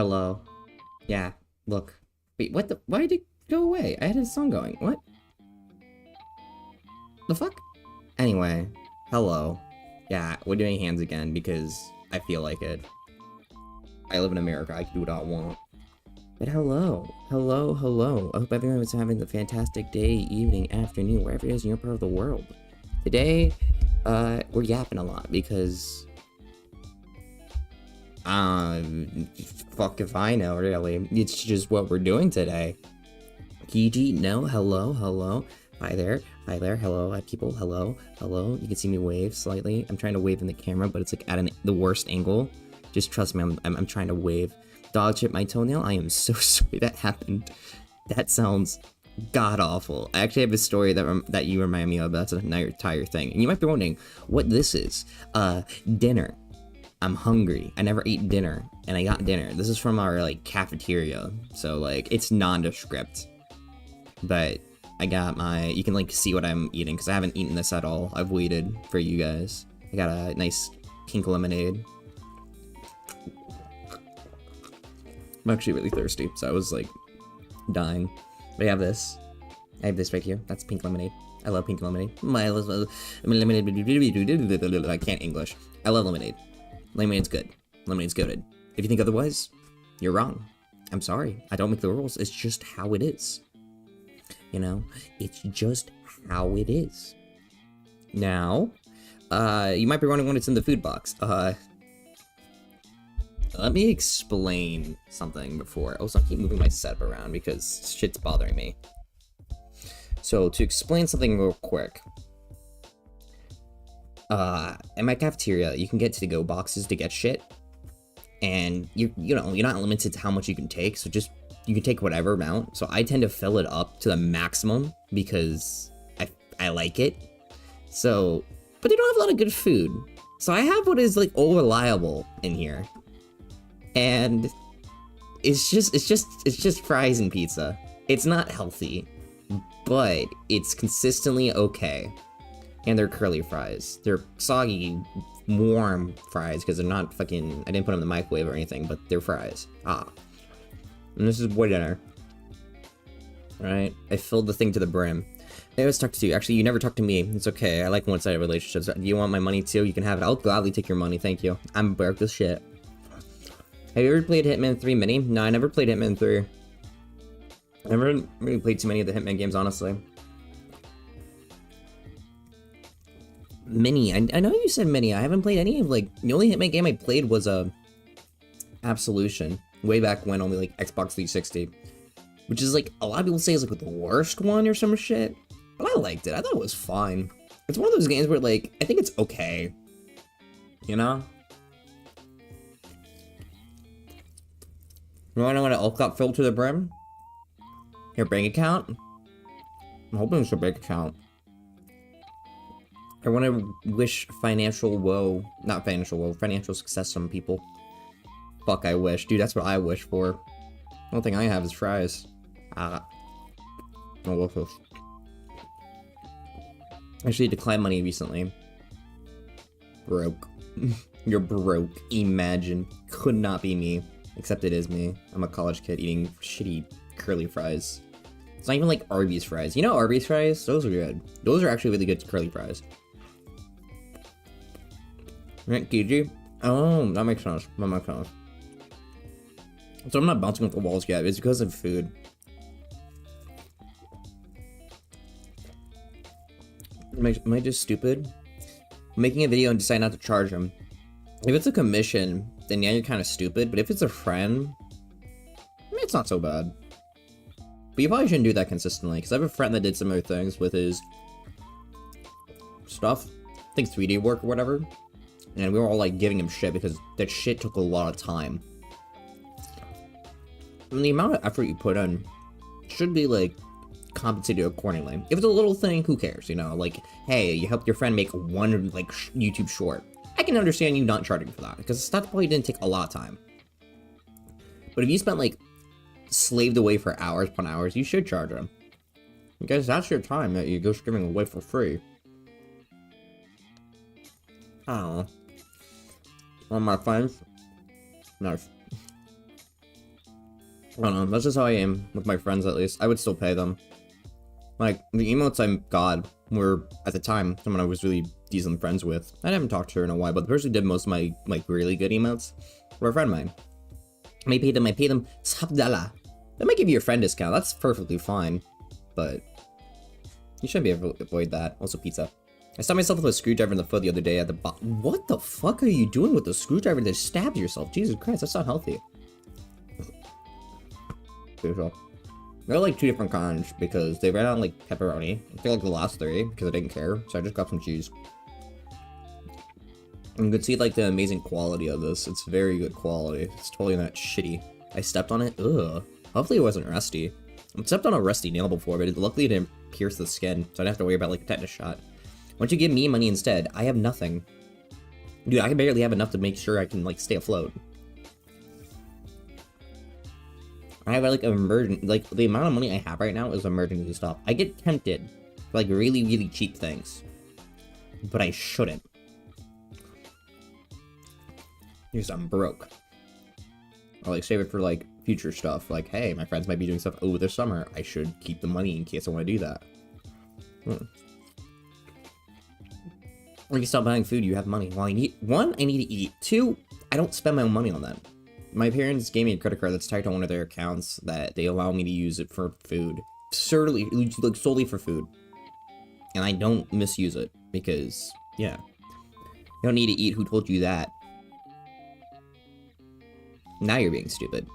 Hello. Yeah, look. Wait, what the? Why did it go away? I had a song going. What? The fuck? Anyway, hello. Yeah, we're doing hands again because I feel like it. I live in America, I can do what I want. But hello. Hello, hello. I hope everyone is having a fantastic day, evening, afternoon, wherever it is in your part of the world. Today, we're yapping a lot because... fuck if I know, really. It's just what we're doing today. Kiji, no, hello, hello. Hi there, hello, people, hello, hello. You can see me wave slightly. I'm trying to wave in the camera, but it's like at the worst angle. Just trust me, I'm trying to wave. Dog chip my toenail? I am so sorry that happened. That sounds god-awful. I actually have a story that you remind me of. That's an entire thing. And you might be wondering what this is. Dinner. I'm hungry. I never ate dinner, and I got dinner. This is from our, like, cafeteria. So, like, it's nondescript. But I got you can, like, see what I'm eating, because I haven't eaten this at all. I've waited for you guys. I got a nice pink lemonade. I'm actually really thirsty, so I was, like, dying. But I have this. I have this right here. That's pink lemonade. I love pink lemonade. I can't English. I love lemonade. Lemonade's good. Lemonade's goated. If you think otherwise, you're wrong. I'm sorry. I don't make the rules. It's just how it is. You know? It's just how it is. Now, you might be wondering when it's in the food box. Let me explain something before. Also, I keep moving my setup around because shit's bothering me. So, to explain something real quick. In my cafeteria, you can get to-go boxes to get shit. And, you know, you're not limited to how much you can take, so you can take whatever amount. So I tend to fill it up to the maximum because I like it. So, but they don't have a lot of good food. So I have what is, like, all reliable in here. And it's just fries and pizza. It's not healthy, but it's consistently okay. And they're curly fries. They're soggy, warm fries because they're not fucking... I didn't put them in the microwave or anything, but they're fries. Ah. And this is boy dinner. Alright? I filled the thing to the brim. I always talk to you. Actually, you never talk to me. It's okay. I like one-sided relationships. Do you want my money too? You can have it. I'll gladly take your money. Thank you. I'm broke as shit. Have you ever played Hitman 3 Mini? No, I never played Hitman 3. I never really played too many of the Hitman games, honestly. Mini. I know you said Mini. I haven't played any of, like... The only Hitman game I played was, Absolution. Way back when, only, like, Xbox 360. Which is, like, a lot of people say is, like, the worst one or some shit. But I liked it. I thought it was fine. It's one of those games where, like, I think it's okay. You know? You wanna know what it got filled to the brim? Your bank account? I'm hoping it's your bank account. I want to wish financial success on people. Fuck, I wish. Dude, that's what I wish for. The only thing I have is fries. Ah. Oh, waffles. Actually declined money recently. Broke. You're broke. Imagine. Could not be me. Except it is me. I'm a college kid eating shitty curly fries. It's not even like Arby's fries. You know Arby's fries? Those are good. Those are actually really good curly fries. Right, Kiji? Oh, that makes sense. That makes sense. So I'm not bouncing off the walls yet. It's because of food. Am I just stupid? I'm making a video and decide not to charge him. If it's a commission, then yeah, you're kind of stupid. But if it's a friend, I mean, it's not so bad. But you probably shouldn't do that consistently, because I have a friend that did similar things with his stuff. I think 3D work or whatever. And we were all, like, giving him shit because that shit took a lot of time. And the amount of effort you put in should be, like, compensated accordingly. If it's a little thing, who cares, you know? Like, hey, you helped your friend make one, like, YouTube short. I can understand you not charging for that, because that probably didn't take a lot of time. But if you spent, like, slaved away for hours upon hours, you should charge them. Because that's your time that you're just giving away for free. I don't know. One of my friends. Nice. I don't know, that's just how I am with my friends, at least. I would still pay them. Like, the emotes I got were, at the time, someone I was really decent friends with. I haven't talked to her in a while, but the person who did most of my, like, really good emotes were a friend of mine. I pay them $10. They might give you a friend discount, that's perfectly fine. But you shouldn't be able to avoid that. Also, pizza. I stabbed myself with a screwdriver in the foot the other day at the What the fuck are you doing with the screwdriver that stabbed yourself? Jesus Christ, that's not healthy. There are like 2 different kinds because they ran out like pepperoni. I feel like the last 3 because I didn't care, so I just got some cheese. And you can see like the amazing quality of this. It's very good quality. It's totally not shitty. I stepped on it. Ugh. Hopefully it wasn't rusty. I've stepped on a rusty nail before, but luckily it didn't pierce the skin, so I didn't have to worry about like a tetanus shot. Why don't you give me money instead? I have nothing. Dude, I can barely have enough to make sure I can like stay afloat. I have like like the amount of money I have right now is emergency stuff. I get tempted for like really, really cheap things, but I shouldn't. Because I'm broke. I'll like save it for like future stuff. Like, hey, my friends might be doing stuff over the summer. I should keep the money in case I want to do that. When you stop buying food, you have money. Well, I need 1, I need to eat. 2, I don't spend my own money on that. My parents gave me a credit card that's tied to one of their accounts that they allow me to use it for food. Solely for food. And I don't misuse it because, yeah. You don't need to eat, who told you that? Now you're being stupid.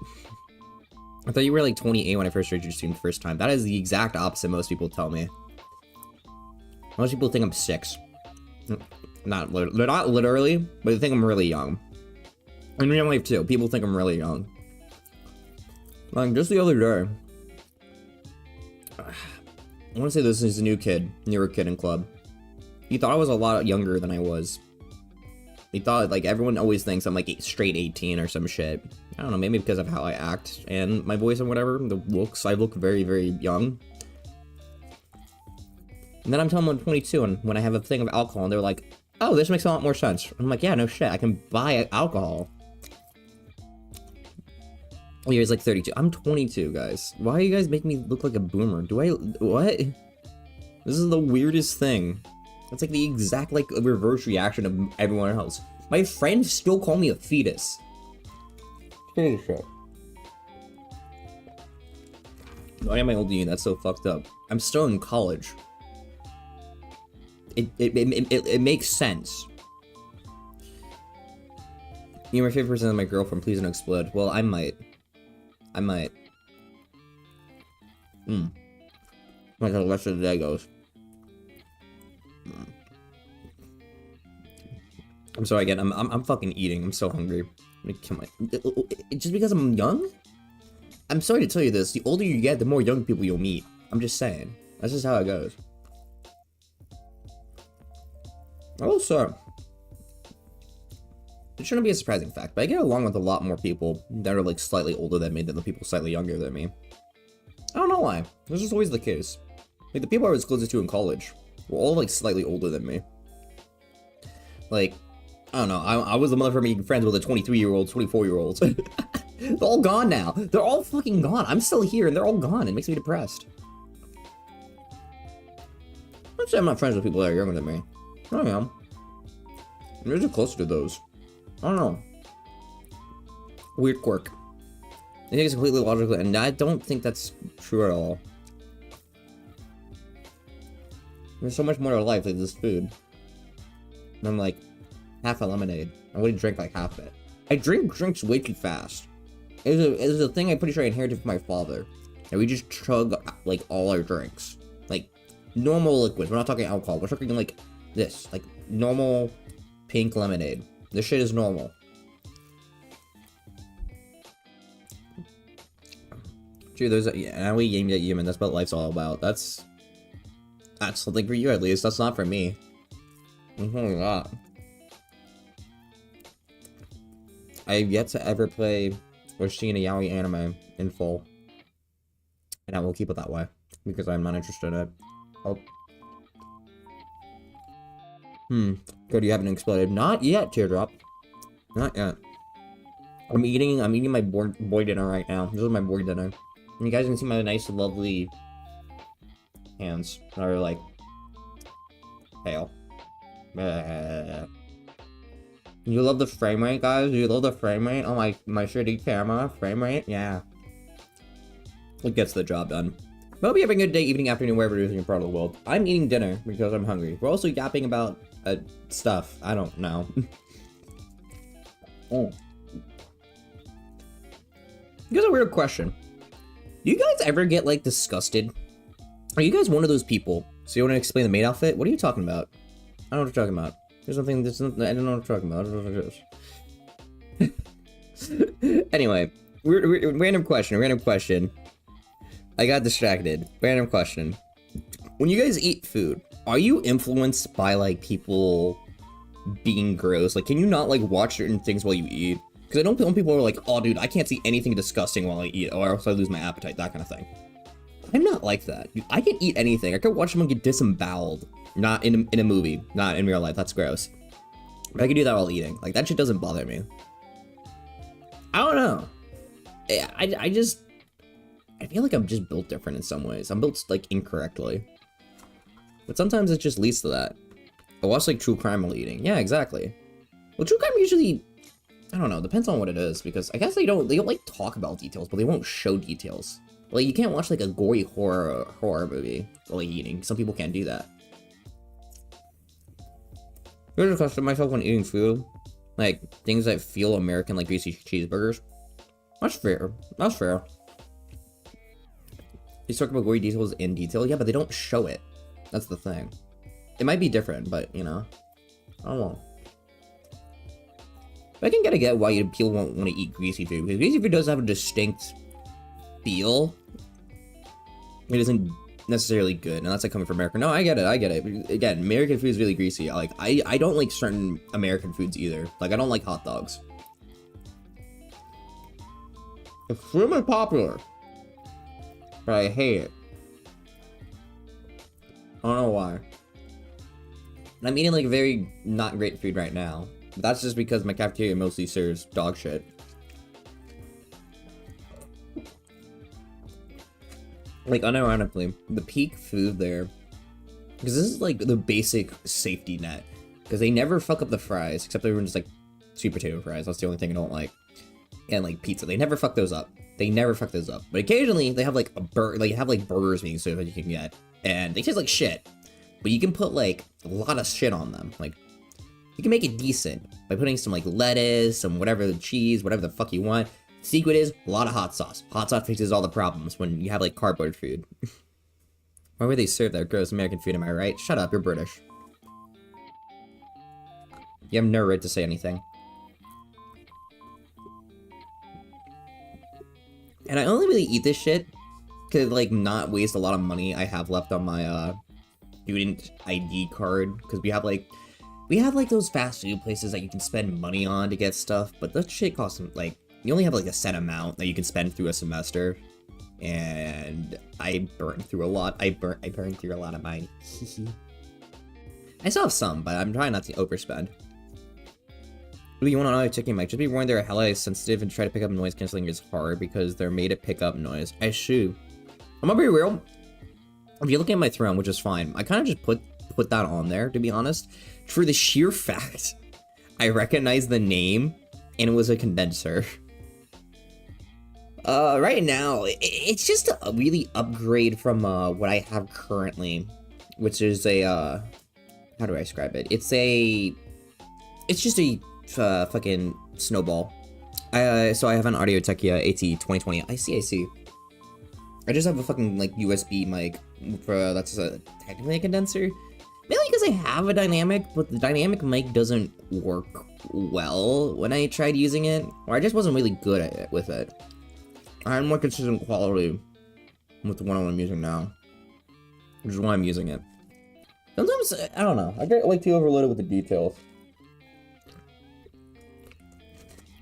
I thought you were like 28 when I first registered you the first time. That is the exact opposite most people tell me. Most people think I'm 6. They're not literally, but they think I'm really young. In real life too, people think I'm really young. Like, just the other day, I want to say this is a newer kid in club. He thought I was a lot younger than I was. He thought, like, everyone always thinks I'm like straight 18 or some shit. I don't know, maybe because of how I act and my voice and whatever, the looks, I look very, very young. And then I'm telling them I'm 22, and when I have a thing of alcohol, and they're like, oh, this makes a lot more sense. I'm like, yeah, no shit, I can buy alcohol. Oh, he's like 32. I'm 22, guys. Why are you guys making me look like a boomer? What? This is the weirdest thing. It's like the exact, like, reverse reaction of everyone else. My friends still call me a fetus. Holy shit. Why am I older than you? That's so fucked up. I'm still in college. It makes sense. You're my favorite person than my girlfriend. Please don't explode. Well, I might. Like how the rest of the day goes. I'm sorry again. I'm fucking eating. I'm so hungry. Just because I'm young? I'm sorry to tell you this. The older you get, the more young people you'll meet. I'm just saying. That's just how it goes. Also, it shouldn't be a surprising fact, but I get along with a lot more people that are like slightly older than me than the people slightly younger than me. I don't know why. This is always the case. Like, the people I was closest to in college were all like slightly older than me. Like, I don't know. I was the motherfucker making friends with the 23-year-olds, 24-year-olds. They're all gone now. They're all fucking gone. I'm still here and they're all gone. It makes me depressed. I'd say I'm not friends with people that are younger than me. I am. I'm just closer to those. I don't know. Weird quirk. I think it's completely logical, and I don't think that's true at all. There's so much more to life than this food. And I'm like, half a lemonade. I wouldn't drink like half of it. I drink drinks way too fast. It's a thing I'm pretty sure I inherited from my father. And we just chug, like, all our drinks. Like, normal liquids. We're not talking alcohol. We're talking, like, this. Like, normal pink lemonade. This shit is normal. Dude, there's a... Yeah, now we aimed at you, and that's what life's all about. That's something for you, at least. That's not for me. I'm telling you that. I have yet to ever play or see a yaoi anime in full. And I will keep it that way. Because I'm not interested in it. Oh. Good, you haven't exploded. Not yet, Teardrop. Not yet. I'm eating my boy dinner right now. This is my boy dinner. And you guys can see my nice, lovely hands that are like pale. You love the frame rate, guys? You love the frame rate on my shitty camera? Frame rate? Yeah. It gets the job done. But hope you having a good day, evening, afternoon, wherever it is in your part of the world. I'm eating dinner because I'm hungry. We're also yapping about stuff. I don't know. Oh. Here's a weird question. Do you guys ever get, like, disgusted? Are you guys one of those people? So you want to explain the maid outfit? What are you talking about? I don't know what you're talking about. There's nothing, I don't know what you're talking about. I don't know what it is. Anyway, random question. I got distracted. Random question. When you guys eat food, are you influenced by, like, people being gross? Like, can you not, like, watch certain things while you eat? Because I don't know, people are like, oh, dude, I can't see anything disgusting while I eat, or else I lose my appetite, that kind of thing. I'm not like that. Dude, I can eat anything. I can watch someone get disemboweled. Not in a movie. Not in real life. That's gross. But I can do that while eating. Like, that shit doesn't bother me. I don't know. I feel like I'm just built different in some ways. I'm built, like, incorrectly. But sometimes it just leads to that. I watch, like, true crime while eating. Yeah, exactly. Well, true crime usually, I don't know, depends on what it is, because I guess they don't like, talk about details, but they won't show details. Like, you can't watch, like, a gory horror movie while eating. Some people can't do that. Here's a question myself when eating food. Like, things that feel American, like greasy cheeseburgers. That's fair. That's fair. They talk about gory details in detail, yeah, but they don't show it. That's the thing. It might be different, but, you know. I don't know. But I can get why people won't want to eat greasy food, because greasy food does have a distinct feel. It isn't necessarily good, and that's like coming from America. No, I get it. Again, American food is really greasy. Like, I don't like certain American foods either. Like, I don't like hot dogs. It's extremely popular, but I hate it. I don't know why. And I'm eating like very not great food right now. But that's just because my cafeteria mostly serves dog shit. Like, unironically, the peak food there, because this is like the basic safety net, because they never fuck up the fries, except they were just like sweet potato fries. That's the only thing I don't like. And like pizza, they never fuck those up. But occasionally they have like burgers being served that you can get, and they taste like shit. But you can put like a lot of shit on them. Like, you can make it decent by putting some like lettuce, some whatever, the cheese, whatever the fuck you want. Secret is a lot of hot sauce. Hot sauce fixes all the problems when you have like cardboard food. Why would they serve that gross American food, am I right? Shut up, you're British. You have no right to say anything. And I only really eat this shit to like not waste a lot of money I have left on my student ID card, because we have like those fast food places that you can spend money on to get stuff, but that shit costs like, you only have like a set amount that you can spend through a semester, and I burned through a lot. I burned through a lot of mine. I still have some, but I'm trying not to overspend. Ooh, you want another chicken mic? Just be warned they're hella sensitive, and try to pick up noise canceling is hard because they're made to pick up noise. I shoot. I'm gonna be real. If you look at my throne, which is fine, I kind of just put that on there, to be honest, for the sheer fact I recognized the name, and it was a condenser. Right now, it's just a really upgrade from what I have currently, which is a how do I describe it? It's just a fucking snowball. So I have an Audio Technica AT2020. I see. I just have a fucking like USB mic for that's technically a condenser. Mainly because I have a dynamic, but the dynamic mic doesn't work well when I tried using it, or I just wasn't really good at it with it. I had more consistent quality with the one I'm using now, which is why I'm using it. Sometimes, I don't know, I get like too overloaded with the details.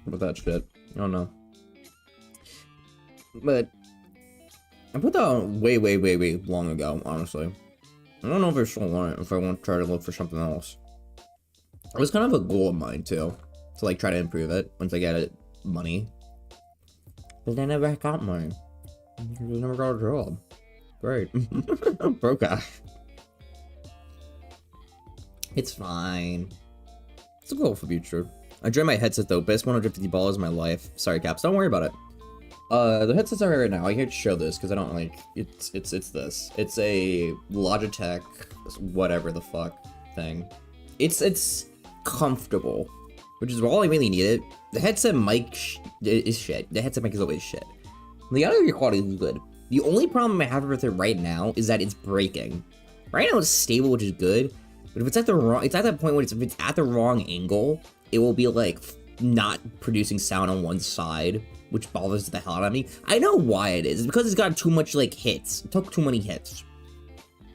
With that shit, I don't know. But I put that on way long ago, honestly. I don't know if I still want it, if I want to try to look for something else. It was kind of a goal of mine, too, to like try to improve it once I get it money. But I never got money. I never got a job. Great. Broke guy. It's fine. It's a goal for future. I dread my headset though. Best $150 in my life. Sorry, Caps. Don't worry about it. The headsets are right now. I can't show this because I don't like it's this. It's a Logitech whatever the fuck thing. It's comfortable, which is all I really needed. The headset mic is shit. The headset mic is always shit. The audio quality is good. The only problem I have with it right now is that it's breaking. Right now it's stable, which is good, but if it's at the wrong, it's at that point where if it's at the wrong angle, it will be like not producing sound on one side, which bothers the hell out of me. I know why it is. It's because it's got too much like hits. It took too many hits,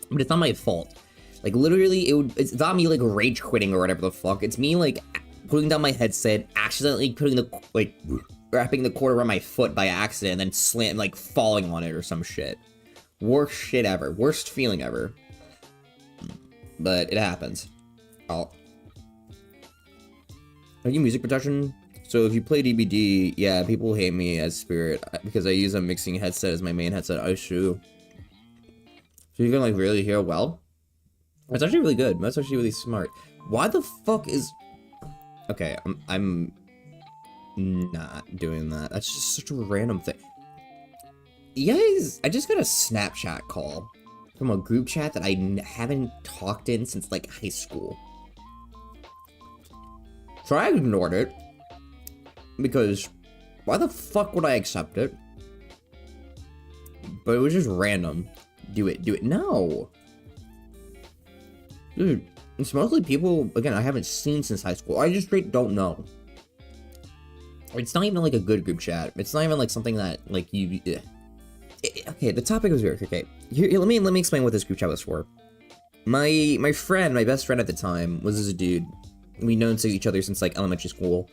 but it's not my fault. Like literally, it's not me like rage quitting or whatever the fuck. It's me like putting down my headset, accidentally putting the like wrapping the cord around my foot by accident, and then like falling on it or some shit. Worst shit ever. Worst feeling ever. But it happens. Are you music production? So if you play DBD, yeah, people hate me as Spirit because I use a mixing headset as my main headset. I shoot. So you can like really hear well. That's actually really good. That's actually really smart. Why the fuck is? Okay, I'm not doing that. That's just such a random thing. You guys, I just got a Snapchat call from a group chat that I haven't talked in since like high school. So I ignored it because why the fuck would I accept it? But it was just random. Do it. No. Dude, it's mostly people, again, I haven't seen since high school. I just straight don't know. It's not even like a good group chat. It's not even like something that like you. Okay, the topic was weird. Okay, here, let me explain what this group chat was for. My best friend at the time was this dude. We known to each other since like elementary school,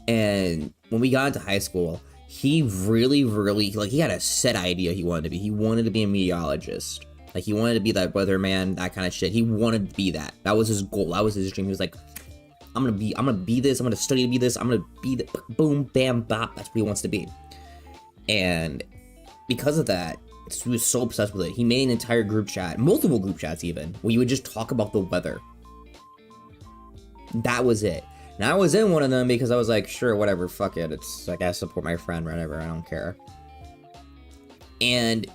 and when we got into high school, he really like he had a set idea he wanted to be. He wanted to be a meteorologist. Like he wanted to be that weatherman, that kind of shit. He wanted to be that. That was his goal. That was his dream. He was like, I'm gonna be this. I'm gonna study to be this. I'm gonna be the boom, bam, bop. That's what he wants to be. And because of that, he was so obsessed with it. He made an entire group chat, multiple group chats even, where you would just talk about the weather. That was it. And I was in one of them because I was like, sure, whatever, fuck it. It's like I support my friend, whatever. I don't care. And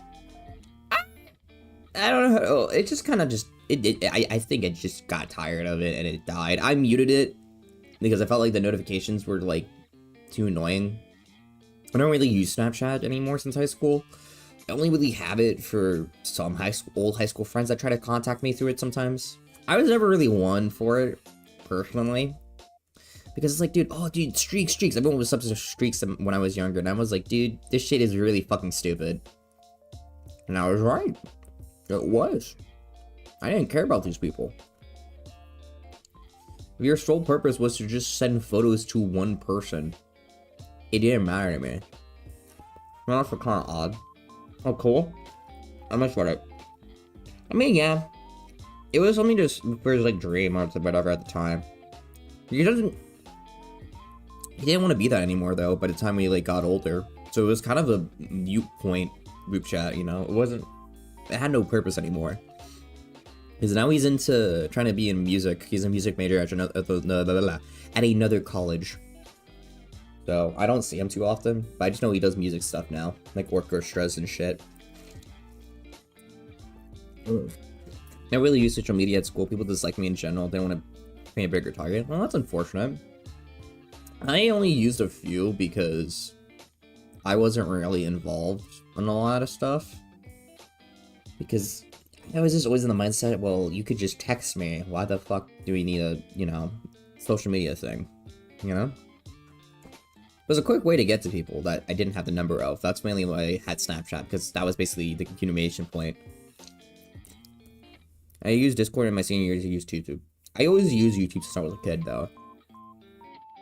I don't know. It just kind of I think it just got tired of it and it died. I muted it because I felt like the notifications were like too annoying. I don't really use Snapchat anymore since high school. I only really have it for some old high school friends that try to contact me through it sometimes. I was never really one for it, personally. Because it's like, dude, streaks. Everyone was up to streaks when I was younger, and I was like, dude, this shit is really fucking stupid. And I was right. It was. I didn't care about these people. If your sole purpose was to just send photos to one person, it didn't matter to me. Well, that's kind of odd. Oh, cool. I must sweat it. I mean, yeah. It was something just for his, like, dream or whatever at the time. He didn't want to be that anymore, though, by the time we, like, got older. So it was kind of a mute point group chat, you know? It had no purpose anymore. Because now he's into trying to be in music. He's a music major at another college. So I don't see him too often, but I just know he does music stuff now, like orchestras and shit. I don't really use social media at school. People dislike me in general. They want to be a bigger target. Well, that's unfortunate. I only used a few because I wasn't really involved in a lot of stuff. Because I was just always in the mindset, well, you could just text me. Why the fuck do we need a, social media thing? You know? It was a quick way to get to people that I didn't have the number of. That's mainly why I had Snapchat, because that was basically the communication point. I used Discord in my senior year to use YouTube. I always used YouTube since I was a kid, though.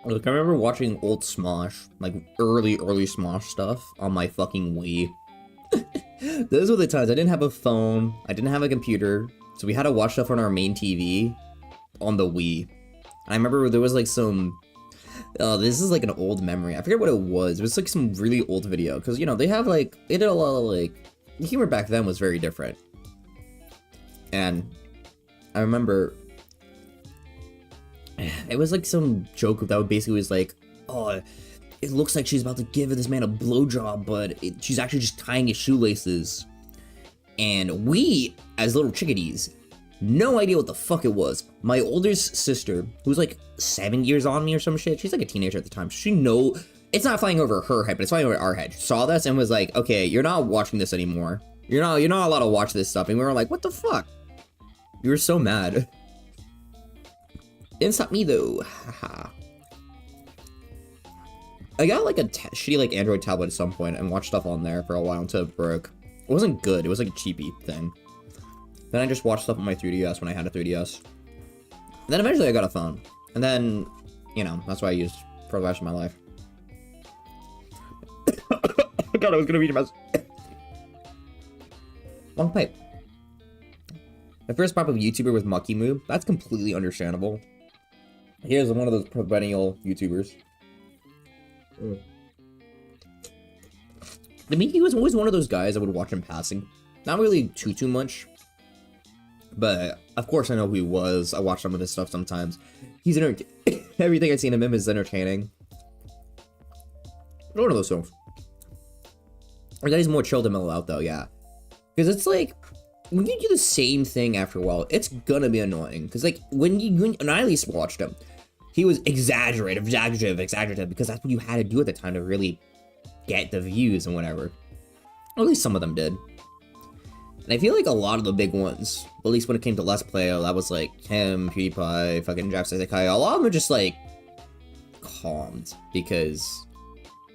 Like, I remember watching old Smosh, like early Smosh stuff on my fucking Wii. Those were the times I didn't have a phone, I didn't have a computer, so we had to watch stuff on our main TV on the Wii. And I remember there was like some Oh, this is like an old memory. I forget what it was. It was like some really old video. Because, you know, they have like, they did a lot of like, the humor back then was very different. And I remember it was like some joke that basically was like, oh, it looks like she's about to give this man a blowjob, but she's actually just tying his shoelaces. And we, as little chickadees, no idea what the fuck it was. My oldest sister, who's like 7 years on me or some shit, she's like a teenager at the time. It's not flying over her head, but it's flying over our head. She saw this and was like, okay, you're not watching this anymore. You're not allowed to watch this stuff. And we were like, what the fuck? We were so mad. Didn't stop me though. Haha. I got like a shitty like Android tablet at some point and watched stuff on there for a while until it broke. It wasn't good. It was like a cheapy thing. Then I just watched stuff on my 3DS when I had a 3DS. And then eventually I got a phone. And then, you know, that's what I used for the rest of my life. God, I was gonna read your message. Long pipe. My first popular YouTuber was Mucky Moo. That's completely understandable. Here's one of those perennial YouTubers. I mean, he was always one of those guys I would watch in passing. Not really too much. But, of course, I know who he was. I watch some of his stuff sometimes. He's everything I've seen of him is entertaining. One of those songs. Or that he's more chill to mellow out, though, yeah. Because it's like, when you do the same thing after a while, it's gonna be annoying. Because, like, when I at least watched him, he was exaggerative, because that's what you had to do at the time to really get the views and whatever. Or at least some of them did. And I feel like a lot of the big ones, at least when it came to Let's Play, that was like him, PewDiePie, fucking Jacksepticeye, a lot of them were just like calmed because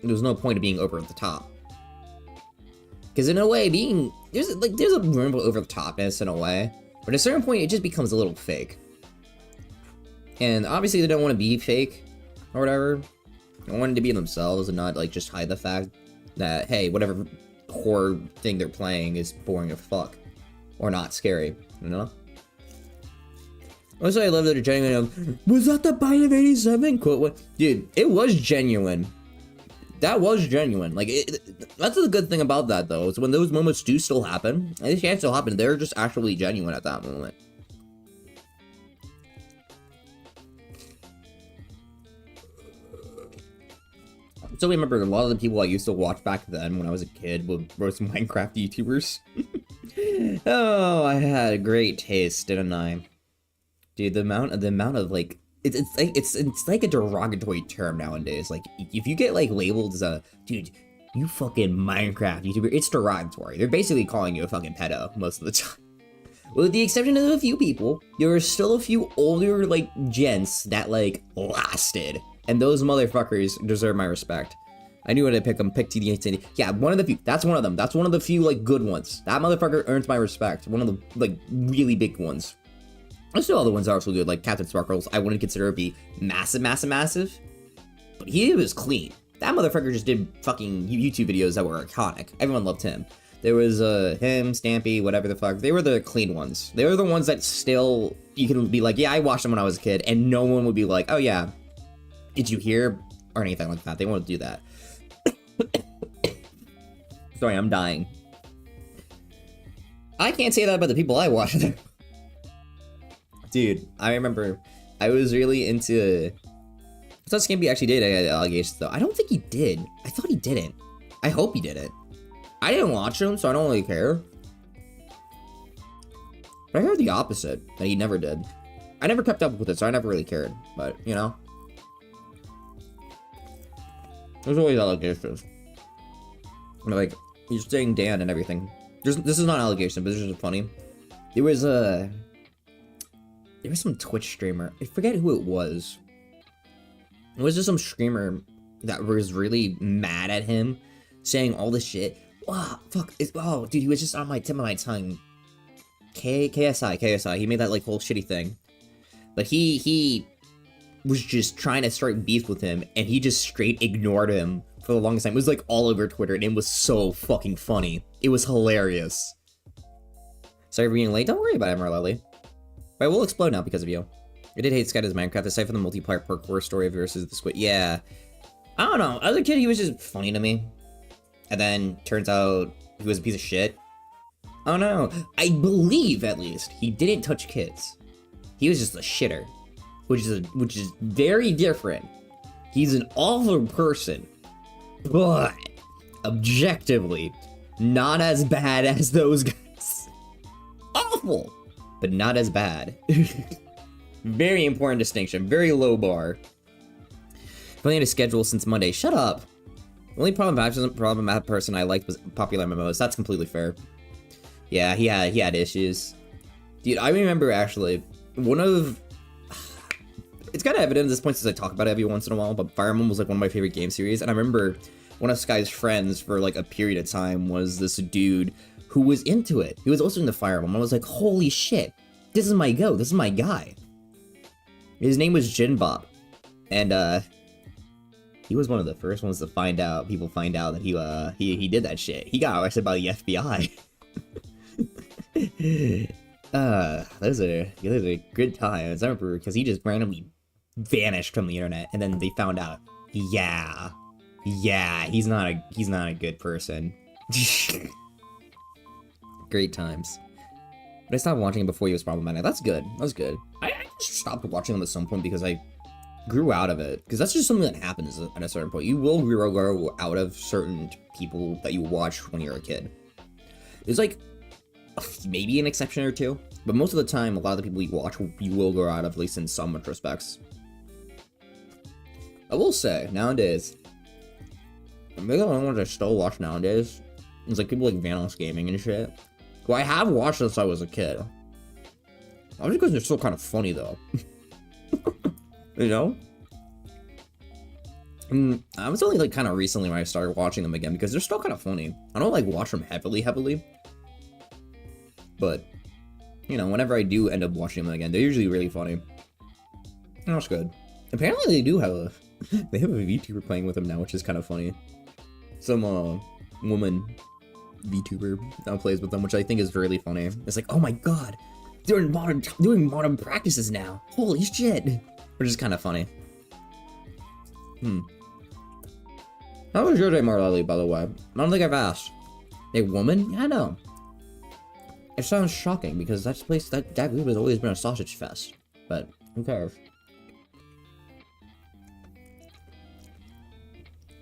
there was no point of being over the top. Because in a way, there's a room for over the topness in a way, but at a certain point, it just becomes a little fake. And obviously, they don't want to be fake or whatever. They want to be themselves and not like just hide the fact that, hey, whatever horror thing they're playing is boring as fuck or not scary, you know? Also, I love that they're genuine. Was that the Bite of 87 quote? Dude, it was genuine. That was genuine. Like, that's the good thing about that, though, is when those moments do still happen, and they can still happen, they're just actually genuine at that moment. So remember, a lot of the people I used to watch back then when I was a kid were Minecraft YouTubers. Oh, I had a great taste, didn't I? Dude, the amount of like, it's like a derogatory term nowadays. Like, if you get like labeled as a dude, you fucking Minecraft YouTuber, it's derogatory. They're basically calling you a fucking pedo most of the time. With the exception of a few people, there are still a few older like gents that like lasted. And those motherfuckers deserve my respect. I knew when to pick them. Pick TD8. Yeah, one of the few. That's one of them. That's one of the few, like, good ones. That motherfucker earns my respect. One of the, like, really big ones. There's still other ones that are also good, like Captain Sparkles. I wouldn't consider it be massive. But he was clean. That motherfucker just did fucking YouTube videos that were iconic. Everyone loved him. There was, him, Stampy, whatever the fuck. They were the clean ones. They were the ones that still, you can be like, yeah, I watched them when I was a kid. And no one would be like, oh, yeah. Did you hear? Or anything like that. They won't do that. Sorry, I'm dying. I can't say that about the people I watch. Dude, I remember I was really into... I thought Scampy actually did allegations, though. I don't think he did. I thought he didn't. I hope he didn't. I didn't watch him, so I don't really care. But I heard the opposite, that he never did. I never kept up with it, so I never really cared. But, you know... There's always allegations. Like, he's saying Dan and everything. This is not an allegation, but this is just funny. There was some Twitch streamer. I forget who it was. It was just some streamer that was really mad at him, saying all this shit. Wow, fuck. Oh, dude, he was just on my tip of my tongue. KSI. He made that, like, whole shitty thing. But he was just trying to start beef with him, and he just straight ignored him for the longest time. It was like all over Twitter, and it was so fucking funny. It was hilarious. Sorry for being late. Don't worry about it, Marlelli. But I will explode now because of you. I did hate Sky Does Minecraft, aside from the multiplayer parkour story versus the squid. Yeah. I don't know. As a kid, he was just funny to me. And then, turns out, he was a piece of shit. Oh no. I believe, at least, he didn't touch kids. He was just a shitter. Which is very different. He's an awful person. But, objectively, not as bad as those guys. Awful! But not as bad. Very important distinction. Very low bar. Playing a schedule since Monday. Shut up. The only problematic person I liked was Popular MMOs. That's completely fair. Yeah, he had issues. Dude, I remember actually one of... It's kind of evident at this point since I talk about it every once in a while, but Fire Emblem was like one of my favorite game series, and I remember one of Sky's friends for like a period of time was this dude who was into it. He was also into Fire Emblem. I was like, holy shit, this is my go. This is my guy. His name was Jinbop, and he was one of the first ones to find out. People find out that he did that shit. He got arrested by the FBI. Those are good times. I remember because he just randomly vanished from the internet, and then they found out. Yeah, he's not a good person. Great times. But I stopped watching him before he was problematic. That's good. That was good. I just stopped watching him at some point because I grew out of it. Because that's just something that happens at a certain point. You will grow out of certain people that you watch when you're a kid. There's like maybe an exception or two, but most of the time, a lot of the people you watch, you will grow out of, at least in some respects. I will say, nowadays, maybe the only ones I still watch nowadays is like people like Vanos Gaming and shit, who I have watched since I was a kid. Obviously because they're still kind of funny though. You know? And I was only like kind of recently when I started watching them again because they're still kind of funny. I don't like watch them heavily. But, you know, whenever I do end up watching them again, they're usually really funny. And that's good. Apparently they do have a VTuber playing with them now, which is kind of funny. Some woman VTuber now plays with them, which I think is really funny. It's like, oh my god, they're doing modern practices now. Holy shit. Which is kind of funny. How was your day, Marley, by the way? I don't think I've asked. A woman? Yeah, I know. It sounds shocking because that place, that group has always been a sausage fest. But who cares?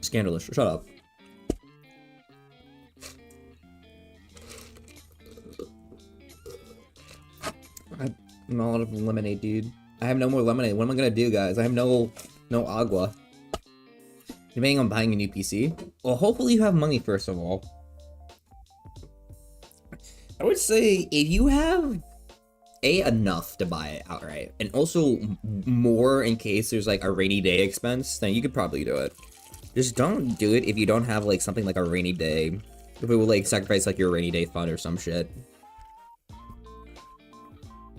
Scandalous. Shut up. I'm all out of lemonade, dude. I have no more lemonade. What am I gonna do, guys? I have no agua. You're planning on buying a new PC? Well, hopefully you have money, first of all. I would say if you have enough to buy it outright, and also more in case there's like a rainy day expense, then you could probably do it. Just don't do it if you don't have like something like a rainy day. If it will like sacrifice like your rainy day fund or some shit.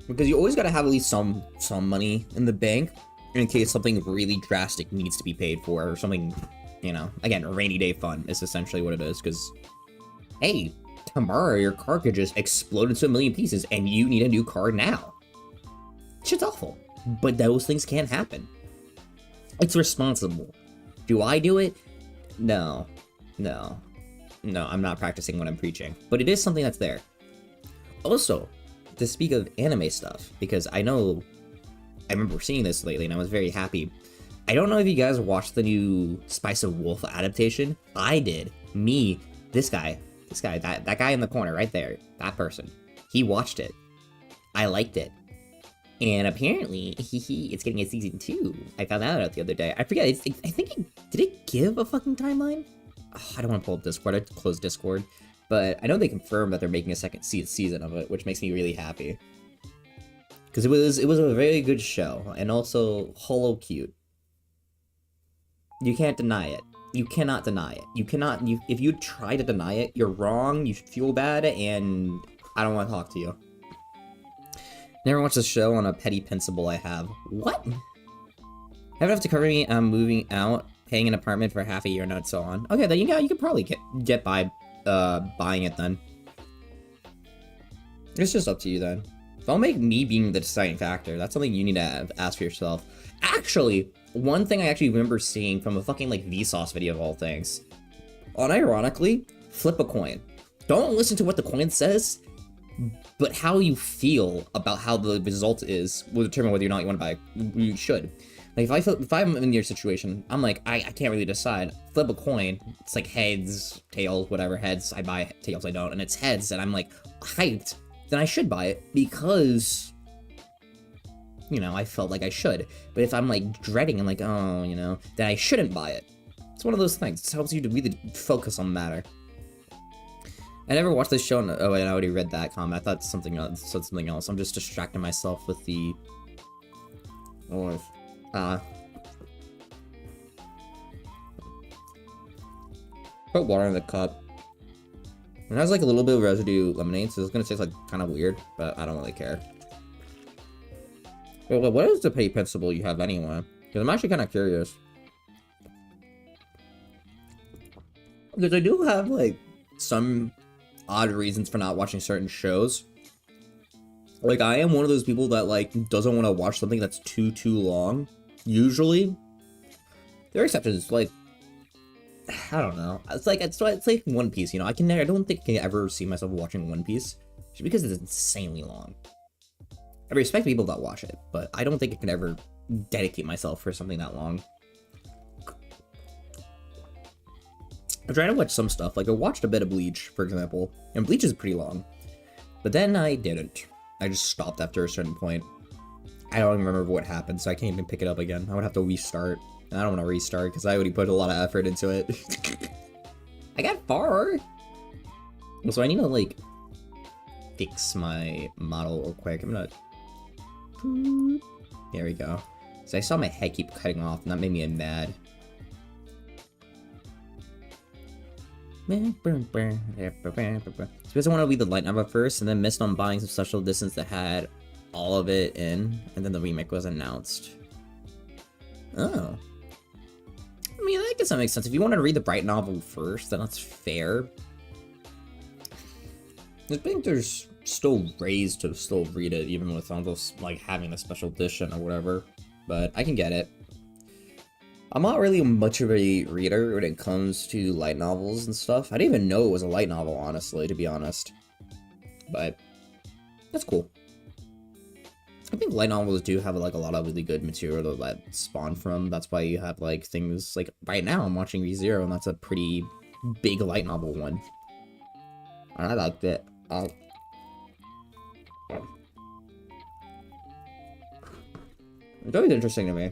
Because you always gotta have at least some money in the bank in case something really drastic needs to be paid for or something, you know. Again, a rainy day fund is essentially what it is, because hey, tomorrow your car could just explode into a million pieces and you need a new car now. Shit's awful. But those things can happen. It's responsible. Do I do it? No, I'm not practicing what I'm preaching. But it is something that's there. Also, to speak of anime stuff, because I remember seeing this lately and I was very happy. I don't know if you guys watched the new Spice of Wolf adaptation. I did. Me, this guy, that guy in the corner right there, that person. He watched it. I liked it. And apparently, it's getting a season 2. I found that out the other day. I forget, I think did it give a fucking timeline? Oh, I don't want to pull up Discord, I closed Discord. But I know they confirmed that they're making a second season of it, which makes me really happy. Because it was a very good show, and also holo cute. You can't deny it. You cannot deny it. If you try to deny it, you're wrong, you feel bad, and I don't want to talk to you. Never watched the show on a petty principle I have. What? Have enough to cover me, I'm moving out, paying an apartment for half a year, and so on. Okay, then you could probably get by buying it then. It's just up to you then. Don't make me being the deciding factor. That's something you need to ask for yourself. Actually, one thing I actually remember seeing from a fucking, like, Vsauce video of all things. Unironically, flip a coin. Don't listen to what the coin says, but how you feel about how the result is will determine whether or not you want to buy. You should. Like, if I'm in your situation, I'm like, I can't really decide. Flip a coin. It's like heads, tails, whatever. Heads, I buy. Tails, I don't. And it's heads, and I'm like hyped. Then I should buy it because, you know, I felt like I should. But if I'm like dreading and like, oh, you know, then I shouldn't buy it. It's one of those things. It helps you to really focus on the matter. I never watched this show. Oh, wait, I already read that comment. I thought something else, said something else. I'm just distracting myself with the. Put water in the cup. It has like a little bit of residue lemonade, so it's gonna taste like kind of weird, but I don't really care. Well, what is the pay principle you have anyway? Because I'm actually kind of curious. Because I do have like some odd reasons for not watching certain shows. Like, I am one of those people that like doesn't want to watch something that's too long. Usually, there are exceptions. Like, I don't know. It's like One Piece. You know, I don't think I can ever see myself watching One Piece just because it's insanely long. I respect people that watch it, but I don't think I can ever dedicate myself for something that long. I'm trying to watch some stuff. Like, I watched a bit of Bleach, for example, and Bleach is pretty long. But then I didn't. I just stopped after a certain point. I don't even remember what happened, so I can't even pick it up again. I would have to restart. And I don't want to restart, because I already put a lot of effort into it. I got far! So I need to, like, fix my model real quick. I'm gonna... There we go. So I saw my head keep cutting off, and that made me mad. Suppose I want to read the light novel first, and then missed on buying some social distance that had all of it in, and then the remake was announced. Oh. I mean, I guess that makes sense. If you wanted to read the bright novel first, then that's fair. I think there's still ways to still read it, even without just, like, having a special edition or whatever. But I can get it. I'm not really much of a reader when it comes to light novels and stuff. I didn't even know it was a light novel, honestly, to be honest. But that's cool. I think light novels do have like a lot of really good material to like spawn from. That's why you have like things like right now I'm watching ReZero, and that's a pretty big light novel one. And I liked it. It's always interesting to me.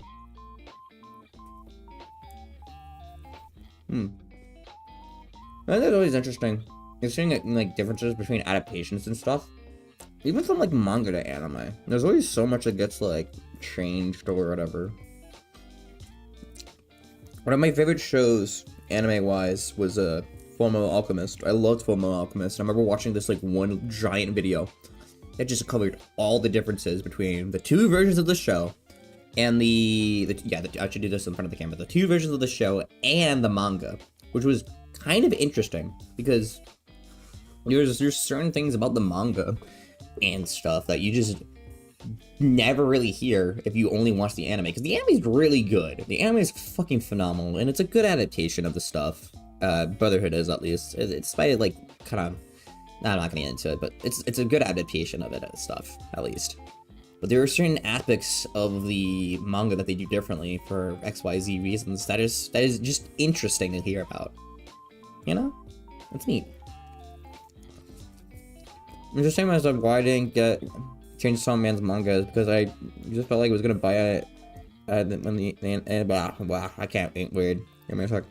I think it's always interesting. You're seeing like differences between adaptations and stuff. Even from like manga to anime. There's always so much that gets like changed or whatever. One of my favorite shows, anime-wise, was Fullmetal Alchemist. I loved Fullmetal Alchemist. I remember watching this like one giant video that just covered all the differences between the two versions of the show and I should do this in front of the camera. The two versions of the show and the manga, which was kind of interesting because there's certain things about the manga and stuff that you just never really hear if you only watch the anime, because the anime is really good. The anime is fucking phenomenal, and it's a good adaptation of the stuff. Brotherhood is, at least. It's by like kind of. I'm not gonna get into it, but it's a good adaptation of it and stuff, at least. But there are certain aspects of the manga that they do differently for XYZ reasons that is just interesting to hear about. You know? It's neat. I'm just saying to myself why I didn't get Chainsaw Man's manga is because I just felt like I was gonna buy it when I can't think weird. Give me a sec.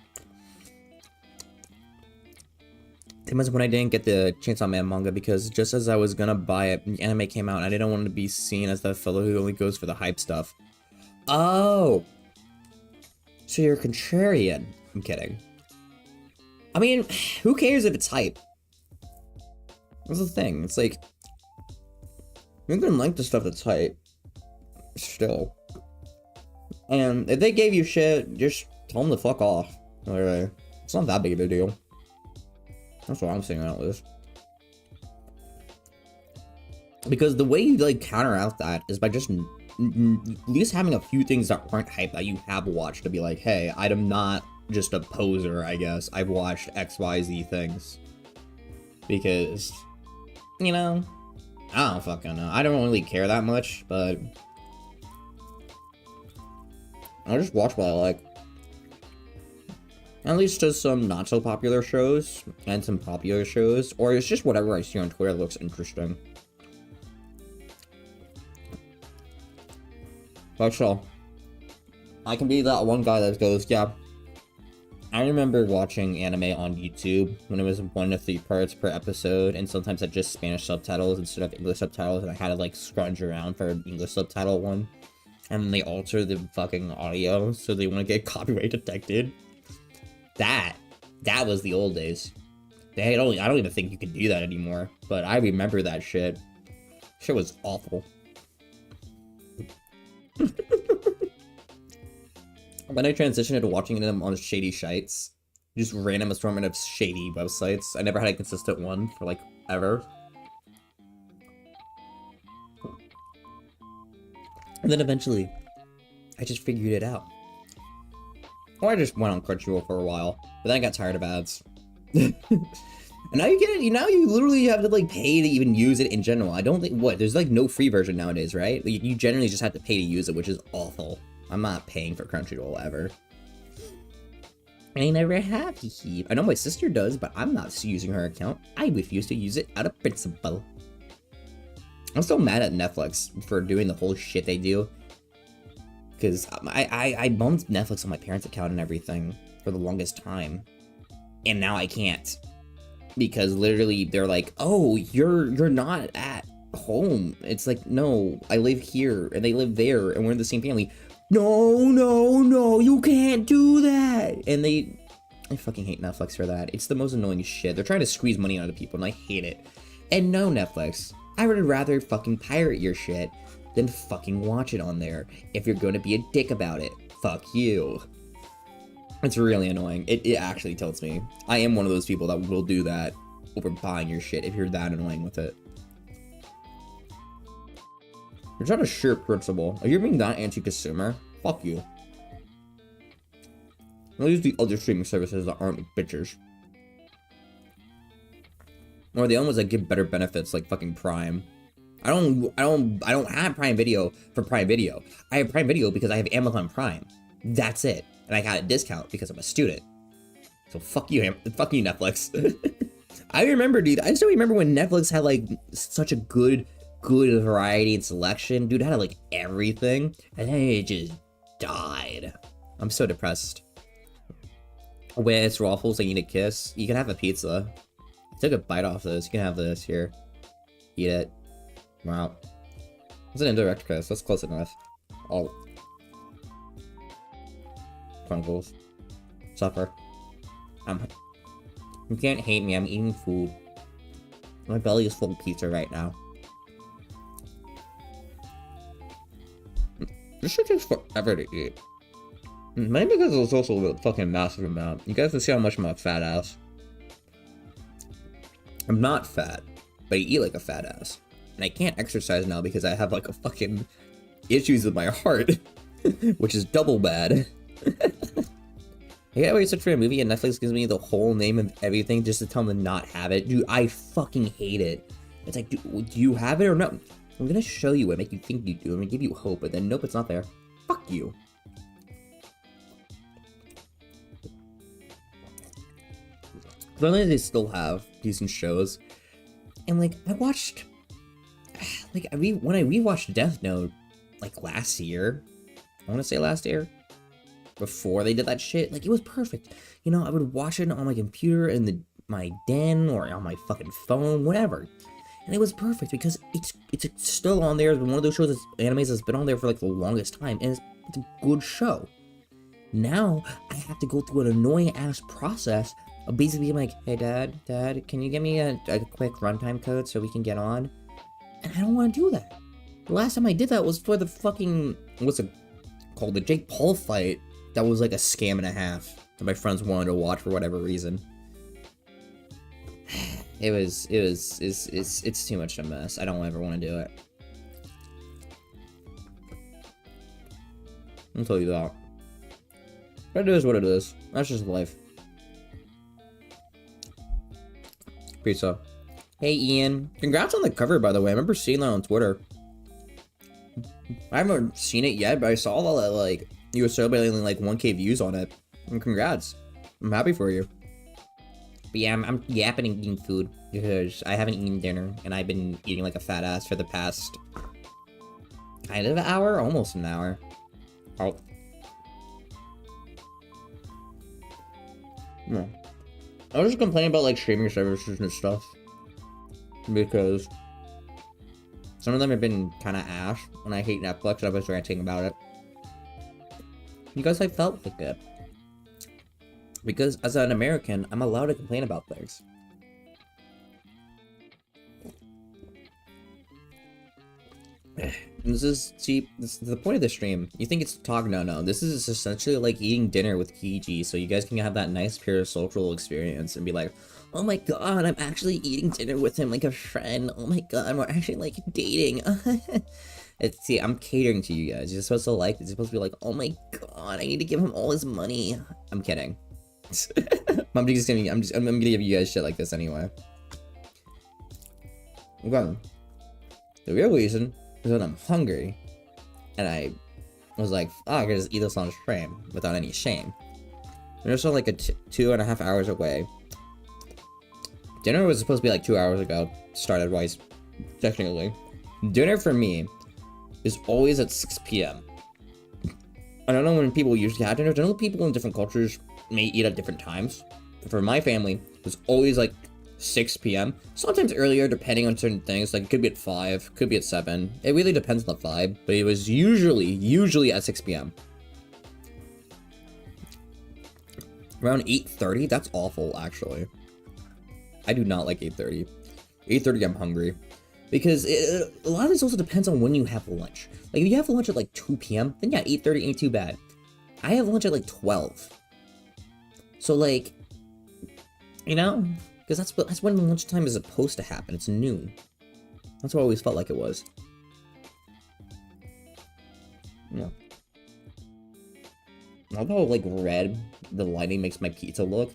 It was when I didn't get the Chainsaw Man manga because just as I was gonna buy it, the anime came out and I didn't want to be seen as the fellow who only goes for the hype stuff. Oh! So you're a contrarian. I'm kidding. I mean, who cares if it's hype? That's the thing. It's like, you can like the stuff that's hype. Still. And if they gave you shit, just tell them to fuck off. Alright. It's not that big of a deal. That's what I'm saying, at least. Because the way you like counteract that is by just at least having a few things that aren't hype that you have watched to be like, hey, I'm not just a poser, I guess. I've watched XYZ things. Because, you know, I don't fucking know. I don't really care that much, but I'll just watch what I like. At least just some not so popular shows and some popular shows, or it's just whatever I see on Twitter that looks interesting. That's all. I can be that one guy that goes, yeah, I remember watching anime on YouTube when it was 1 to 3 parts per episode, and sometimes I just Spanish subtitles instead of English subtitles, and I had to like scrunch around for an English subtitle one. And then they alter the fucking audio, so they want to get copyright detected. That was the old days. I don't even think you can do that anymore, but I remember that shit. Shit was awful. When I transitioned into watching them on shady sites, just random assortment of shady websites. I never had a consistent one for like ever. And then eventually, I just figured it out. Or I just went on Crunchyroll for a while, but then I got tired of ads. And now you get it, now you literally have to like pay to even use it in general. I don't think, there's like no free version nowadays, right? Like, you generally just have to pay to use it, which is awful. I'm not paying for Crunchyroll ever. I never have, hee. I know my sister does, but I'm not using her account. I refuse to use it out of principle. I'm still mad at Netflix for doing the whole shit they do. Because I bumped Netflix on my parents' account and everything for the longest time. And now I can't. Because literally they're like, oh, you're not at home. It's like, no, I live here and they live there and we're in the same family. No, you can't do that. And I fucking hate Netflix for that. It's the most annoying shit. They're trying to squeeze money out of people and I hate it. And no, Netflix, I would rather fucking pirate your shit than fucking watch it on there. If you're gonna be a dick about it, fuck you. It's really annoying. It actually tilts me. I am one of those people that will do that over buying your shit if you're that annoying with it. You're trying to sheer principle. If you're being that anti-consumer, fuck you. I'll use the other streaming services that aren't bitches. Or the other ones that give better benefits like fucking Prime. I don't have Prime Video for Prime Video. I have Prime Video because I have Amazon Prime. That's it. And I got a discount because I'm a student. So fuck you, Netflix. I remember, dude, I still remember when Netflix had like such a good variety and selection. Dude, it had like everything. And then it just died. I'm so depressed. When it's waffles, I need a kiss. You can have a pizza. I took a bite off this. You can have this here. Eat it. Wow. It's an indirect kiss. That's close enough. Oh. Crunkles. Suffer. You can't hate me. I'm eating food. My belly is full of pizza right now. This shit takes forever to eat. Maybe because it's also a fucking massive amount. You guys can see how much I'm a fat ass. I'm not fat, but I eat like a fat ass. And I can't exercise now because I have like a fucking issues with my heart. Which is double bad. I gotta wait for a movie and Netflix gives me the whole name of everything just to tell them to not have it. Dude, I fucking hate it. It's like, do you have it or no? I'm gonna show you it, make you think you do. I'm gonna give you hope, but then nope, it's not there. Fuck you. Apparently they still have decent shows. And like, I watched, like, when I rewatched Death Note, like last year, I wanna say last year, before they did that shit, like, it was perfect. You know, I would watch it on my computer in my den or on my fucking phone, whatever. And it was perfect because it's still on there. It's one of those shows, animes that's been on there for like the longest time, and it's a good show. Now I have to go through an annoying ass process of basically being like, hey dad, can you give me a quick runtime code so we can get on? And I don't want to do that. The last time I did that was for the fucking, what's it called, the Jake Paul fight. That was like a scam and a half that my friends wanted to watch for whatever reason. it's too much to miss. I don't ever want to do it. I'll tell you that. But it is what it is. That's just life. Pizza. Hey Ian, congrats on the cover, by the way. I remember seeing that on Twitter. I haven't seen it yet, but I saw that like you were celebrating like 1K views on it. And congrats. I'm happy for you. But yeah, I'm yapping and eating food because I haven't eaten dinner and I've been eating like a fat ass for the past kind of an hour, almost an hour. Oh. Yeah. I was just complaining about like streaming services and stuff because some of them have been kind of ass, and I hate Netflix. I was ranting about it because I felt like it. Because as an American, I'm allowed to complain about things. This is the point of the stream. You think it's talk? No. This is essentially like eating dinner with Kiji, so you guys can have that nice pure social experience and be like, oh my god, I'm actually eating dinner with him like a friend. Oh my god, we're actually like dating. See, I'm catering to you guys. You're supposed to like this. You're supposed to be like, oh my god, I need to give him all his money. I'm kidding. I'm gonna give you guys shit like this anyway. Okay. The real reason is that I'm hungry, and I was like, I can just eat this on stream without any shame. We're also like 2.5 hours away. Dinner was supposed to be like 2 hours ago, started wise, technically. Dinner for me is always at 6 p.m. I don't know when people usually have dinner. I know people in different cultures may eat at different times. But for my family, it was always like 6 p.m. Sometimes earlier, depending on certain things. Like it could be at 5, could be at 7. It really depends on the vibe, but it was usually at 6 p.m. Around 8:30, that's awful, actually. I do not like 8:30. 8:30, I'm hungry. Because a lot of this also depends on when you have lunch. Like, if you have lunch at like 2 p.m., then yeah, 8:30 ain't too bad. I have lunch at like 12. So like, you know? Because that's when lunchtime is supposed to happen. It's noon. That's what I always felt like it was. Yeah. I love how like red the lighting makes my pizza look.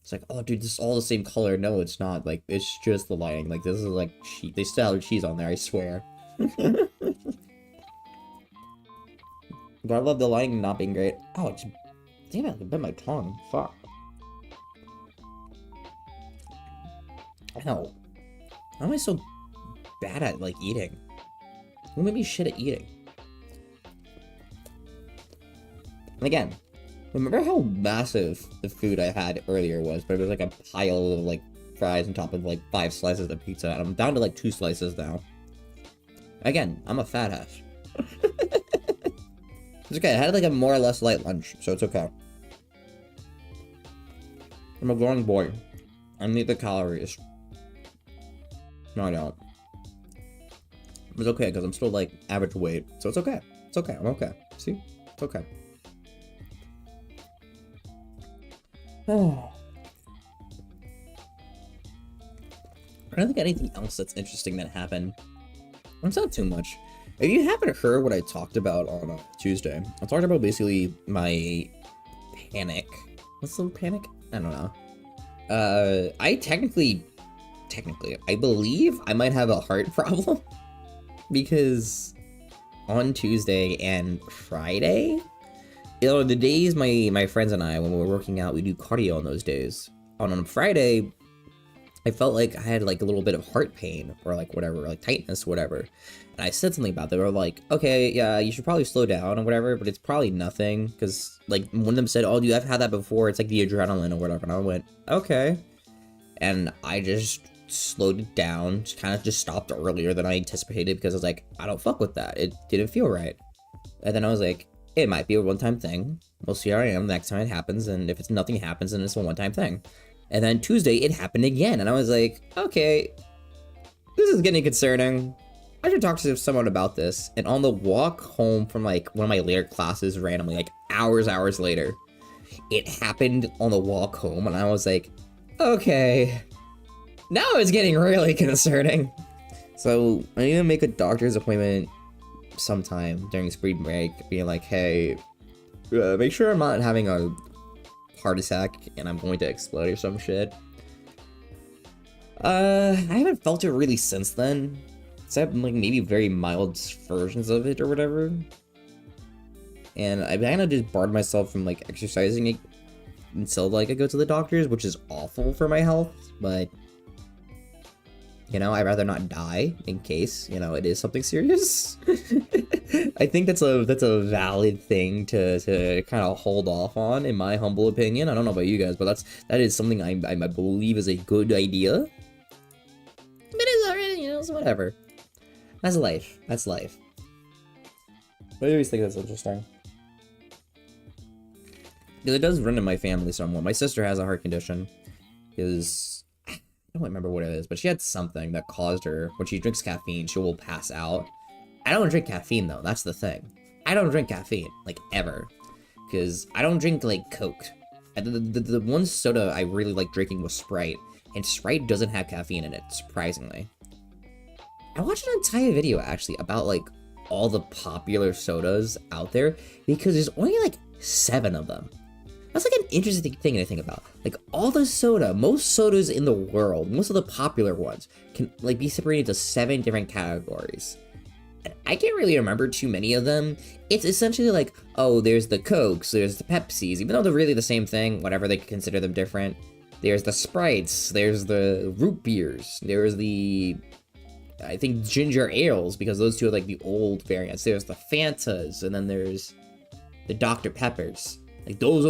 It's like, oh dude, this is all the same color. No, it's not. Like, it's just the lighting. Like, this is like cheese. They still have cheese on there, I swear. But I love the lighting not being great. Oh, it's... Damn it, I bit my tongue. Fuck. Ow. How am I so bad at, like, eating? Who made me shit at eating? And again, remember how massive the food I had earlier was, but it was like a pile of, like, fries on top of, like, 5 slices of pizza, and I'm down to, like, 2 slices now. Again, I'm a fat ass. It's okay, I had, like, a more or less light lunch, so it's okay. I'm a growing boy. I need the calories. No, I don't. It's okay, because I'm still, like, average weight, so it's okay. It's okay, I'm okay. See? It's okay. Oh. I don't think anything else that's interesting that happened. It's not too much. If you haven't heard what I talked about on Tuesday, I talked about basically my panic. What's the panic? I don't know. I technically, I believe I might have a heart problem because on Tuesday and Friday, you know, the days my friends and I, when we were working out, we do cardio on those days. On Friday, I felt like I had like a little bit of heart pain or like whatever, like tightness, whatever. And I said something about that. They were like, okay, yeah, you should probably slow down or whatever, but it's probably nothing. Because like one of them said, oh, dude, I've had that before. It's like the adrenaline or whatever. And I went, okay. And I just slowed it down, kind of just stopped earlier than I anticipated because I was like, I don't fuck with that. It didn't feel right. And then I was like, it might be a one-time thing. We'll see how I am the next time it happens. And if it's nothing happens, then it's a one-time thing. And then Tuesday, it happened again. And I was like, okay, this is getting concerning. I should talk to someone about this. And on the walk home from like one of my later classes randomly, like hours later, it happened on the walk home. And I was like, okay, Now it's getting really concerning. So I need to make a doctor's appointment sometime during spring break, being like, hey, make sure I'm not having a heart attack and I'm going to explode or some shit. I haven't felt it really since then, except like maybe very mild versions of it or whatever. And I kind of just barred myself from like exercising until like I go to the doctors, which is awful for my health, but you know, I'd rather not die in case, you know, it is something serious. I think that's a valid thing to kind of hold off on, in my humble opinion. I don't know about you guys, but that is something I believe is a good idea. But it's already, you know, so whatever. That's life. That's life. I always think that's interesting. Because it does run in my family somewhat. My sister has a heart condition. Because I don't remember what it is, but she had something that caused her, when she drinks caffeine, she will pass out. I don't drink caffeine though, that's the thing. I don't drink caffeine, like, ever. Because I don't drink, like, Coke. The one soda I really like drinking was Sprite, and Sprite doesn't have caffeine in it, surprisingly. I watched an entire video, actually, about, like, all the popular sodas out there, because there's only, like, 7 of them. That's like an interesting thing to think about. Like, all the soda, most sodas in the world, most of the popular ones, can like be separated into 7 different categories. And I can't really remember too many of them. It's essentially like, oh, there's the Cokes, there's the Pepsis, even though they're really the same thing, whatever they consider them different. There's the Sprites, there's the root beers, there's the, I think, ginger ales, because those two are like the old variants. There's the Fantas, and then there's the Dr. Peppers. Like, those are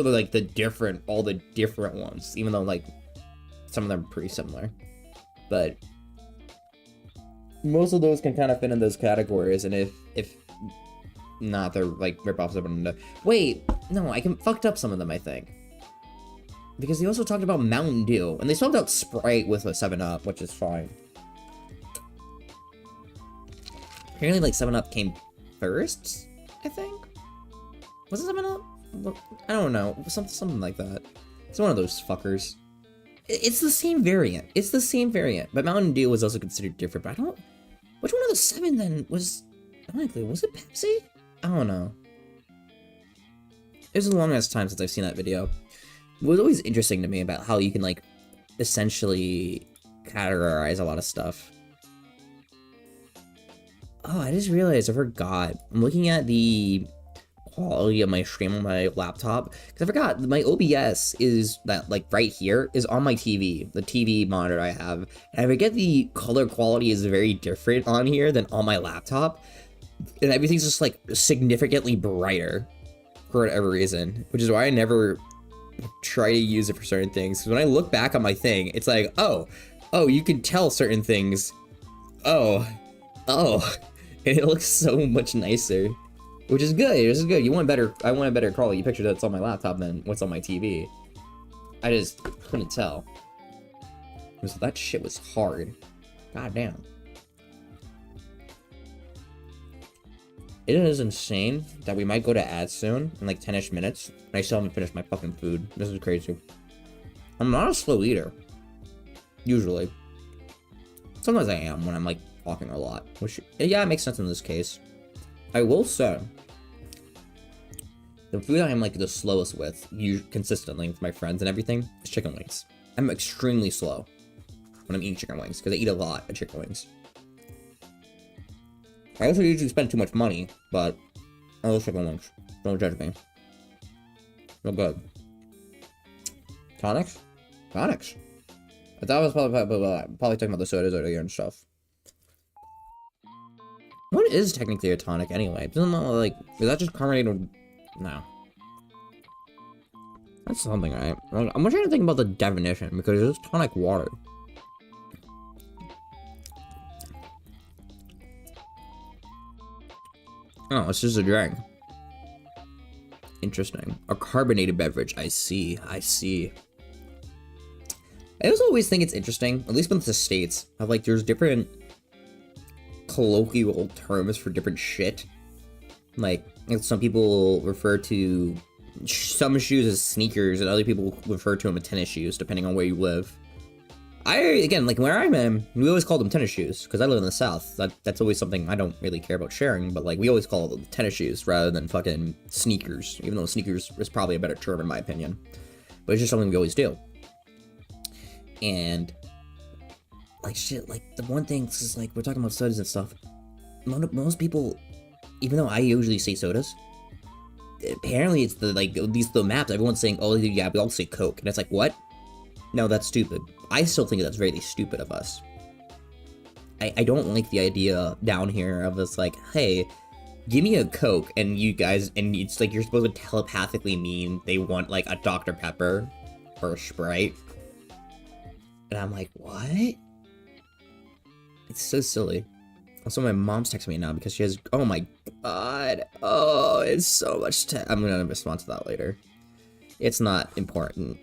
all the different ones, even though, like, some of them are pretty similar. But most of those can kind of fit in those categories, and if not, they're, like, rip-offs of them. Wait, no, I fucked up some of them, I think. Because they also talked about Mountain Dew, and they swapped out Sprite with a 7-Up, which is fine. Apparently, like, 7-Up came first, I think? Was it 7-Up? I don't know, something like that. It's one of those fuckers. It's the same variant. It's the same variant, but Mountain Dew was also considered different. But I don't. Which one of the 7 then was? Ironically, was it Pepsi? I don't know. It was a long ass time since I've seen that video. It was always interesting to me about how you can like essentially categorize a lot of stuff. Oh, I just realized I forgot. I'm looking at the quality of my stream on my laptop, because I forgot my OBS is that, like, right here is on my TV, the TV monitor I have, and I forget the color quality is very different on here than on my laptop, and everything's just like significantly brighter for whatever reason, which is why I never try to use it for certain things. Because when I look back on my thing, it's like, oh, you can tell certain things, and it looks so much nicer. Which is good, this is good. I want a better quality picture that's on my laptop than what's on my TV. I just couldn't tell. So that shit was hard. God damn. It is insane that we might go to ads soon, in like 10-ish minutes, and I still haven't finished my fucking food. This is crazy. I'm not a slow eater. Usually. Sometimes I am when I'm like talking a lot. Which, yeah, it makes sense in this case. I will say, the food I am like the slowest with, consistently with my friends and everything, is chicken wings. I'm extremely slow when I'm eating chicken wings, because I eat a lot of chicken wings. I also usually spend too much money, but I love chicken wings. Don't judge me. Real good. Tonics? Tonics. I thought I was probably talking about the sodas earlier and stuff. What is technically a tonic anyway? Doesn't know, like, is that just carbonated? No. That's something, right? I'm trying to think about the definition, because it's tonic water. Oh, it's just a drink. Interesting. A carbonated beverage. I see. I also always think it's interesting, at least with the states, of like there's different colloquial terms for different shit. Like some people refer to some shoes as sneakers, and other people refer to them as tennis shoes, depending on where you live. Again, like where I'm in, we always call them tennis shoes because I live in the South. That's always something I don't really care about sharing, but like we always call them tennis shoes rather than fucking sneakers, even though sneakers is probably a better term in my opinion. But it's just something we always do. And like shit, like the one thing is like we're talking about sodas and stuff. Most people, even though I usually say sodas, apparently it's the like these the maps. Everyone's saying, oh yeah, we all say Coke, and it's like what? No, that's stupid. I still think that's really stupid of us. I don't like the idea down here of us like, hey, give me a Coke, and you guys, and it's like you're supposed to telepathically mean they want like a Dr. Pepper or a Sprite. And I'm like, what? It's so silly. Also, my mom's texting me now because she has, oh my god. Oh, it's so much I'm gonna respond to that later. It's not important.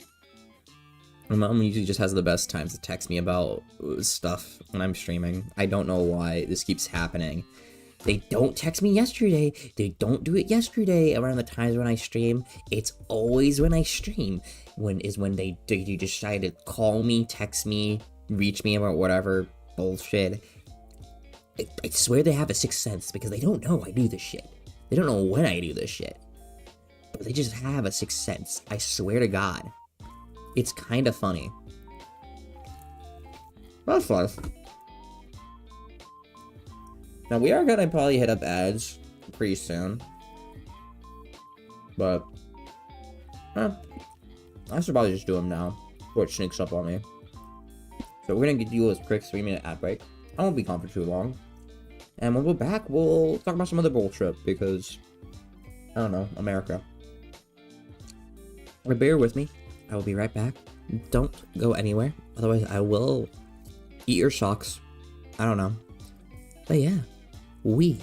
My mom usually just has the best times to text me about stuff when I'm streaming. I don't know why this keeps happening. They don't text me yesterday. They don't do it yesterday around the times when I stream. It's always when I stream. When they decide to call me, text me, reach me about whatever bullshit. I swear they have a sixth sense because they don't know I do this shit. They don't know when I do this shit. But they just have a sixth sense. I swear to God. It's kind of funny. That's fun. Now, we are gonna probably hit up ads pretty soon. But, I should probably just do them now before it sneaks up on me. So we're gonna do a quick 3-minute ad break. I won't be gone for too long. And when we're back, we'll talk about some other bullshit because, I don't know, America. But bear with me. I will be right back. Don't go anywhere. Otherwise, I will eat your socks. I don't know. But yeah, we.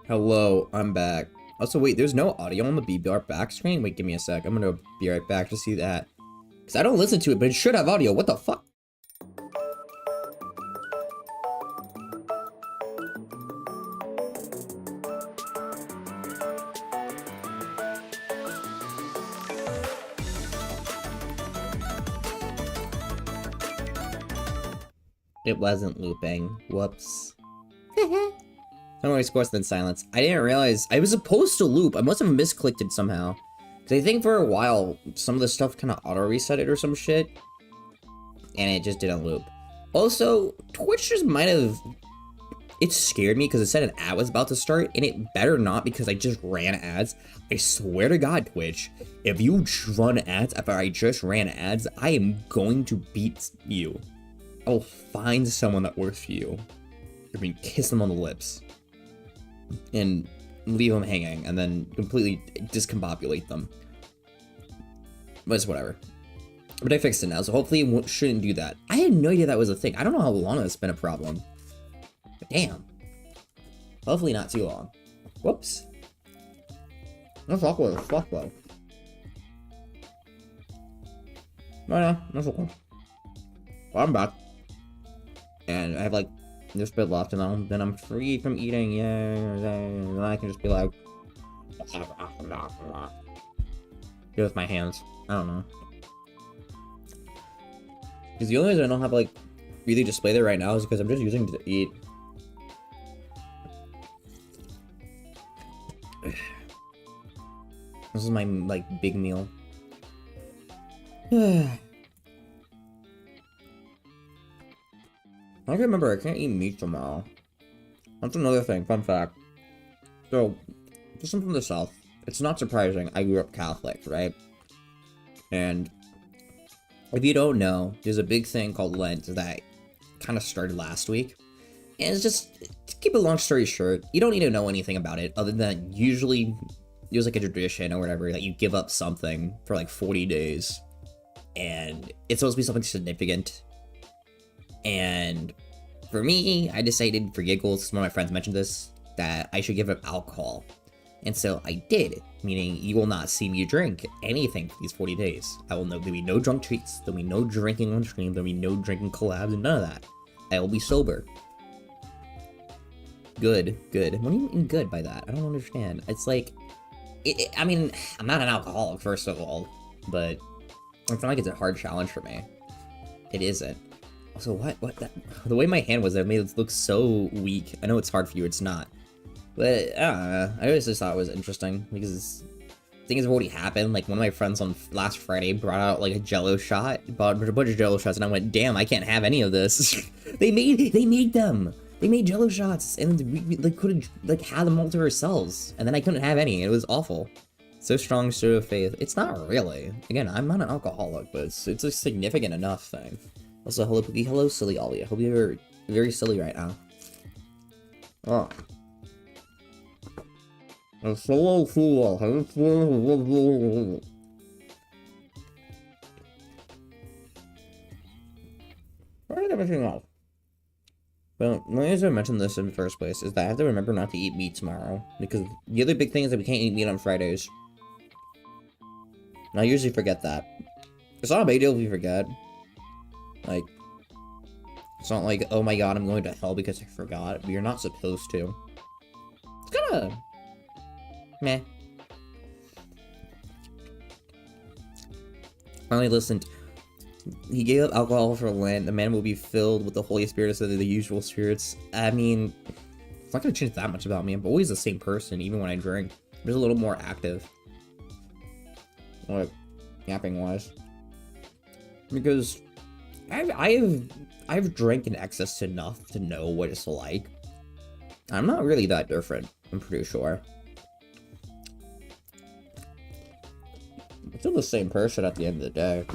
Hello, I'm back. Also, wait, there's no audio on the BBR back screen? Wait, give me a sec. I'm gonna be right back to see that. Because I don't listen to it, but it should have audio. What the fuck? It wasn't looping. Whoops. Don't worry, worse than silence. I didn't realize I was supposed to loop. I must have misclicked it somehow. Because I think for a while, some of the stuff kind of auto-reset it or some shit. And it just didn't loop. Also, Twitch just might have... It scared me because it said an ad was about to start. And it better not because I just ran ads. I swear to God, Twitch. If you run ads after I just ran ads, I am going to beat you. I will find someone that works for you. I mean, kiss them on the lips. And leave them hanging, and then completely discombobulate them. But it's whatever. But I fixed it now, so hopefully it shouldn't do that. I had no idea that was a thing. I don't know how long it's been a problem. But damn. Hopefully not too long. Whoops. That's awkward as fuck, though. No, that's okay. Well, I'm back. And I have, like, this bit left, and then I'm free from eating, yay, and then I can just be like... Do with my hands. I don't know. Because the only reason I don't have, like, really display there right now is because I'm just using it to eat. This is my, like, big meal. I can remember I can't eat meat tomorrow. That's another thing, fun fact. So, just from the South, it's not surprising I grew up Catholic, right? And if you don't know, there's a big thing called Lent that kind of started last week. And it's just, to keep a long story short, you don't need to know anything about it other than usually there's like a tradition or whatever that you give up something for like 40 days. And it's supposed to be something significant. And for me, I decided for giggles, because one of my friends mentioned this, that I should give up alcohol. And so I did, meaning you will not see me drink anything for these 40 days. There'll be no drunk treats, there'll be no drinking on stream, there'll be no drinking collabs, and none of that. I will be sober. Good. What do you mean good by that? I don't understand. It's like, I mean, I'm not an alcoholic, first of all, but I feel like it's a hard challenge for me. It isn't. Also, the way my hand was, it made it look so weak. I know it's hard for you, it's not. But, I don't know, I always just thought it was interesting, because things have already happened. Like, one of my friends on last Friday brought out, like, a Jello shot, bought a bunch of Jello shots, and I went, damn, I can't have any of this. They made them! They made Jello shots, and we like, could've, like, had them all to ourselves, and then I couldn't have any, it was awful. So strong, so of faith. It's not really. Again, I'm not an alcoholic, but it's a significant enough thing. Also, hello, Pookie. Hello, silly Ollie. I hope you're very silly right now. Oh. I'm so cool. Where did everything off? Well, the reason I mentioned this in the first place is that I have to remember not to eat meat tomorrow. Because the other big thing is that we can't eat meat on Fridays. And I usually forget that. It's not a big deal if you forget. Like, it's not like, oh my god, I'm going to hell because I forgot. But you're not supposed to. It's kinda... meh. Finally listened. He gave up alcohol for Lent. The man will be filled with the Holy Spirit instead of the usual spirits. I mean, it's not gonna change that much about me. I'm always the same person, even when I drink. I'm just a little more active. Like, yapping-wise. Because... I've drank in excess enough to know what it's like. I'm not really that different, I'm pretty sure. I'm still the same person at the end of the day.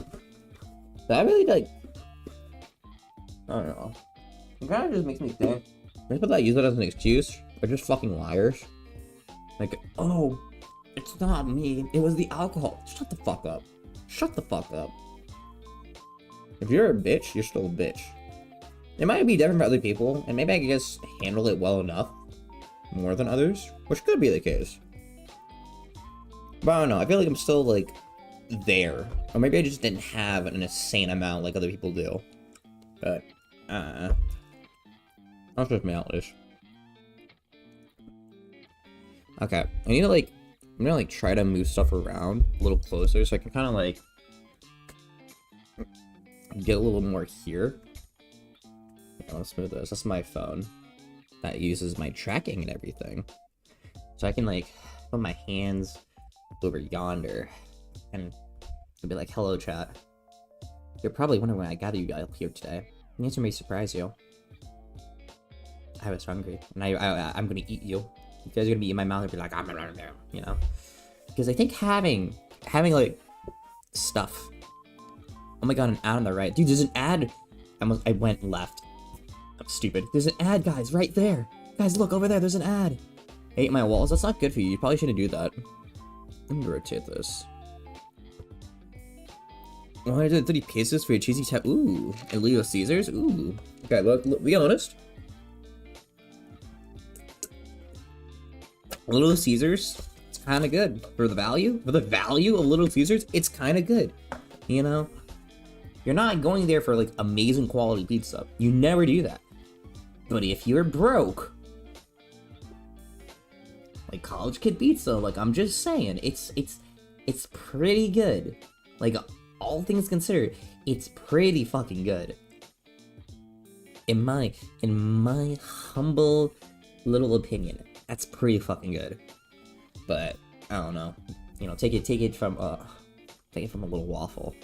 But I really, like... I don't know. It kind of just makes me think... People that use it as an excuse are just fucking liars. Like, oh, it's not me, it was the alcohol. Shut the fuck up. Shut the fuck up. If you're a bitch, you're still a bitch. It might be different for other people, and maybe I can just handle it well enough. more than others, which could be the case. But I don't know, I feel like I'm still, like, there. Or maybe I just didn't have an insane amount like other people do. But, that's just me at least. Okay, I need to, like, I'm gonna, like, try to move stuff around a little closer so I can kind of, like, get a little more here. Yeah, let's move this. That's my phone. That uses my tracking and everything. So I can, like, put my hands over yonder and it'll be like, hello, chat. You're probably wondering why I gathered you guys up here today. The answer may surprise you. I was hungry, and I'm gonna eat you. You guys are gonna be in my mouth and be like, you know? Because I think having, like, stuff. Oh my god, an ad on the right. Dude, there's an ad. I went left. I'm stupid. There's an ad, guys, right there. Guys, look, over there, there's an ad. I ate my walls. That's not good for you. You probably shouldn't do that. Let me rotate this. 130 pesos for a cheesy tap. Ooh. And Little Caesars. Ooh. Okay, look, be honest. Little Caesars, it's kind of good. For the value of Little Caesars, it's kind of good. You know? You're not going there for, like, amazing quality pizza. You never do that. But if you're broke, like college kid pizza, like, I'm just saying, it's pretty good. Like, all things considered, it's pretty fucking good. In my humble little opinion, that's pretty fucking good. But I don't know, you know, take it from a little waffle.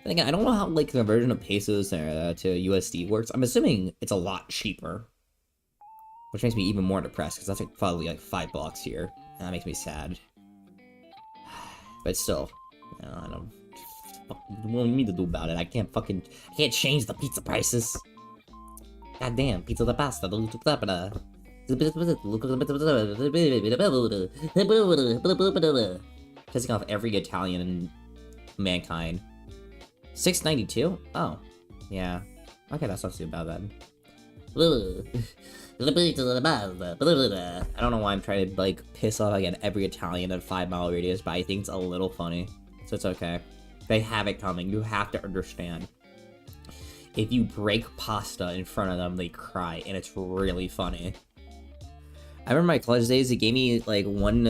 And again, I don't know how, like, the conversion of pesos to USD works. I'm assuming it's a lot cheaper, which makes me even more depressed because that's like probably like $5 here, and that makes me sad. But still, you know, I don't. What do you want me to do about it? I can't change the pizza prices. God damn, pizza the pasta. Pissing off every Italian in mankind. $6.92? Oh, yeah. Okay, that's not too bad then. I don't know why I'm trying to, like, piss off again every Italian in a 5-mile radius, but I think it's a little funny, so it's okay. They have it coming. You have to understand. If you break pasta in front of them, they cry, and it's really funny. I remember my college days, they gave me, like, one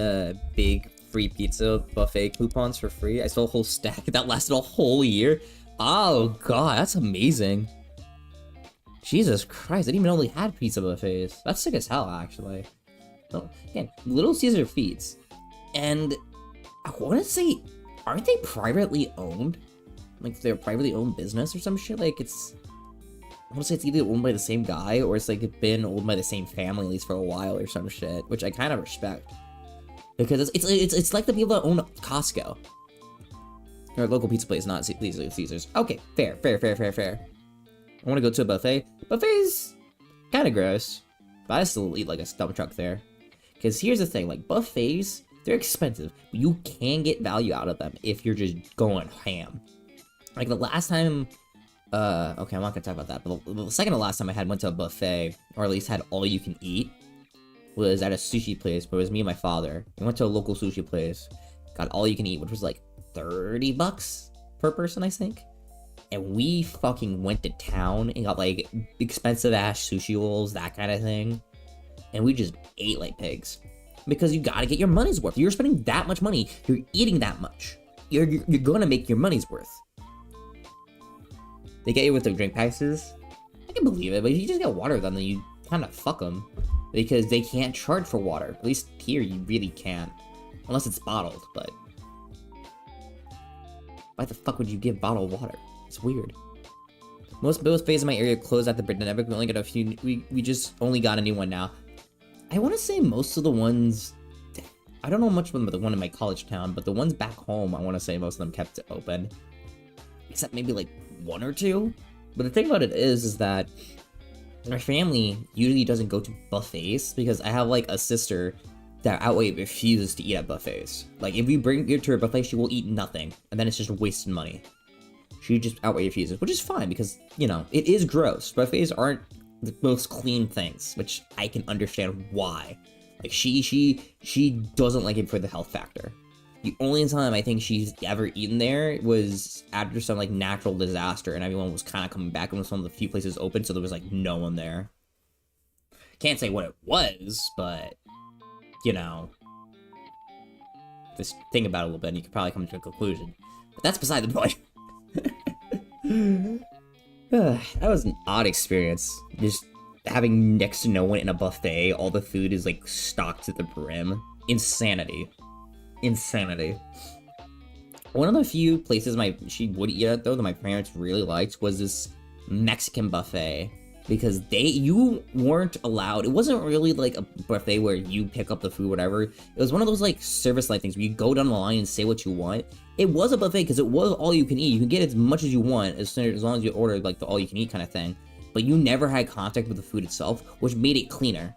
big free pizza buffet coupons for free. I stole a whole stack. That lasted a whole year. Oh, God, that's amazing. Jesus Christ, I didn't even know they had pizza buffets. That's sick as hell, actually. So, again, Little Caesar feeds. And I want to say, aren't they privately owned? Like, they're a privately owned business or some shit? Like, it's... I want to say it's either owned by the same guy, or it's, like, been owned by the same family, at least for a while, or some shit. Which I kind of respect. Because it's like the people that own Costco. Or local pizza place, not Little Caesars. Okay, fair. I want to go to a buffet. Buffets, kind of gross, but I still eat like a dump truck there. Because here's the thing, like, buffets, they're expensive, but you can get value out of them if you're just going ham. Like, the last time, okay, I'm not gonna talk about that, but the second to last time I went to a buffet, or at least had all you can eat, was at a sushi place, but it was me and my father. We went to a local sushi place, got all you can eat, which was like $30 per person, I think. And we fucking went to town and got, like, expensive ass sushi rolls, that kind of thing. And we just ate like pigs. Because you gotta get your money's worth. You're spending that much money, you're eating that much. You're gonna make your money's worth. They get you with the drink prices. I can believe it, but if you just get water, then you kind of fuck them. Because they can't charge for water. At least here, you really can't. Unless it's bottled, but... why the fuck would you give bottled water? It's weird. Most buffets in my area closed at the pandemic. We only got a few. We just only got a new one now. I want to say most of the ones. I don't know much about the one in my college town, but the ones back home, I want to say most of them kept it open, except maybe like one or two. But the thing about it is that my family usually doesn't go to buffets because I have like a sister that outright refuses to eat at buffets. Like, if we bring her to a buffet, she will eat nothing, and then it's just wasting money. She just outright refuses, which is fine because, you know, it is gross. Buffets aren't the most clean things, which I can understand why. Like, she doesn't like it for the health factor. The only time I think she's ever eaten there was after some, like, natural disaster, and everyone was kind of coming back, and it was one of the few places open, so there was, like, no one there. Can't say what it was, but, you know, just think about it a little bit, and you could probably come to a conclusion. But that's beside the point. That was an odd experience. Just having next to no one in a buffet, all the food is, like, stocked to the brim. Insanity. Insanity. One of the few places she would eat at, though, that my parents really liked was this Mexican buffet. Because you weren't allowed, it wasn't really like a buffet where you pick up the food, whatever. It was one of those, like, service-like things where you go down the line and say what you want. It was a buffet because it was all you can eat. You can get as much as you want as long as you order, like, the all you can eat kind of thing. But you never had contact with the food itself, which made it cleaner.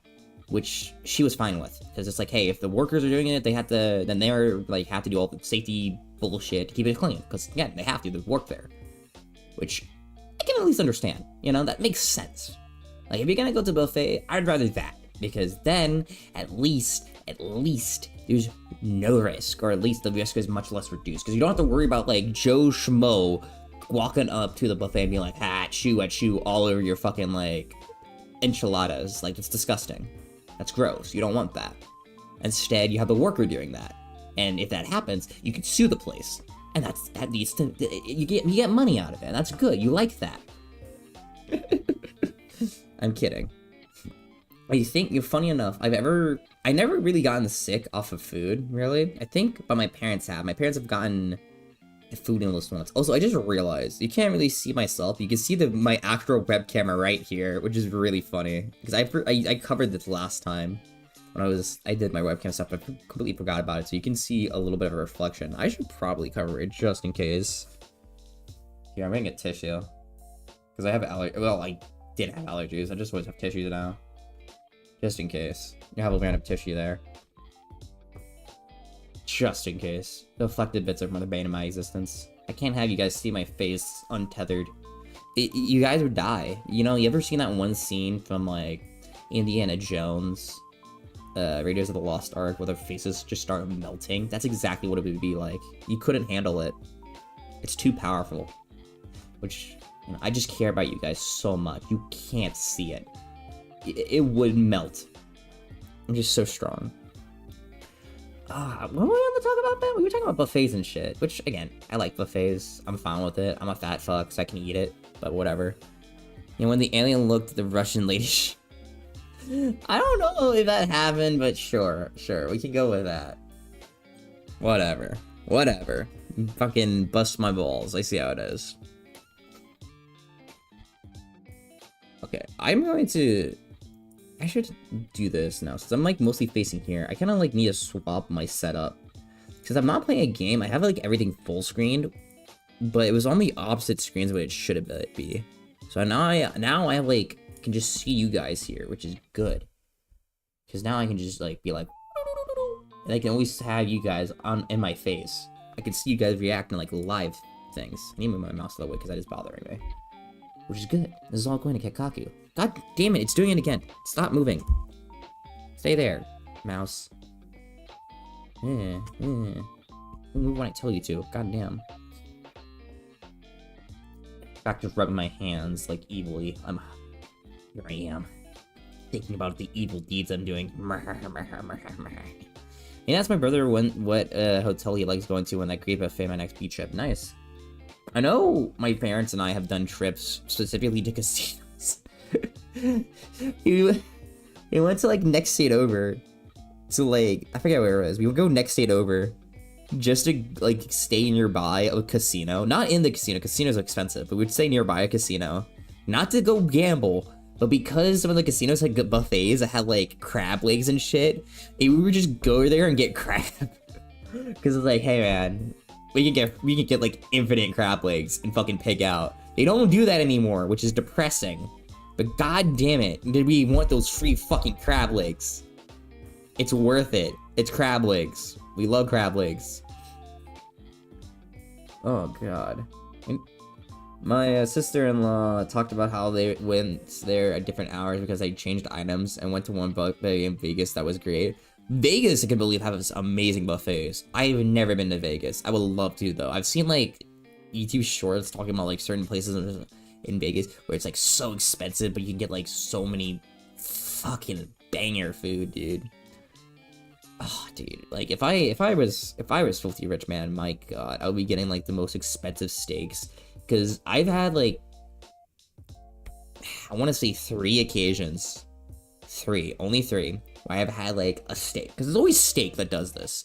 Which she was fine with. Because it's like, hey, if the workers are doing it, they have to, then they're, like, have to do all the safety bullshit to keep it clean. Because, again, they have to, they work there. Which I can at least understand, you know, that makes sense. Like, if you're gonna go to a buffet, I'd rather that, because then, at least, there's no risk, or at least the risk is much less reduced, because you don't have to worry about, like, Joe Schmo walking up to the buffet and being like, achoo, all over your fucking, like, enchiladas. Like, it's disgusting. That's gross. You don't want that. Instead, you have the worker doing that, and if that happens, you can sue the place. And that needs to, you get money out of it. That's good. You like that. I'm kidding. I think, funny enough, I never really gotten sick off of food, really. I think, but my parents have. My parents have gotten food illness once. Also, I just realized, you can't really see myself. You can see my actual web camera right here, which is really funny. Because I covered this last time. When I did my webcam stuff, I completely forgot about it, so you can see a little bit of a reflection. I should probably cover it just in case. Here, I'm gonna get tissue. Because I have well, I did have allergies, I just always have tissues now. Just in case. You have a random tissue there. Just in case. The afflicted bits are the bane of my existence. I can't have you guys see my face untethered. You guys would die. You know, you ever seen that one scene from, like, Indiana Jones? Raiders of the Lost Ark, where their faces just start melting. That's exactly what it would be like. You couldn't handle it. It's too powerful. Which, you know, I just care about you guys so much. You can't see it. It would melt. I'm just so strong. What were we going to talk about, Ben? We were talking about buffets and shit. Which, again, I like buffets. I'm fine with it. I'm a fat fuck, so I can eat it. But whatever. You know, when the alien looked at the Russian lady... I don't know if that happened, but sure, we can go with that. Whatever. Fucking bust my balls. I see how it is. Okay, I should do this now, since I'm, like, mostly facing here. I kind of, like, need to swap my setup. Because I'm not playing a game, I have, like, everything full screened, but it was on the opposite screens of what it should be. So now I like, can just see you guys here, which is good. Because now I can just, like, be like, and I can always have you guys in my face. I can see you guys reacting, like, live things. I need to move my mouse that way because that is bothering me. Which is good. This is all going to Kekaku. God damn it, it's doing it again. Stop moving. Stay there, mouse. Move when I tell you to. God damn. Back to rubbing my hands, like, evilly. Here I am. Thinking about the evil deeds I'm doing. He asked my brother what hotel he likes going to when that great buffet my next beach trip. Nice. I know my parents and I have done trips specifically to casinos. We went to, like, next state over. So, like, I forget where it was. We would go next state over just to, like, stay nearby a casino. Not in the casino. Casinos are expensive. But we'd stay nearby a casino. Not to go gamble. But because some of the casinos had good buffets that had, like, crab legs and shit, we would just go there and get crab. Because it's like, hey, man, we can get, like, infinite crab legs and fucking pig out. They don't do that anymore, which is depressing. But god damn it, did we want those free fucking crab legs. It's worth it. It's crab legs. We love crab legs. Oh, god. My sister-in-law talked about how they went there at different hours because they changed items and went to one buffet in Vegas that was great. Vegas, I can believe, has amazing buffets. I've never been to Vegas. I would love to, though. I've seen, like, YouTube shorts talking about, like, certain places in Vegas where it's, like, so expensive, but you can get, like, so many fucking banger food, dude. Oh, dude, like, if I was filthy rich, man, my god, I would be getting, like, the most expensive steaks. Because I've had, like, I want to say 3 occasions. Only 3. Where I've had, like, a steak. Because there's always steak that does this.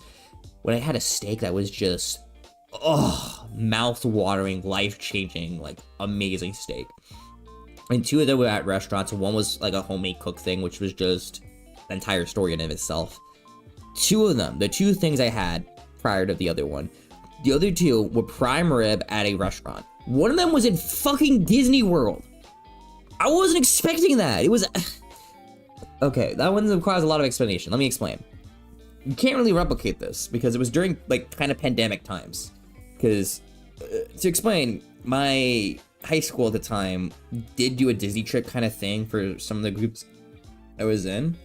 When I had a steak that was just, oh, mouth-watering, life-changing, like, amazing steak. And 2 of them were at restaurants. One was, like, a homemade cook thing, which was just an entire story in and of itself. 2 of them, the 2 things I had prior to the other one. The other 2 were prime rib at a restaurant. One of them was in fucking Disney World. I wasn't expecting that. It was... Okay, that one requires a lot of explanation. Let me explain. You can't really replicate this because it was during, like, kind of pandemic times. Because, to explain, my high school at the time did do a Disney trip kind of thing for some of the groups I was in.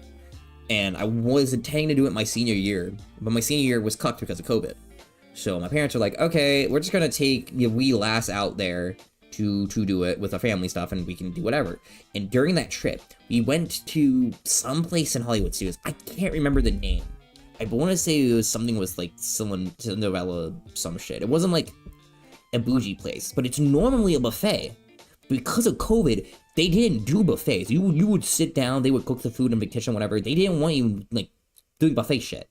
And I was intending to do it my senior year. But my senior year was cucked because of COVID. So my parents were like, okay, we're just gonna take the wee lass out there to do it with our family stuff, and we can do whatever. And during that trip, we went to some place in Hollywood Studios. I can't remember the name. I want to say it was something with like Cinderella, some shit. It wasn't like a bougie place, but it's normally a buffet. Because of COVID, they didn't do buffets. You would sit down, they would cook the food in the kitchen, whatever. They didn't want you like doing buffet shit.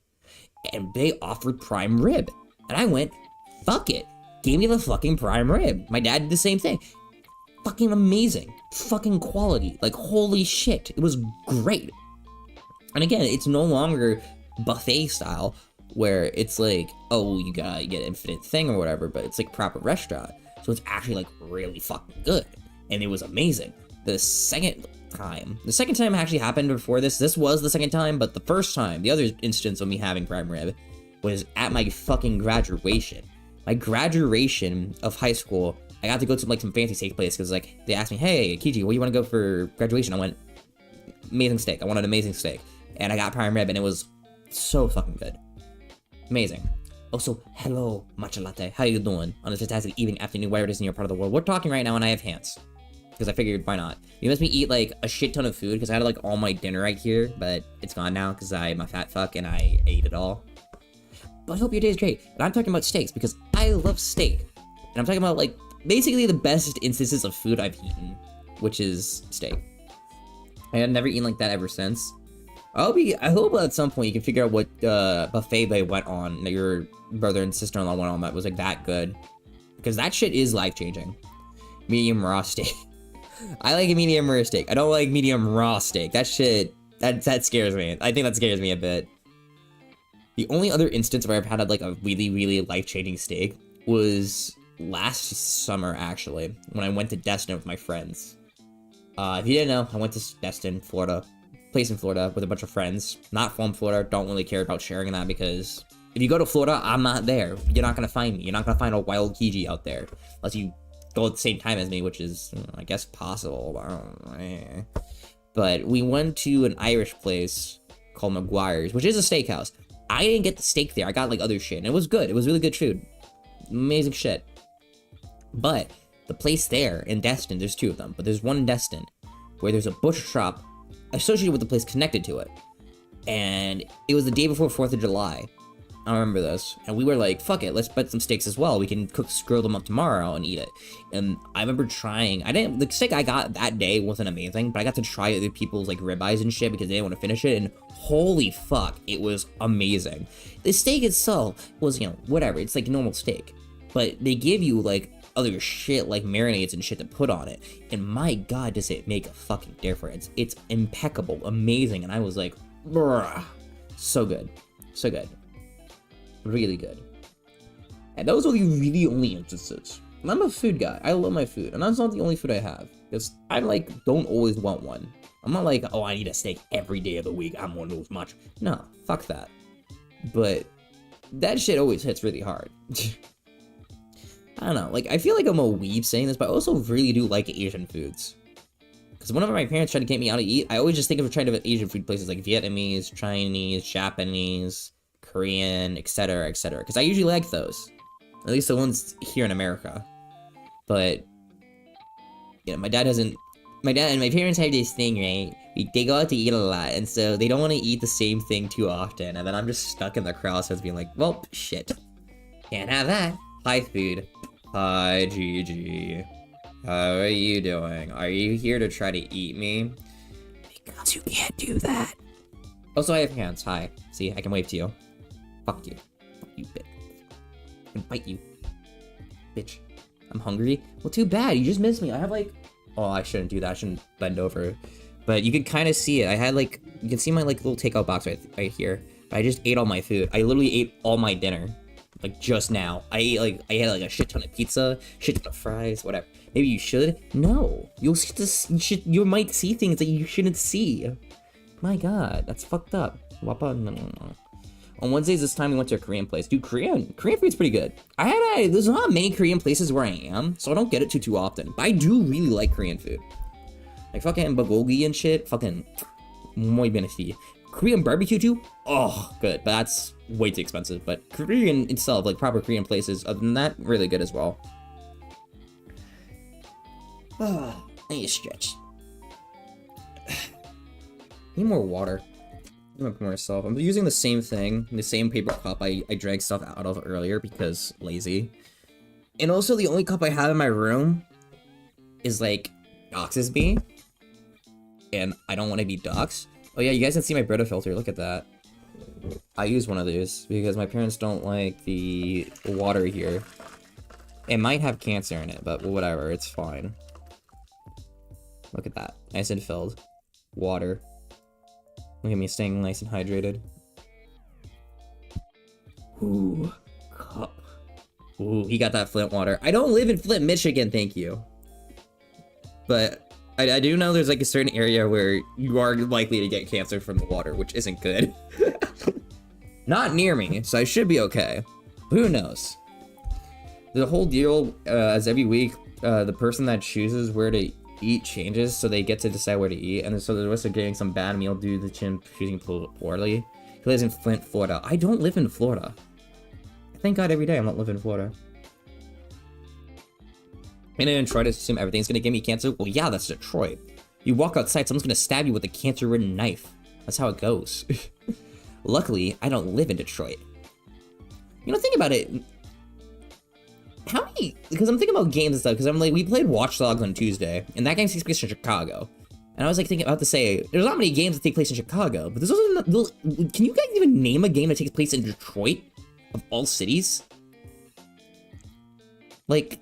And they offered prime rib. And I went, fuck it. Gave me the fucking prime rib. My dad did the same thing. Fucking amazing. Fucking quality. Like, holy shit. It was great. And again, it's no longer buffet style, where it's like, oh, you get infinite thing or whatever, but it's like proper restaurant. So it's actually like really fucking good. And it was amazing. The second time actually happened before this. This was the second time, but the first time, the other instance of me having prime rib, was at my fucking graduation. My graduation of high school, I got to go to like some fancy steak place because like they asked me, hey, Kiji, where do you want to go for graduation? I went, amazing steak. I wanted an amazing steak. And I got prime rib and it was so fucking good. Amazing. Also, hello, matcha latte. How you doing on this fantastic evening, afternoon, wherever it is in your part of the world? We're talking right now and I have hands. Because I figured, why not? You must me eat like a shit ton of food because I had like all my dinner right here, but it's gone now because I'm a fat fuck and I ate it all. But I hope your day is great. And I'm talking about steaks because I love steak. And I'm talking about like basically the best instances of food I've eaten, which is steak. I have never eaten like that ever since. I hope at some point you can figure out what buffet they went on, that your brother and sister-in-law went on that was like that good. Because that shit is life-changing. Medium raw steak. I like a medium rare steak. I don't like medium raw steak. That shit, that scares me. I think that scares me a bit. The only other instance where I've had like a really, really life-changing steak was last summer, actually, when I went to Destin with my friends. If you didn't know, I went to Destin, Florida. Place in Florida with a bunch of friends. Not from Florida. Don't really care about sharing that because if you go to Florida, I'm not there. You're not gonna find me. You're not gonna find a wild Kiji out there. Unless you go at the same time as me, which is, I guess, possible. But, I don't know. But we went to an Irish place called McGuire's, which is a steakhouse. I didn't get the steak there. I got like other shit. And it was good. It was really good food. Amazing shit. But the place there in Destin, there's 2 of them. But there's one in Destin where there's a butcher shop associated with the place connected to it. And it was the day before 4th of July. I remember this. And we were like, fuck it, let's bet some steaks as well. We can grill them up tomorrow and eat it. And I remember trying, the steak I got that day wasn't amazing, but I got to try other people's like ribeyes and shit because they didn't want to finish it. And holy fuck, it was amazing. The steak itself was, whatever. It's like normal steak. But they give you like other shit like marinades and shit to put on it. And my god, does it make a fucking difference. It's impeccable, amazing. And I was like, bruh. So good. So good. Really good. And those are the really only instances. And I'm a food guy. I love my food. And that's not the only food I have. Because I don't always want one. I'm not like, oh, I need a steak every day of the week. I'm one of those much. No, fuck that. But that shit always hits really hard. I don't know, like, I feel like I'm a weeb saying this, but I also really do like Asian foods. Because whenever my parents try to get me out to eat, I always just think of trying to Asian food places like Vietnamese, Chinese, Japanese, Korean, etc., etc. Because I usually like those. At least the ones here in America. But, you know, my dad and my parents have this thing, right? They go out to eat a lot, and so they don't want to eat the same thing too often. And then I'm just stuck in the crossroads being like, well, shit. Can't have that. Hi, food. Hi, Gigi. How are you doing? Are you here to try to eat me? Because you can't do that. Also, I have hands. Hi. See, I can wave to you. Fuck you. Fuck you, bitch. I can bite you. Bitch. I'm hungry. Well, too bad. You just missed me. I have like... Oh, I shouldn't do that. I shouldn't bend over. But you can kind of see it. I had like... You can see my like little takeout box right here. I just ate all my food. I literally ate all my dinner. Like just now. I had like a shit ton of pizza, shit ton of fries, whatever. Maybe you should? No. You'll see this, you might see things that you shouldn't see. My god, that's fucked up. Wappa, no. On Wednesdays this time we went to a Korean place. Dude, Korean food's pretty good. There's not many Korean places where I am, so I don't get it too often. But I do really like Korean food. Like fucking bulgogi and shit, fucking muy benesi. Korean barbecue too? Oh, good, but that's way too expensive. But Korean itself, like proper Korean places, other than that, really good as well. Oh, I need to stretch. Need more water. For myself. I'm using the same thing, the same paper cup I drank stuff out of earlier because lazy. And also the only cup I have in my room is like Dox's me. And I don't want to be doxed. Oh yeah, you guys can see my Brita filter, look at that. I use one of these because my parents don't like the water here. It might have cancer in it, but whatever, it's fine. Look at that, nice and filled. Water. Look at me staying nice and hydrated. Ooh, cup. Ooh, he got that Flint water. I don't live in Flint, Michigan, thank you. But I do know there's like a certain area where you are likely to get cancer from the water, which isn't good. Not near me, so I should be okay. Who knows? The whole deal, as every week, the person that chooses where to eat changes, so they get to decide where to eat, and so the risk of getting some bad meal due to the chin choosing poorly. He lives in Flint, Florida. I don't live in Florida. Thank God every day I'm not living in Florida. And then try to assume everything's gonna give me cancer. Well, yeah, that's Detroit. You walk outside, someone's gonna stab you with a cancer-ridden knife. That's how it goes. Luckily, I don't live in Detroit. You know, think about it. How many? Because I'm thinking about games and stuff. Because I'm like, we played Watch Dogs on Tuesday, and that game takes place in Chicago. And I was like thinking about to say, there's not many games that take place in Chicago, but there's also. Can you guys even name a game that takes place in Detroit, of all cities? Like,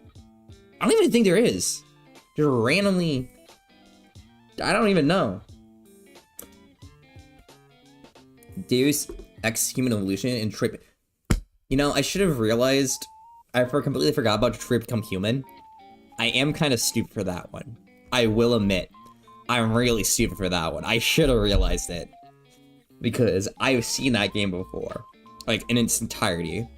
I don't even think there is. Just randomly. I don't even know. Deus Ex Human Evolution and Detroit. You know, I should have realized. I completely forgot about Detroit Become Human. I am kind of stupid for that one. I will admit. I'm really stupid for that one. I should have realized it. Because I've seen that game before. Like, in its entirety.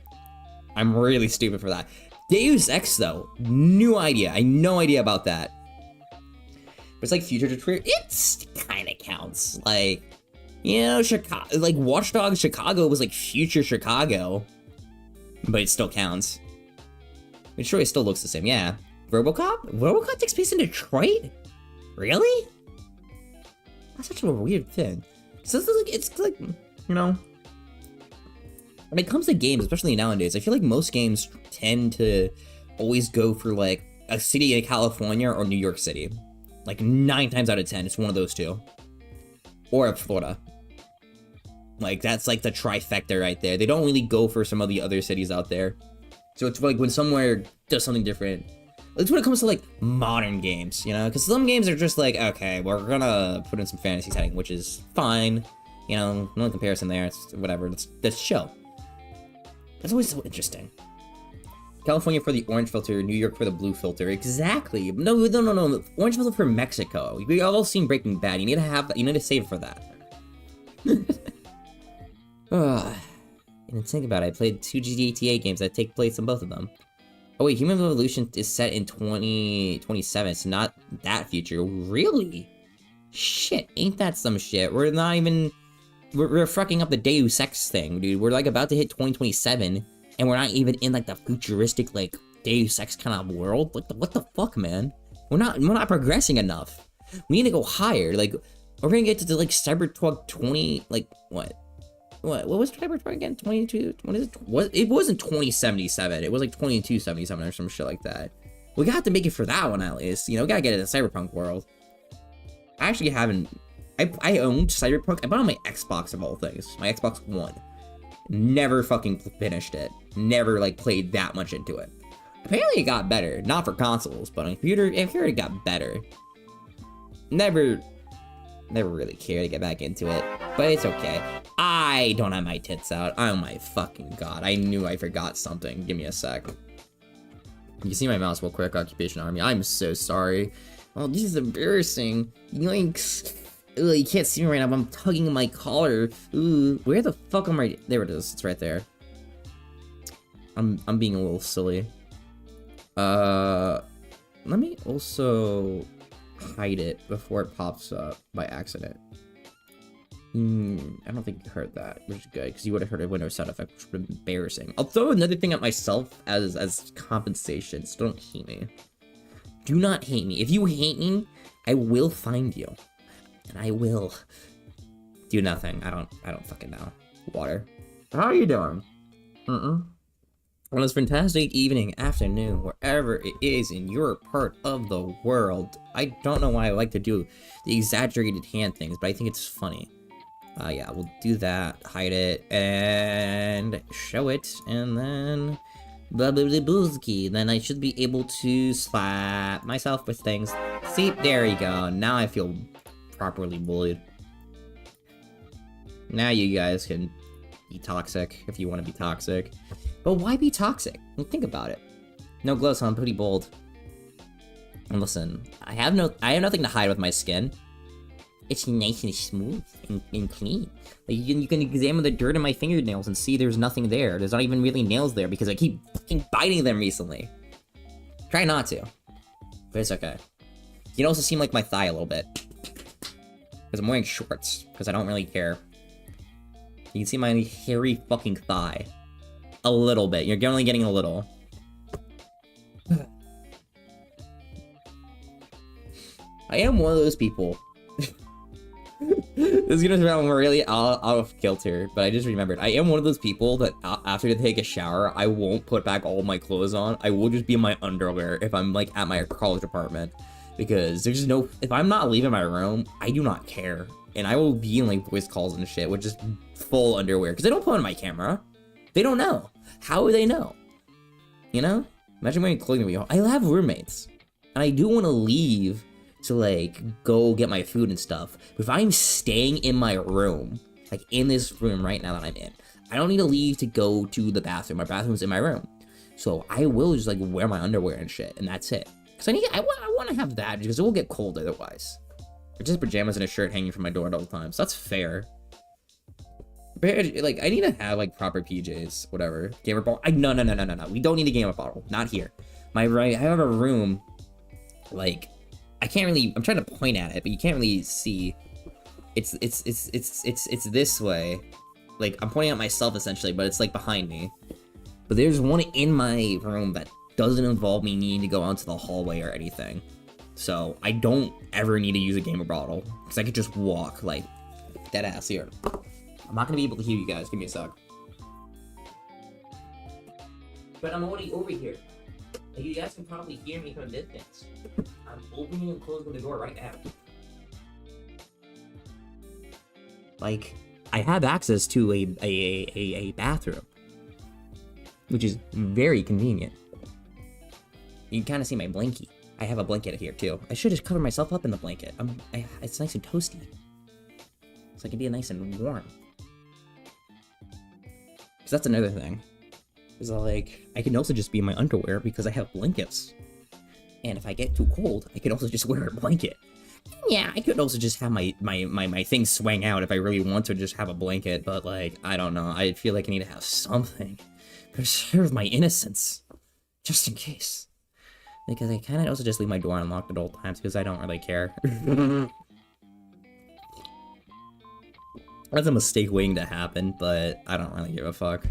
I'm really stupid for that. Deus Ex, though. New idea. I had no idea about that. But it's like Future Detroit. It kind of counts. Like, you know, Chicago. Like, Watch Dogs Chicago was like Future Chicago. But it still counts. Detroit still looks the same, yeah. RoboCop? RoboCop takes place in Detroit? Really? That's such a weird thing. So it's like, you know, when it comes to games, especially nowadays, I feel like most games tend to always go for like a city in California or New York City. Like 9 times out of 10, it's one of those two. Or Florida. Like that's like the trifecta right there. They don't really go for some of the other cities out there. So it's like when somewhere does something different. It's when it comes to like modern games, you know? Because some games are just like, okay, we're gonna put in some fantasy setting, which is fine. You know, no comparison there, it's whatever, that's chill. That's always so interesting. California for the orange filter, New York for the blue filter. Exactly. No. Orange filter for Mexico. We all seen Breaking Bad. You need to have that. You need to save for that. And think about it, I played 2 GTA games that take place in both of them. Oh wait, human evolution is set in 2027. It's not that future. Really? Shit, ain't that some shit? We're not even... We're fucking up the Deus Ex thing, dude. We're like about to hit 2027, and we're not even in like the futuristic like Deus Ex kind of world. Like what the fuck, man? We're not progressing enough. We need to go higher. Like we're gonna get to like Cyberpunk 20. Like what? What was Cyberpunk again? 22? It wasn't 2077. It was like 2277 or some shit like that. We got to make it for that one at least. You know, we gotta get it in the Cyberpunk world. I actually haven't. I owned Cyberpunk. I bought it on my Xbox of all things. My Xbox One. Never fucking finished it. Never like played that much into it. Apparently it got better. Not for consoles, but on computer, I heard it got better. Never really cared to get back into it. But it's okay. I don't have my tits out. Oh my fucking god. I knew I forgot something. Give me a sec. You see my mouse real quick, Occupation Army. I'm so sorry. Oh, this is embarrassing. Yoinks. Ugh, you can't see me right now, but I'm tugging my collar. Ooh, where the fuck am I? There it is. It's right there. I'm being a little silly. Let me also hide it before it pops up by accident. I don't think you heard that, which is good, because you would have heard a Windows sound effect, which would have been embarrassing. I'll throw another thing at myself as compensation, so don't hate me. Do not hate me. If you hate me, I will find you. And I will do nothing. I don't fucking know. Water. How are you doing? On this fantastic evening, afternoon, wherever it is in your part of the world. I don't know why I like to do the exaggerated hand things, but I think it's funny. Yeah, we'll do that, hide it, and show it, and then blah blah blah boozky. Then I should be able to slap myself with things. See, there you go. Now I feel properly bullied. Now you guys can be toxic if you want to be toxic. But why be toxic? Well, think about it. No gloves, I'm pretty bold. And listen, I have nothing to hide with my skin. It's nice and smooth and clean. Like you can examine the dirt in my fingernails and see there's nothing there. There's not even really nails there because I keep fucking biting them recently. Try not to. But it's okay. You can also seem like my thigh a little bit. Because I'm wearing shorts. Because I don't really care. You can see my hairy fucking thigh. A little bit. You're only getting a little. I am one of those people. This is gonna sound really out of kilter, but I just remembered. I am one of those people that after they take a shower, I won't put back all my clothes on. I will just be in my underwear if I'm like at my college apartment. Because there's just no... If I'm not leaving my room, I do not care. And I will be in like voice calls and shit with just full underwear. Because they don't put on my camera. They don't know. How would they know? You know? Imagine wearing clothing. I have roommates. And I do want to leave to like go get my food and stuff. But if I'm staying in my room, like in this room right now that I'm in, I don't need to leave to go to the bathroom. My bathroom's in my room. So I will just like wear my underwear and shit. And that's it. Because I want to have that because it will get cold otherwise. Or just pajamas and a shirt hanging from my door at all times. So that's fair. But, like, I need to have, like, proper PJs. Whatever. Gamer bottle. No. We don't need a gamer bottle. Not here. I have a room. Like, I can't really... I'm trying to point at it, but you can't really see. It's this way. Like, I'm pointing at myself, essentially, but it's, like, behind me. But there's one in my room that doesn't involve me needing to go out to the hallway or anything. So, I don't ever need to use a gamer bottle. Because I could just walk, like, dead ass here. I'm not gonna be able to hear you guys. Give me a sec. But I'm already over here. Like, you guys can probably hear me from a distance. I'm opening and closing the door right now. Like, I have access to a bathroom. Which is very convenient. You can kind of see my blankie. I have a blanket here too. I should just cover myself up in the blanket. It's nice and toasty. So I can be nice and warm. Because that's another thing. Is like, I can also just be in my underwear because I have blankets. And if I get too cold, I can also just wear a blanket. Yeah, I could also just have my things swing out if I really want to just have a blanket. But like, I don't know. I feel like I need to have something. Preserve my innocence. just in case. Because I kind of also just leave my door unlocked at all times because I don't really care. That's a mistake waiting to happen, but I don't really give a fuck.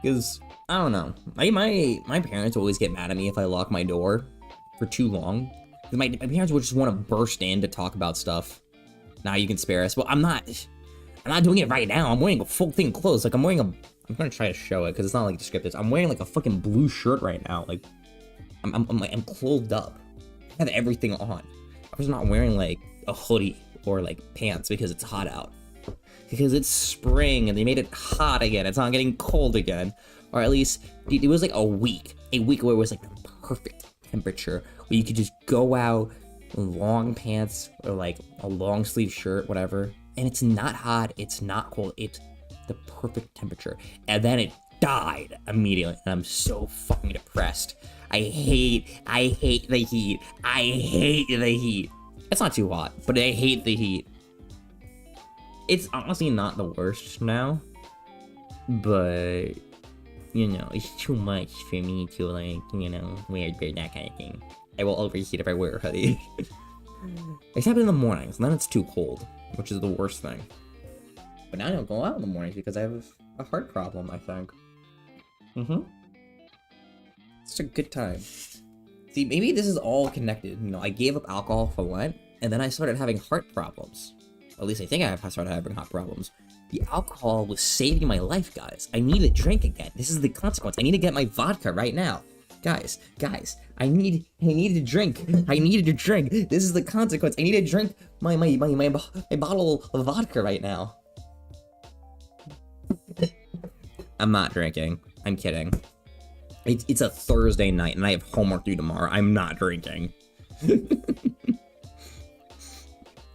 Because, I don't know. My parents always get mad at me if I lock my door for too long. My parents would just want to burst in to talk about stuff. Now you can spare us. Well, I'm not doing it right now. I'm wearing a full thing clothes. Like, I'm gonna try to show it because it's not like descriptive. I'm wearing like a fucking blue shirt right now. Like, I'm clothed up. I have everything on. I was not wearing like a hoodie or like pants because it's hot out. Because it's spring and they made it hot again. It's not getting cold again. Or at least, dude, it was like a week where it was like the perfect temperature where you could just go out in long pants or like a long sleeve shirt, whatever. And it's not hot, it's not cold, it's the perfect temperature. And then it died immediately, and I'm so fucking depressed. I hate the heat. I hate the heat. It's not too hot, but I hate the heat. It's honestly not the worst now, but, you know, it's too much for me to, like, you know, wear that kind of thing. I will overheat if I wear a hoodie. Except in the mornings, and then it's too cold, which is the worst thing. But now I don't go out in the mornings because I have a heart problem, I think. It's a good time. See, maybe this is all connected. You know, I gave up alcohol for Lent, and then I started having heart problems. At least I think I started having heart problems. The alcohol was saving my life, guys. I need to drink again. This is the consequence. I need to get my vodka right now. Guys, I needed to drink. I needed to drink. This is the consequence. I need to drink my bottle of vodka right now. I'm not drinking. I'm kidding. It's a Thursday night and I have homework due tomorrow. I'm not drinking.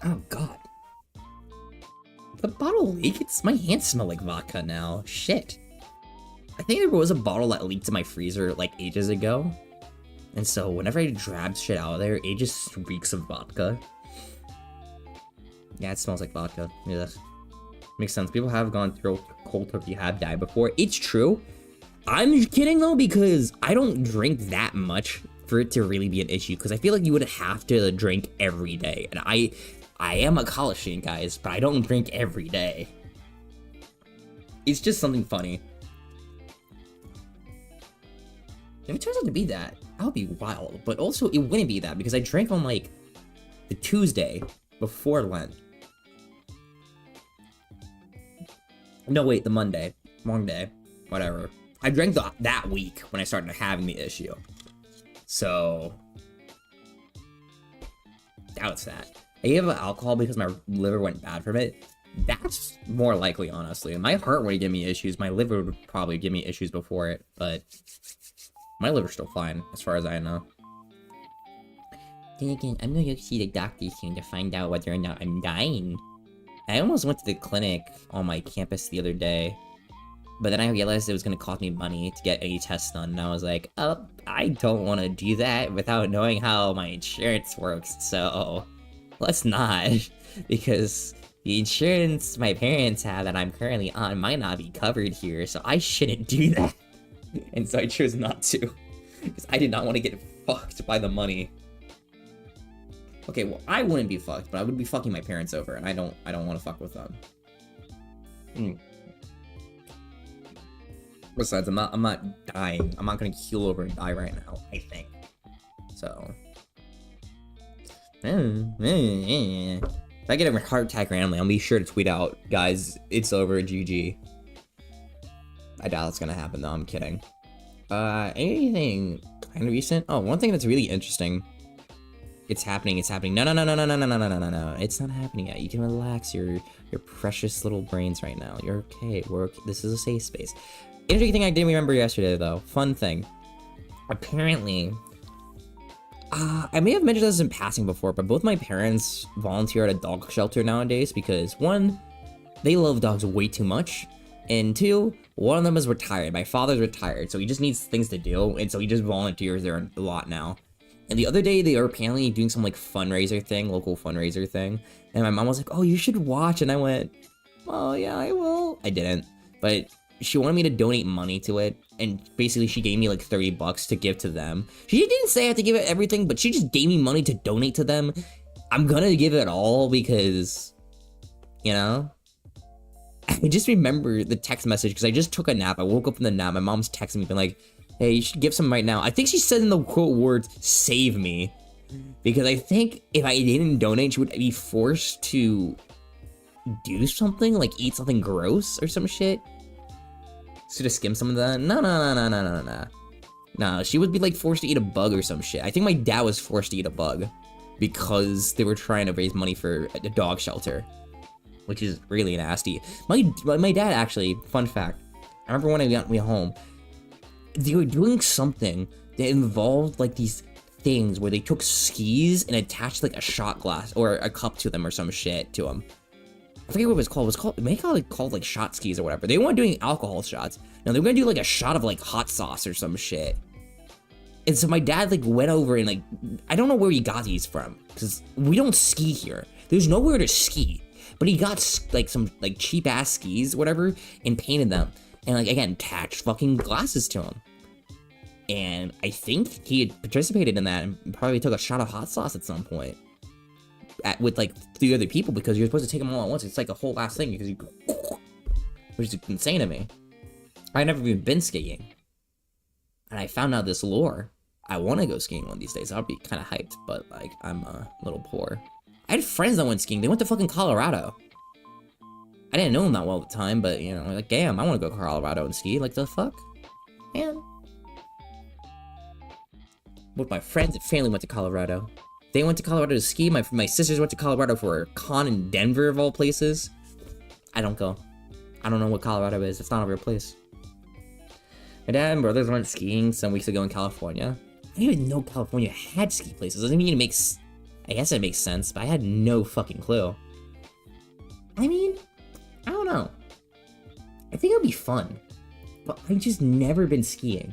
Oh god. The bottle leaked? My hands smell like vodka now. Shit. I think there was a bottle that leaked in my freezer like ages ago. And so whenever I grab shit out of there, it just reeks of vodka. Yeah, it smells like vodka. Yeah. Makes sense. People have gone through cold turkey, have died before. It's true. I'm kidding though, because I don't drink that much for it to really be an issue. Because I feel like you would have to drink every day. And I am a college student, guys, but I don't drink every day. It's just something funny. If it turns out to be that, that would be wild. But also, it wouldn't be that, because I drank on, like, the Tuesday before Lent. No, wait, the Monday. Wrong day. Whatever. I drank that week when I started having the issue. So, that was that. I gave up alcohol because my liver went bad from it. That's more likely, honestly. My heart would give me issues. My liver would probably give me issues before it, but my liver's still fine, as far as I know. Then again, I'm gonna go see the doctor soon to find out whether or not I'm dying. I almost went to the clinic on my campus the other day, but then I realized it was gonna cost me money to get any tests done, and I was like, oh, I don't want to do that without knowing how my insurance works, so let's not, because the insurance my parents have that I'm currently on might not be covered here, so I shouldn't do that. And so I chose not to, because I did not want to get fucked by the money. Okay, well, I wouldn't be fucked, but I would be fucking my parents over, and I don't want to fuck with them. Besides, I'm not dying. I'm not gonna keel over and die right now, I think. So. If I get a heart attack randomly, I'll be sure to tweet out, guys, it's over, GG. I doubt it's gonna happen though, I'm kidding. Anything kind of recent? Oh, one thing that's really interesting. It's happening. No. It's not happening yet. You can relax your precious little brains right now. You're okay. We're okay. This is a safe space. Interesting thing I didn't remember yesterday though. Fun thing. Apparently, I may have mentioned this in passing before, but both my parents volunteer at a dog shelter nowadays because one, they love dogs way too much, and two, one of them is retired. My father's retired, so he just needs things to do, and so he just volunteers there a lot now. And the other day, they were apparently doing some, like, fundraiser thing, local fundraiser thing, and my mom was like, oh, you should watch, and I went, oh, yeah, I will. I didn't, but she wanted me to donate money to it, and basically she gave me like $30 to give to them. She didn't say I had to give it everything, but she just gave me money to donate to them. I'm gonna give it all because, you know? I just remember the text message because I just took a nap. I woke up from the nap. My mom's texting me, being like, hey, you should give some right now. I think she said in the quote words, save me. Because I think if I didn't donate, she would be forced to do something, like eat something gross or some shit. Should have skimmed some of that. No. No, she would be like forced to eat a bug or some shit. I think my dad was forced to eat a bug because they were trying to raise money for a dog shelter, which is really nasty. My dad actually, fun fact, I remember when I got me home, they were doing something that involved like these things where they took skis and attached like a shot glass or a cup to them or some shit to them. I forget what it was called. It may called like shot skis or whatever. They weren't doing alcohol shots. No, they were gonna do like a shot of like hot sauce or some shit. And so my dad like went over and like, I don't know where he got these from because we don't ski here. There's nowhere to ski. But he got like some like cheap ass skis, whatever, and painted them. And like again, attached fucking glasses to them. And I think he had participated in that and probably took a shot of hot sauce at some point. With like 3 other people because you're supposed to take them all at once. It's like a whole ass thing because you go, which is insane to me. I've never even been skiing. And I found out this lore. I want to go skiing one of these days. I'll be kind of hyped, but like I'm a little poor. I had friends that went skiing. They went to fucking Colorado. I didn't know them that well at the time, but you know, like damn, I want to go to Colorado and ski. Like the fuck, man. Both my friends and family went to Colorado. They went to Colorado to ski. My sisters went to Colorado for a con in Denver, of all places. I don't go. I don't know what Colorado is. It's not a real place. My dad and brothers went skiing some weeks ago in California. I didn't even know California had ski places. Doesn't mean it makes... I guess it makes sense, but I had no fucking clue. I mean, I don't know. I think it'll be fun. But I've just never been skiing.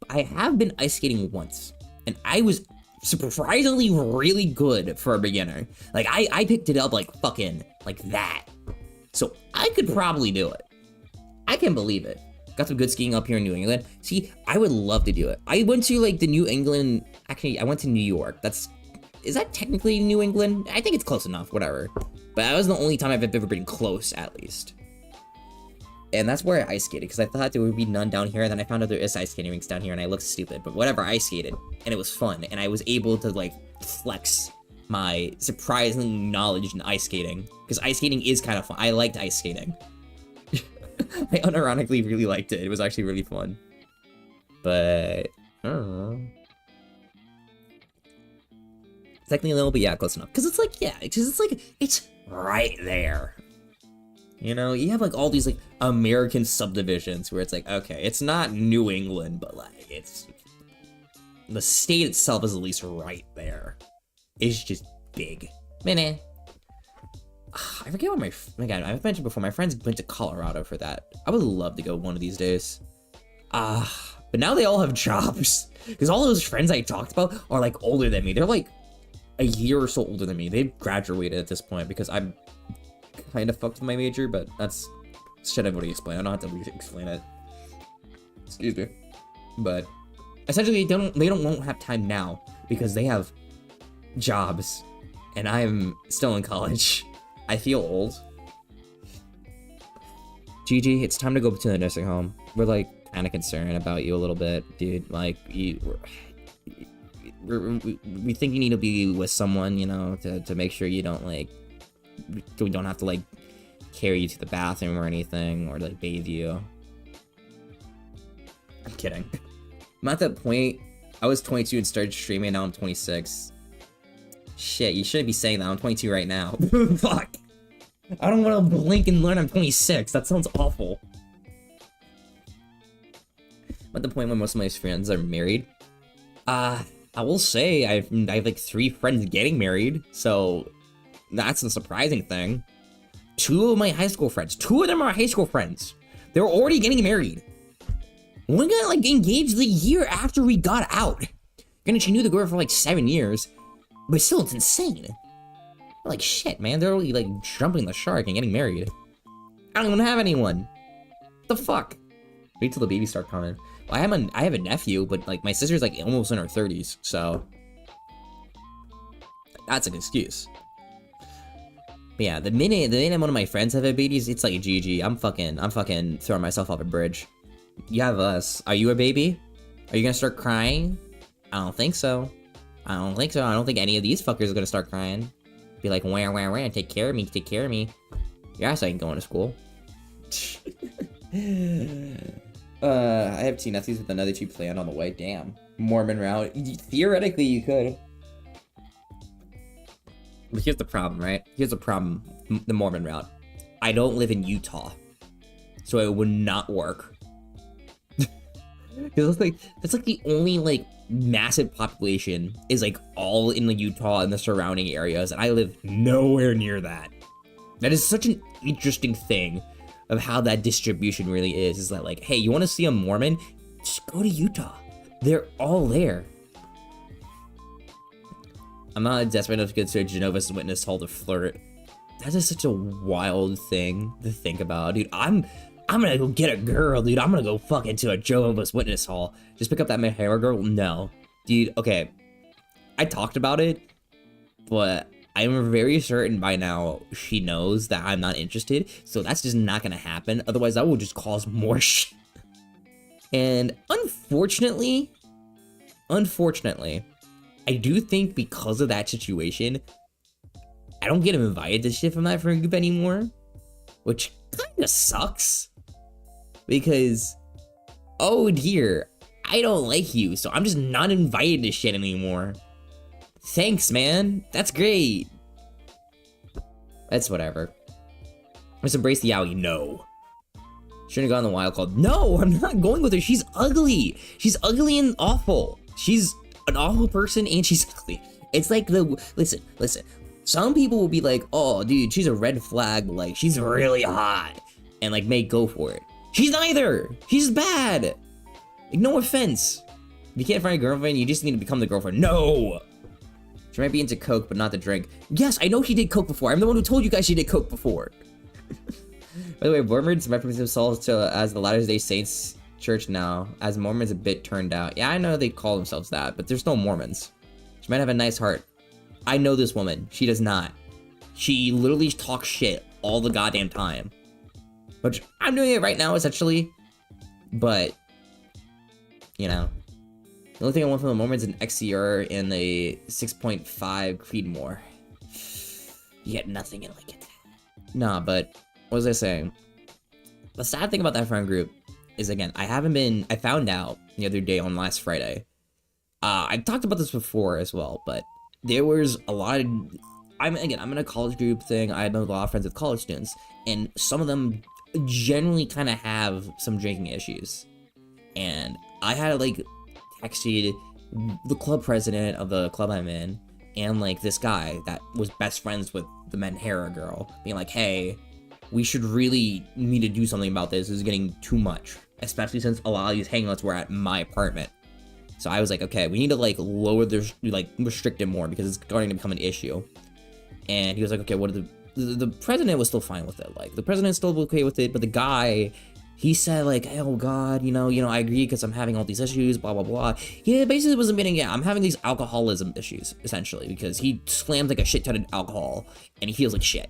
I have been ice skating once. And I was surprisingly really good for a beginner. Like, I picked it up like fucking, like that. So, I could probably do it. I can believe it. Got some good skiing up here in New England. See, I would love to do it. I went to, like, the New England... Actually, I went to New York. Is that technically New England? I think it's close enough, whatever. But that was the only time I've ever been close, at least. And that's where I ice skated, because I thought there would be none down here, and then I found out there is ice skating rinks down here, and I looked stupid. But whatever, I ice skated, and it was fun, and I was able to, like, flex my surprising knowledge in ice skating. Because ice skating is kind of fun. I liked ice skating. I unironically really liked it. It was actually really fun. But, I don't know. Technically a little, but yeah, close enough. Because it's like, yeah, it's right there. You know, you have like all these like American subdivisions where it's like, okay, it's not New England, but like it's the state itself is at least right there. It's just big. Man, I forget what again, I've mentioned before, my friends went to Colorado for that. I would love to go one of these days. But now they all have jobs. Because all those friends I talked about are like older than me. They're like a year or so older than me. They've graduated at this point because I'm kind of fucked with my major, but that's shit I've already explained. I don't have to explain it. Excuse me. But essentially they won't have time now because they have jobs and I'm still in college. I feel old. Gigi, it's time to go to the nursing home. We're like kind of concerned about you a little bit, dude. Like we think you need to be with someone, you know, to make sure you don't like we don't have to like carry you to the bathroom or anything or like bathe you. I'm kidding. I'm at that point. I was 22 and started streaming. Now I'm 26. Shit, you shouldn't be saying that. I'm 22 right now. Fuck. I don't want to blink and learn I'm 26. That sounds awful. I'm at the point where most of my friends are married. I will say I have like 3 friends getting married, so that's a surprising thing. 2 of my high school friends. 2 of them are high school friends. They're already getting married. We got like engaged the year after we got out. Granted, she knew the girl for like 7 years, but still, it's insane. Like shit, man. They're already like jumping the shark and getting married. I don't even have anyone. The fuck? Wait till the babies start coming. Well, I have a nephew, but like my sister's like almost in her 30s, so that's an excuse. But yeah, the minute one of my friends have a babies, it's like GG. I'm fucking throwing myself off a bridge. You have us. Are you a baby? Are you gonna start crying? I don't think so. I don't think so. I don't think any of these fuckers are gonna start crying. Be like, wah, take care of me, take care of me. Your ass ain't going to school. I have 2 nephews with another 2 planned on the way. Damn. Mormon route. Theoretically, you could. But here's the problem, right? Here's the problem. The Mormon route. I don't live in Utah, so it would not work. Because that's like the only like massive population is like all in the Utah and the surrounding areas, and I live nowhere near that. That is such an interesting thing of how that distribution really is that like, hey, you want to see a Mormon? Just go to Utah. They're all there. I'm not desperate enough to get to a Jehovah's Witness hall to flirt. That is such a wild thing to think about, dude. I'm gonna go get a girl, dude. I'm gonna go fuck into a Jehovah's Witness hall. Just pick up that hair girl? No. Dude, okay. I talked about it, but I'm very certain by now she knows that I'm not interested, so that's just not gonna happen. Otherwise, that will just cause more shit. And unfortunately, I do think because of that situation, I don't get invited to shit from that friend group anymore, which kinda sucks. Because, oh dear, I don't like you, so I'm just not invited to shit anymore. Thanks, man. That's great. That's whatever. Let's embrace the owie. No. Shouldn't have gone the wild card. No, I'm not going with her. She's ugly. She's ugly and awful. She's an awful person and she's ugly. It's like listen. Some people will be like, oh, dude, she's a red flag. Like, she's really hot. And like, may go for it. She's neither. She's bad. Like, no offense. If you can't find a girlfriend, you just need to become the girlfriend. No. She might be into coke, but not the drink. Yes, I know she did coke before. I'm the one who told you guys she did coke before. By the way, Mormons represent themselves as the Latter-day Saints church now, as Mormons a bit turned out. Yeah, I know they call themselves that, but there's no Mormons. She might have a nice heart. I know this woman. She does not. She literally talks shit all the goddamn time. Which, I'm doing it right now, essentially. But, you know. The only thing I want from the Mormons is an XCR and a 6.5 Creedmoor. You get nothing in like it. Nah, but what was I saying? The sad thing about that friend group is, again, I found out the other day on last Friday. I've talked about this before as well, but there was a lot of, I'm in a college group thing. I have a lot of friends with college students, and some of them generally kind of have some drinking issues. And I had like texted the club president of the club I'm in, and like this guy that was best friends with the Menhera girl, being like, hey, we should really need to do something about this. This is getting too much, especially since a lot of these hangouts were at my apartment. So I was like, okay, we need to like lower the, like restrict it more because it's starting to become an issue. And he was like, okay, what are the president was still fine with it. Like the president's still okay with it, but the guy, he said like, oh God, you know, I agree because I'm having all these issues, blah, blah, blah. He basically was admitting, yeah, I'm having these alcoholism issues, essentially, because he slams like a shit ton of alcohol and he feels like shit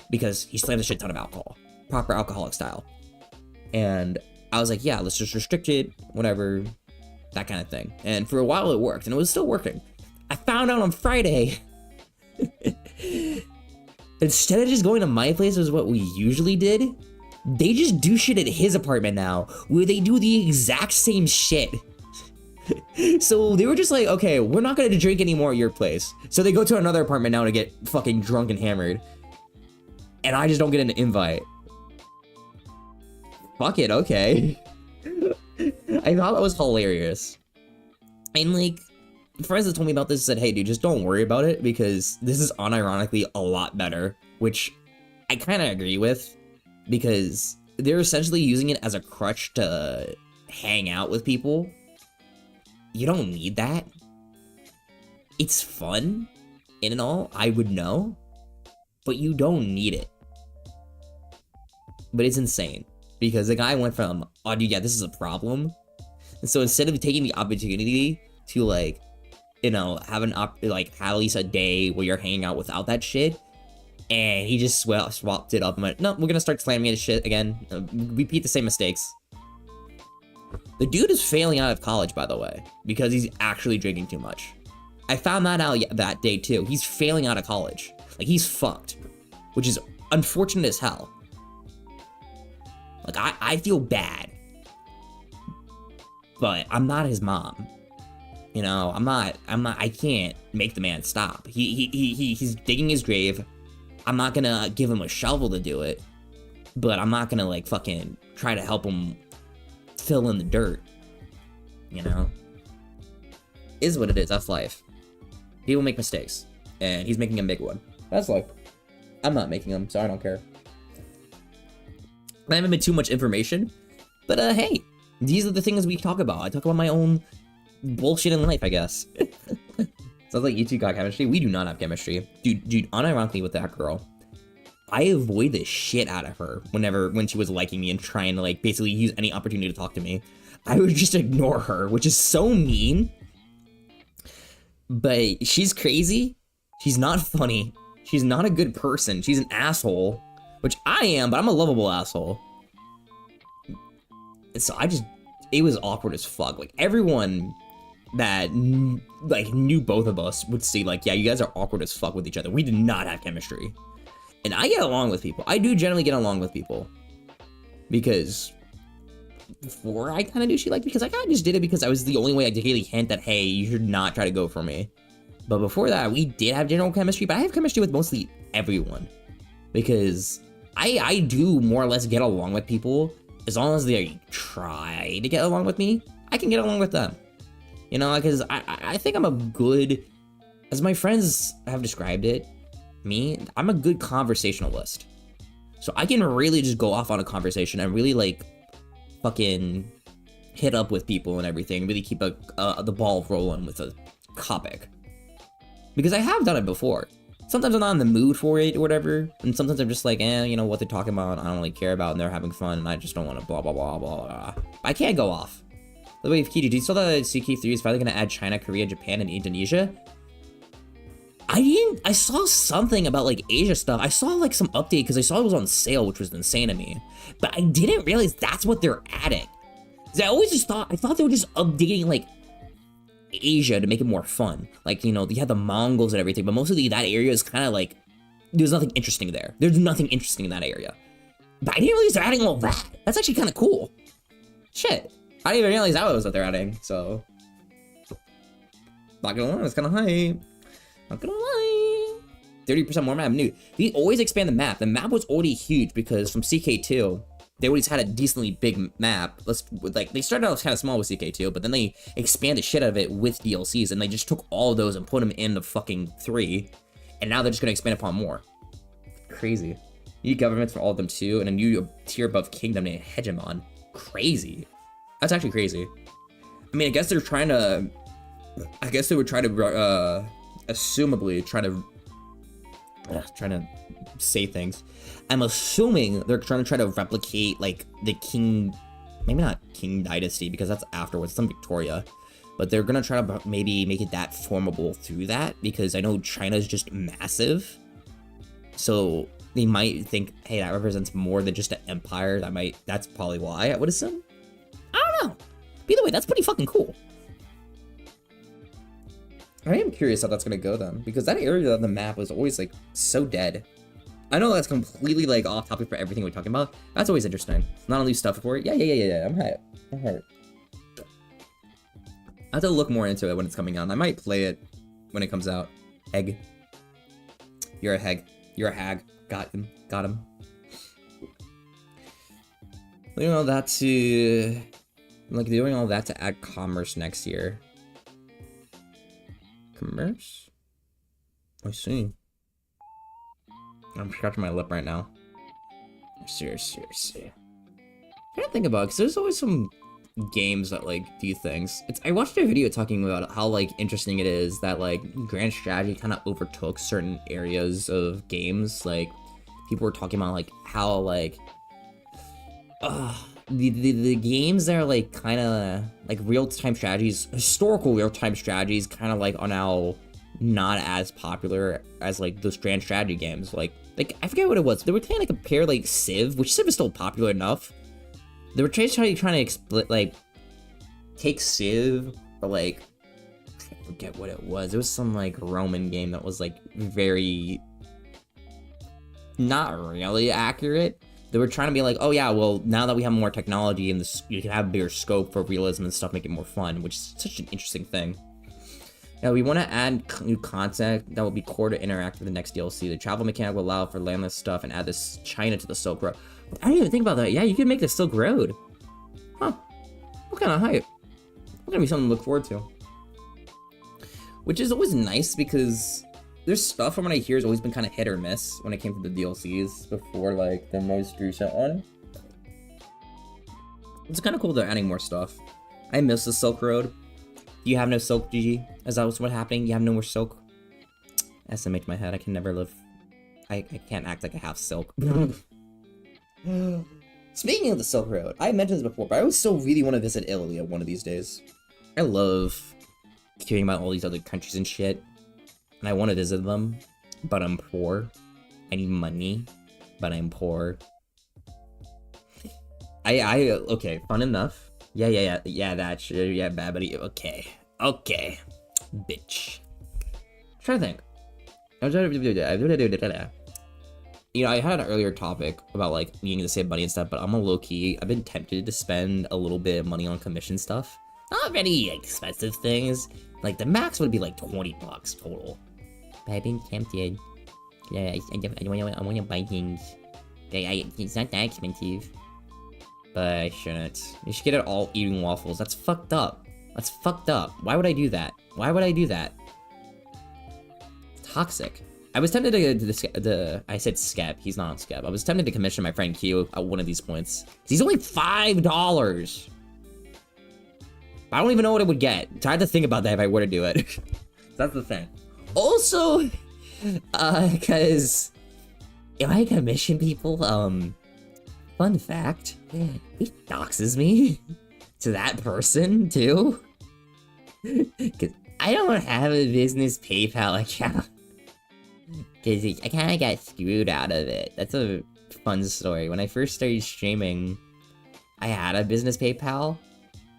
because he slams a shit ton of alcohol, proper alcoholic style. And I was like, yeah, let's just restrict it, whatever, that kind of thing. And for a while it worked, and it was still working. I found out on Friday, instead of just going to my place, was what we usually did, they just do shit at his apartment now, where they do the exact same shit. So they were just like, okay, we're not gonna drink anymore at your place. So they go to another apartment now to get fucking drunk and hammered. And I just don't get an invite. Fuck it, okay. I thought that was hilarious. And like, friends that told me about this said, hey dude, just don't worry about it because this is unironically a lot better, which I kind of agree with because they're essentially using it as a crutch to hang out with people. You don't need that. It's fun and all, I would know, but you don't need it. But it's insane. because the guy went from, oh dude, yeah, this is a problem. And so instead of taking the opportunity to like, you know, have like have at least a day where you're hanging out without that shit, and he just swapped it up and went, no, we're gonna start slamming his shit again, repeat the same mistakes. The dude is failing out of college, by the way, because he's actually drinking too much. I found that out that day too. He's failing out of college. Like, he's fucked, which is unfortunate as hell. Like, I feel bad, but I'm not his mom. You know, I can't make the man stop. He's digging his grave. I'm not gonna give him a shovel to do it, but I'm not gonna, like, fucking try to help him fill in the dirt. You know? Is what it is. That's life. People make mistakes, and he's making a big one. That's life. I'm not making them, so I don't care. I haven't been too much information, but hey, these are the things we talk about. I talk about my own bullshit in life, I guess. Sounds like you two got chemistry. We do not have chemistry. Dude, unironically with that girl, I avoid the shit out of her when she was liking me and trying to, like, basically use any opportunity to talk to me. I would just ignore her, which is so mean. But she's crazy. She's not funny. She's not a good person. She's an asshole, which I am, but I'm a lovable asshole. And so it was awkward as fuck. Like, everyone that like knew both of us would say, like, yeah, you guys are awkward as fuck with each other. We did not have chemistry. And I get along with people. I do generally get along with people. Because before I kind of knew she liked me, because I kind of just did it because I was the only way I could really hint that, hey, you should not try to go for me. But before that, we did have general chemistry, but I have chemistry with mostly everyone. Because I do more or less get along with people. As long as they try to get along with me, I can get along with them. You know, because I think I'm a good, as my friends have described it, I'm a good conversationalist. So I can really just go off on a conversation and really, like, fucking hit up with people and everything, really keep the ball rolling with a topic. Because I have done it before. Sometimes I'm not in the mood for it or whatever, and sometimes I'm just like, you know, what they're talking about, I don't really care about, and they're having fun, and I just don't want to blah, blah, blah, blah, blah. I can't go off. By the way, Kiji, do you saw that CK3 is finally going to add China, Korea, Japan, and Indonesia? I saw something about, like, Asia stuff. I saw, like, some update, because I saw it was on sale, which was insane to me. But I didn't realize that's what they're adding. Because I thought they were just updating, like, Asia to make it more fun. Like, you know, they had the Mongols and everything, but mostly that area is kind of like, there's nothing interesting there. There's nothing interesting in that area. But I didn't realize they're adding all that. That's actually kind of cool. Shit. I didn't even realize that was what they're adding, so. Not gonna lie, it's kind of hype. Not gonna lie. 30% more map. New. They always expand the map. The map was already huge because from CK2, they always had a decently big map. They started out kind of small with CK2, but then they expanded shit out of it with DLCs, and they just took all of those and put them in the fucking 3, and now they're just gonna expand upon more. Crazy. New governments for all of them too, and a new tier above kingdom named Hegemon. Crazy. That's actually crazy. I mean, I guess they would try to, assumably trying to say things. I'm assuming they're trying to replicate, like, the king, maybe not King Dynasty, because that's afterwards, some Victoria, but they're gonna try to maybe make it that formable through that, because I know China's just massive, so they might think, hey, that represents more than just an empire. That's probably why, I would assume. I don't know. But either way, that's pretty fucking cool. I am curious how that's gonna go then, because that area of the map was always, like, so dead. I know that's completely, like, off topic for everything we're talking about. That's always interesting. Not only stuff for it. Yeah. I'm hyped. I have to look more into it when it's coming out. I might play it when it comes out. Egg. You're a heg. You're a hag. Got him. Doing all that to, like, doing all that to add commerce next year. Commerce? I see. I'm scratching my lip right now. Seriously. I'm trying to think about it, because there's always some games that, like, do things. I watched a video talking about how, like, interesting it is that, like, grand strategy kind of overtook certain areas of games. Like, people were talking about, like, how, like, The games that are like kind of like real-time strategies, historical real-time strategies, kind of like are now not as popular as like those grand strategy games. Like I forget what it was. They were trying to compare like Civ, which Civ is still popular enough. They were trying to take Civ, but like I forget what it was. It was some like Roman game that was like very not really accurate. They were trying to be like, oh yeah, well, now that we have more technology and this, you can have bigger scope for realism and stuff, make it more fun, which is such an interesting thing. Now, we want to add new content that will be core to interact with the next DLC. The travel mechanic will allow for landless stuff and add this China to the Silk Road. I didn't even think about that. Yeah, you could make the Silk Road. Huh. What kind of hype? It's gonna be something to look forward to. Which is always nice because there's stuff from what I hear has always been kind of hit or miss when it came to the DLCs before, like, the most recent one. It's kind of cool they're adding more stuff. I miss the Silk Road. Do you have no Silk, GG? Is that what's happening? You have no more Silk? SMH my head. I can never live. I can't act like I have Silk. Speaking of the Silk Road, I mentioned this before, but I still really want to visit Italy one of these days. I love hearing about all these other countries and shit. And I want to visit them, but I'm poor. I need money, but I'm poor. Okay, fun enough. Yeah, that's sure, yeah, bad buddy. Okay, bitch. I'm trying to think. You know, I had an earlier topic about like needing to save money and stuff, but I'm a low key. I've been tempted to spend a little bit of money on commission stuff. Not very expensive things. Like the max would be like $20 total. But I've been tempted. Yeah, I want to buy things. It's not that expensive. But I shouldn't. You should get it all eating waffles. That's fucked up. That's fucked up. Why would I do that? Why would I do that? It's toxic. I was tempted to I said Skep. He's not on Skep. I was tempted to commission my friend Q at one of these points. He's only $5. I don't even know what it would get. I had to think about that if I were to do it. That's the thing. Also, because if I commission people, fun fact, he doxes me to that person too. Cause I don't have a business PayPal account. Cause I kind of got screwed out of it. That's a fun story. When I first started streaming, I had a business PayPal.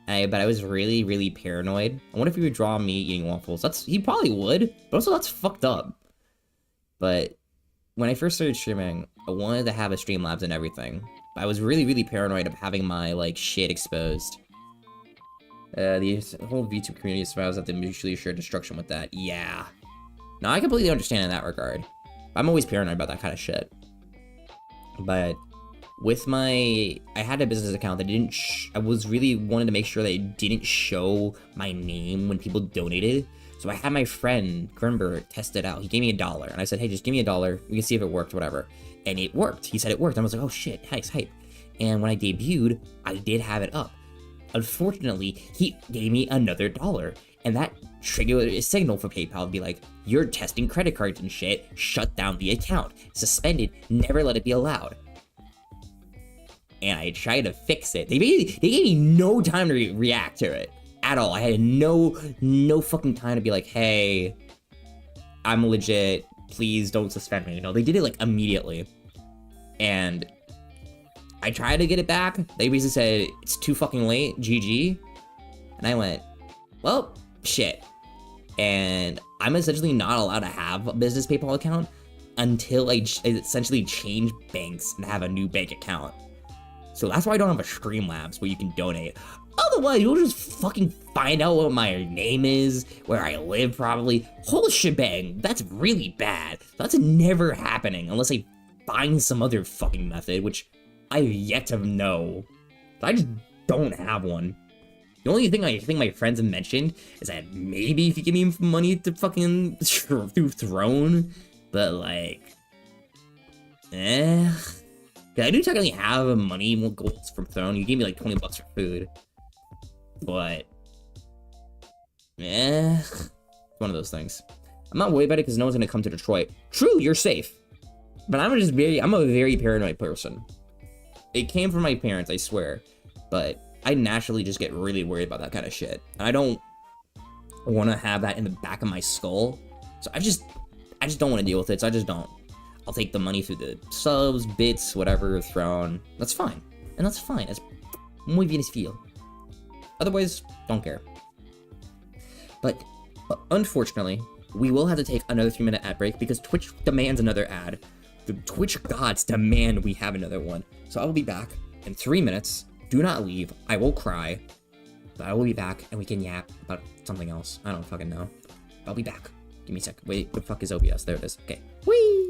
But I was really, really paranoid. I wonder if he would draw me eating waffles. He probably would, but also that's fucked up. But when I first started streaming, I wanted to have a Streamlabs and everything. But I was really, really paranoid of having my, like, shit exposed. The whole VTube community survives at the mutually assured destruction with that. Yeah. Now, I completely understand in that regard. I'm always paranoid about that kind of shit. But with I had a business account that didn't, I was really wanted to make sure that it didn't show my name when people donated. So I had my friend, Grimber, test it out. He gave me $1, and I said, hey, just give me $1. We can see if it worked, whatever. And it worked. He said it worked. I was like, oh shit, nice, hype. And when I debuted, I did have it up. Unfortunately, he gave me another $1. And that triggered a signal for PayPal to be like, you're testing credit cards and shit. Shut down the account. Suspended. Never let it be allowed. And I tried to fix it. They gave me no time to react to it at all. I had no fucking time to be like, hey, I'm legit. Please don't suspend me. You know, they did it like immediately. And I tried to get it back. They basically said, it's too fucking late, GG. And I went, well, shit. And I'm essentially not allowed to have a business PayPal account until I essentially change banks and have a new bank account. So that's why I don't have a Streamlabs where you can donate. Otherwise, you'll just fucking find out what my name is, where I live probably. Whole shebang. That's really bad. That's never happening unless I find some other fucking method, which I've yet to know. I just don't have one. The only thing I think my friends have mentioned is that maybe if you give me money to fucking through Throne, but like, I do technically have money, more golds from Throne. You gave me like $20 for food. But, it's one of those things. I'm not worried about it because no one's gonna come to Detroit. True, you're safe. But I'm a very paranoid person. It came from my parents, I swear. But I naturally just get really worried about that kind of shit. And I don't want to have that in the back of my skull. So I just don't want to deal with it. So I just don't. I'll take the money through the subs, bits, whatever thrown. That's fine. And that's fine. That's muy bien feel. Otherwise, don't care. But unfortunately, we will have to take another 3-minute ad break because Twitch demands another ad. The Twitch gods demand we have another one. So I will be back in 3 minutes. Do not leave. I will cry. But I will be back and we can yap about something else. I don't fucking know. I'll be back. Give me a sec. Wait, what the fuck is OBS? There it is. Okay. Whee!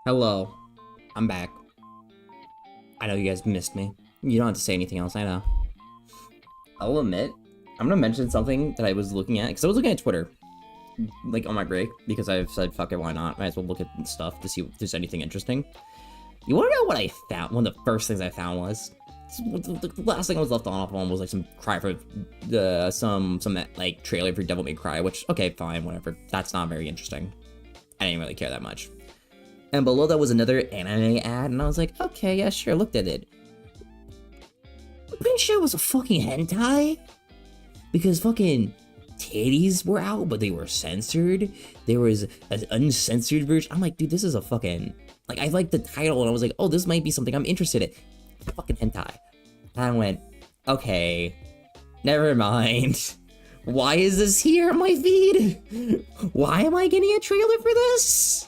Hello, I'm back. I know you guys missed me. You don't have to say anything else, I know. I'll admit, I'm gonna mention something that I was looking at, because I was looking at Twitter, like, on my break, because I've said, fuck it, why not? Might as well look at stuff to see if there's anything interesting. You wanna know what I found? One of the first things I found was, the last thing I was left on was, like, some cry for, some like, trailer for Devil May Cry, which, okay, fine, whatever. That's not very interesting. I didn't really care that much. And below that was another anime ad, and I was like, okay, yeah, sure, looked at it. I'm pretty sure it was a fucking hentai. Because fucking titties were out, but they were censored. There was an uncensored version. I'm like, dude, this is a fucking, like, I liked the title, and I was like, oh, this might be something I'm interested in. Fucking hentai. And I went, okay, never mind. Why is this here on my feed? Why am I getting a trailer for this?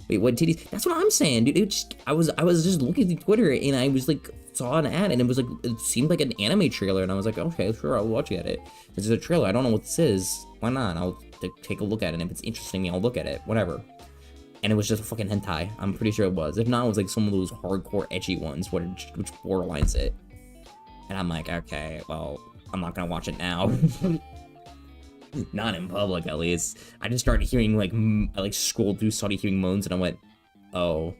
Wait, what titties? That's what I'm saying, dude. I was just looking through Twitter, and I was like, saw an ad, and it was like, it seemed like an anime trailer, and I was like, okay, sure, I'll watch it. This is a trailer. I don't know what this is. Why not? I'll take a look at it. And if it's interesting, I'll look at it. Whatever. And it was just a fucking hentai. I'm pretty sure it was. If not, it was like some of those hardcore ecchi ones, which borderlines it. And I'm like, okay, well, I'm not gonna watch it now. Not in public, at least. I just started hearing, like, I like scrolled through, started hearing moans, and I went, oh,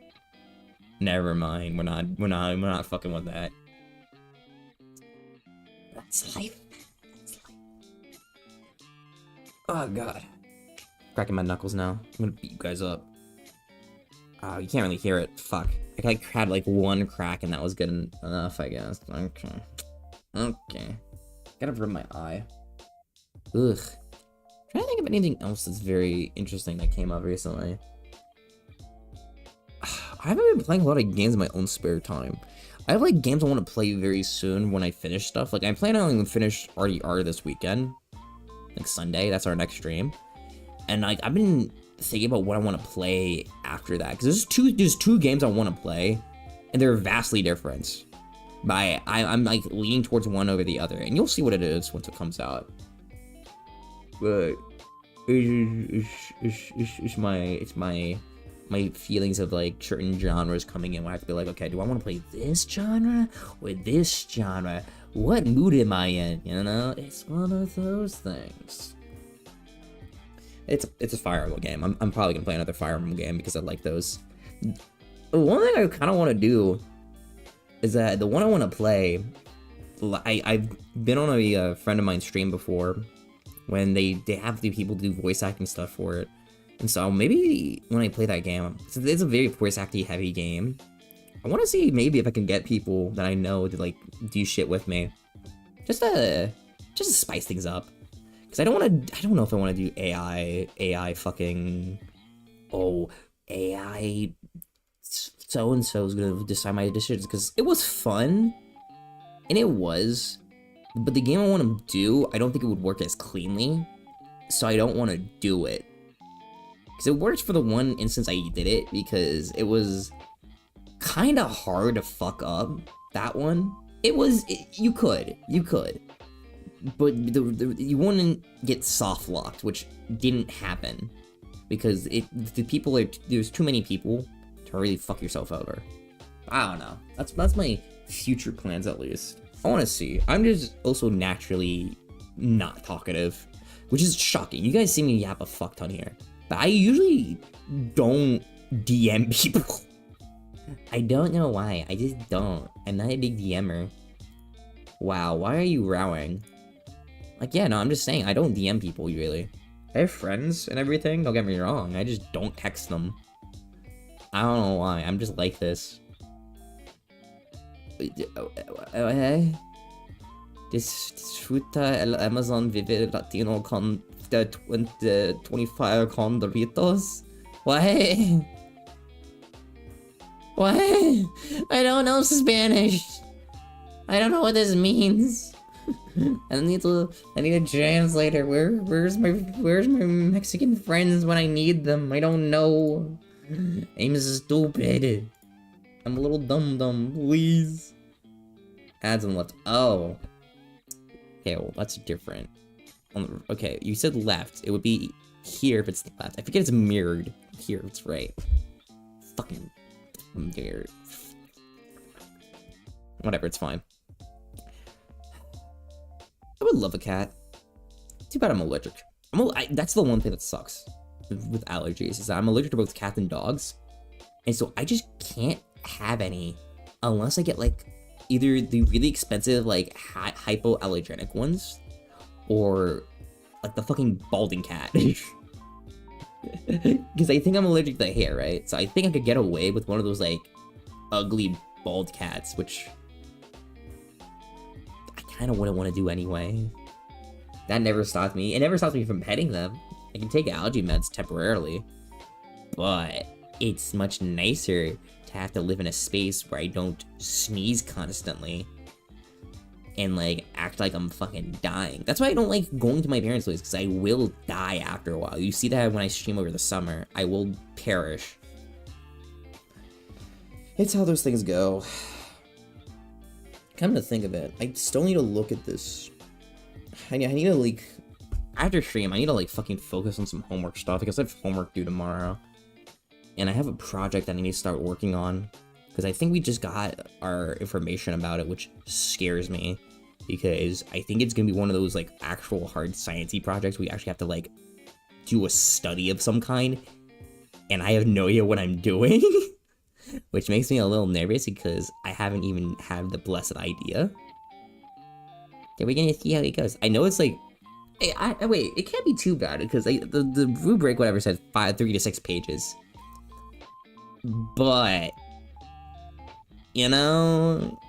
never mind. We're not fucking with that. That's life. Oh god. Cracking my knuckles now. I'm gonna beat you guys up. Oh, you can't really hear it. Fuck. I had like one crack, and that was good enough, I guess. Okay. Gotta rub my eye. Ugh. Trying to think of anything else that's very interesting that came up recently. I haven't been playing a lot of games in my own spare time. I have like games I want to play very soon when I finish stuff. Like, I plan on finish RDR this weekend. Like Sunday, that's our next stream. And like, I've been thinking about what I want to play after that. Because there's two games I want to play, and they're vastly different. But I'm like leaning towards one over the other, and you'll see what it is once it comes out. But it's my feelings of like certain genres coming in where I have to be like, okay, do I want to play this genre or this genre? What mood am I in? You know, it's one of those things. It's a Fire Emblem game. I'm probably gonna play another Fire Emblem game because I like those. One thing I kind of want to do is that the one I want to play, I've been on a friend of mine's stream before when they have the people do voice acting stuff for it. And so maybe when I play that game, since it's a very voice acting heavy game, I want to see maybe if I can get people that I know to like do shit with me, just to spice things up. Because I don't know if I want to do AI fucking, oh, AI so and so is gonna decide my decisions, because it was fun, and it was, but the game I want to do, I don't think it would work as cleanly, so I don't want to do it. Because it worked for the one instance I did it, because it was kind of hard to fuck up, that one. You could. But you wouldn't get soft locked, which didn't happen. Because there's too many people to really fuck yourself over. I don't know. That's my future plans, at least. I want to see. I'm just also naturally not talkative, which is shocking. You guys see me yap a fuck ton here. But I usually don't DM people. I don't know why. I just don't. I'm not a big DMer. Wow, why are you rowing? Like, yeah, no, I'm just saying, I don't DM people, really. I have friends and everything, don't get me wrong. I just don't text them. I don't know why. I'm just like this. Disfruta el Amazon Vive Latino con the 25 con Doritos? What? What? I don't know Spanish. I don't know what this means. I need a translator. Where's my Mexican friends when I need them? I don't know. I'm stupid. I'm a little dumb, please. Ads on the left. Oh. Okay, well, that's different. Okay, you said left. It would be here if it's left. I forget it's mirrored. Here, it's right. Fucking weird. Whatever, it's fine. I would love a cat. Too bad I'm allergic. That's the one thing that sucks with allergies, is that I'm allergic to both cats and dogs. And so I just can't have any unless I get like either the really expensive like hypoallergenic ones or like the fucking balding cat. Because I think I'm allergic to the hair, right? So I think I could get away with one of those like ugly bald cats, which I kind of wouldn't want to do anyway. That never stops me. It never stops me from petting them. I can take allergy meds temporarily, but it's much nicer to have to live in a space where I don't sneeze constantly and like act like I'm fucking dying. That's why I don't like going to my parents' place, because I will die after a while. You see that when I stream over the summer. I will perish. It's how those things go. Come to think of it, I still need to look at this. I need to like, after stream, I need to like fucking focus on some homework stuff, because I have homework due tomorrow. And I have a project that I need to start working on, because I think we just got our information about it, which scares me, because I think it's gonna be one of those like actual hard sciencey projects we actually have to like do a study of some kind, and I have no idea what I'm doing, which makes me a little nervous because I haven't even had the blessed idea. Yeah, we're gonna see how it goes. I know it's like, hey, wait, it can't be too bad, because the rubric, whatever, said 3 to 6 pages. But, you know,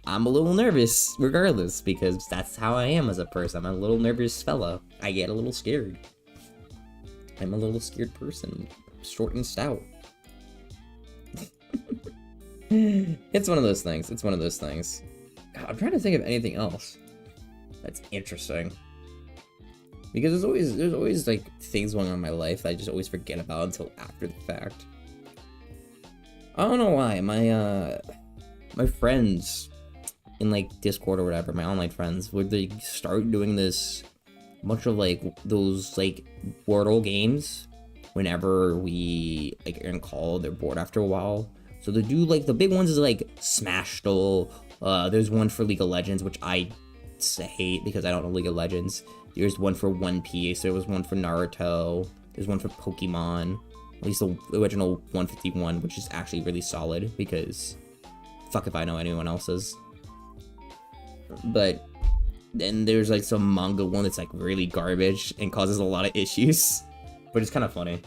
I'm a little nervous regardless, because that's how I am as a person. I'm a little nervous fella. I get a little scared. I'm a little scared person. Short and stout. It's one of those things. It's one of those things. God, I'm trying to think of anything else that's interesting. Because there's always like things going on in my life that I just always forget about until after the fact. I don't know why, my friends in like Discord or whatever, my online friends, would they start doing this bunch of like those like Wordle games whenever we like are in call, they're bored after a while. So they do like the big ones is like Smashdoll. There's one for League of Legends, which I hate because I don't know League of Legends. There's one for One Piece. There was one for Naruto. There's one for Pokemon. At least the original 151, which is actually really solid, because fuck if I know anyone else's. But then there's like some manga one that's like really garbage and causes a lot of issues, but it's kind of funny.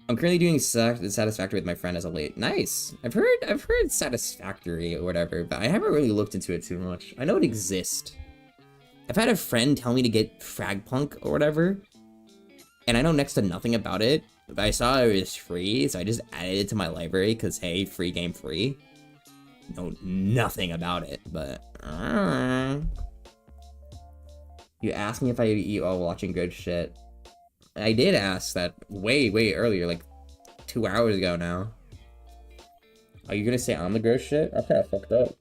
I'm currently doing Satisfactory with my friend as of late. Nice. I've heard Satisfactory or whatever, but I haven't really looked into it too much. I know it exists. I've had a friend tell me to get Fragpunk or whatever, and I know next to nothing about it. But I saw it was free, so I just added it to my library, because hey, free game free. Know nothing about it, but you asked me if I eat while watching good shit. I did ask that way earlier, like 2 hours ago now. Are you gonna say I'm the gross shit? I'm kinda fucked up.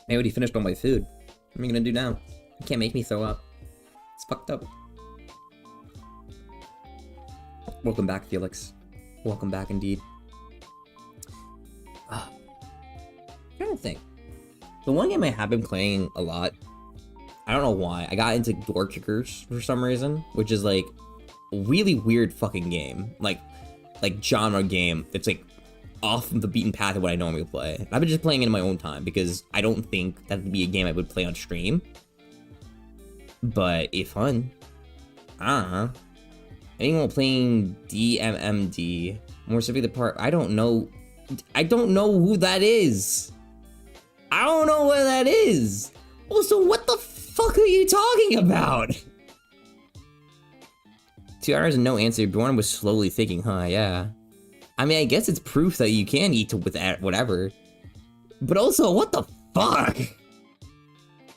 I already finished all my food. What am I gonna do now? You can't make me throw up. It's fucked up. Welcome back, Felix. Welcome back, indeed. I'm trying to think. The one game I have been playing a lot, I don't know why, I got into Door Kickers for some reason, which is like a really weird fucking game. Like genre game that's like off the beaten path of what I normally play. And I've been just playing it in my own time, because I don't think that would be a game I would play on stream. But it's fun. I don't know. Anyone playing DMMD, more specifically the part, I don't know who that is. I don't know what that is. Also, what the fuck are you talking about? 2 hours and no answer. Bjorn was slowly thinking, huh, yeah. I mean, I guess it's proof that you can eat with whatever. But also, what the fuck?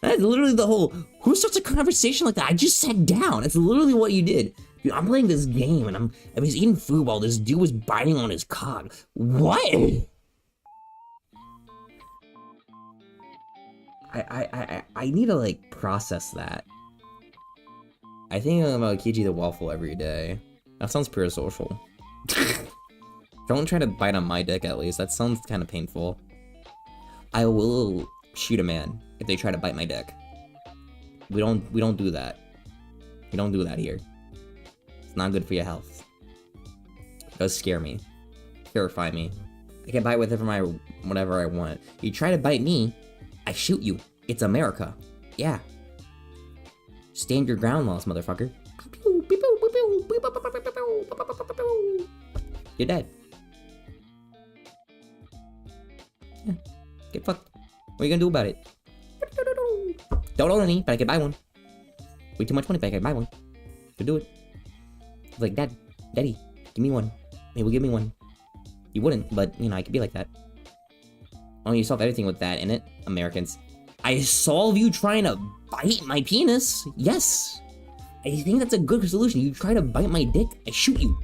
That's literally the whole, who starts a conversation like that? I just sat down. That's literally what you did. Dude, I'm playing this game and I was eating food while this dude was biting on his cock. What? I need to like process that. I think about Kiji the Waffle every day. That sounds pure social. Don't try to bite on my dick, at least. That sounds kind of painful. I will shoot a man if they try to bite my dick. We don't do that. We don't do that here. It's not good for your health. It does scare me. Terrify me. I can bite with it for my whatever I want. You try to bite me, I shoot you. It's America. Yeah. Stand your ground laws, motherfucker. You're dead. Yeah. Get fucked. What are you gonna do about it? Don't own any, but I could buy one. Way too much money, but I could buy one. Could do it. Like, Daddy, give me one. Maybe will give me one. You wouldn't, but, you know, I could be like that. Oh, you solve everything with that in it, Americans. I solve you trying to bite my penis. Yes. I think that's a good solution. You try to bite my dick, I shoot you.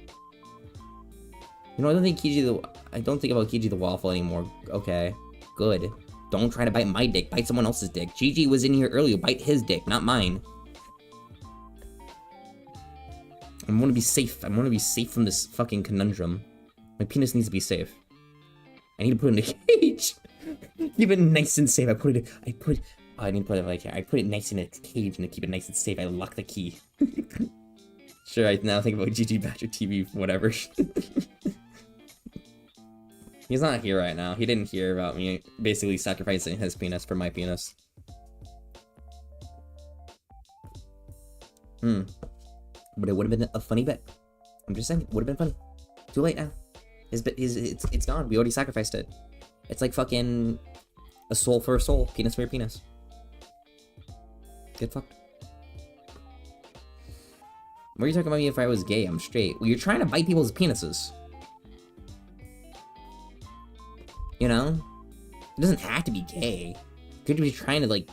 You know, I don't think about Kiji the Waffle anymore. Okay, good. Don't try to bite my dick. Bite someone else's dick. Gigi was in here earlier. Bite his dick, not mine. I want to be safe. I want to be safe from this fucking conundrum. My penis needs to be safe. I need to put it in a cage. Keep it nice and safe. I need to put it like here. I put it nice in a cage and to keep it nice and safe. I lock the key. Sure, I now think about GG Badger TV, whatever. He's not here right now. He didn't hear about me basically sacrificing his penis for my penis. But it would have been a funny bet. I'm just saying, it would have been funny. Too late now. It's gone. We already sacrificed it. It's like fucking a soul for a soul, penis for your penis. Get fucked. What are you talking about me if I was gay? I'm straight. Well, you're trying to bite people's penises. You know? It doesn't have to be gay. You could be trying to, like,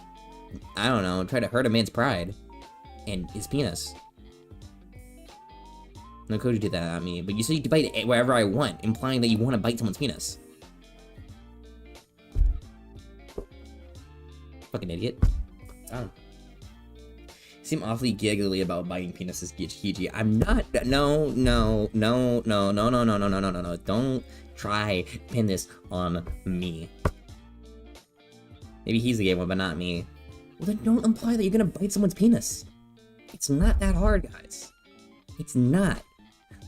I don't know, try to hurt a man's pride. And his penis. No, Cody did that at me, but you said you could bite it wherever I want, implying that you want to bite someone's penis. Fucking idiot. Oh. You seem awfully giggly about biting penises, Kiji. I'm not. No. Don't try pin this on me. Maybe he's the gay one, but not me. Well, then don't imply that you're gonna bite someone's penis. It's not that hard, guys. It's not.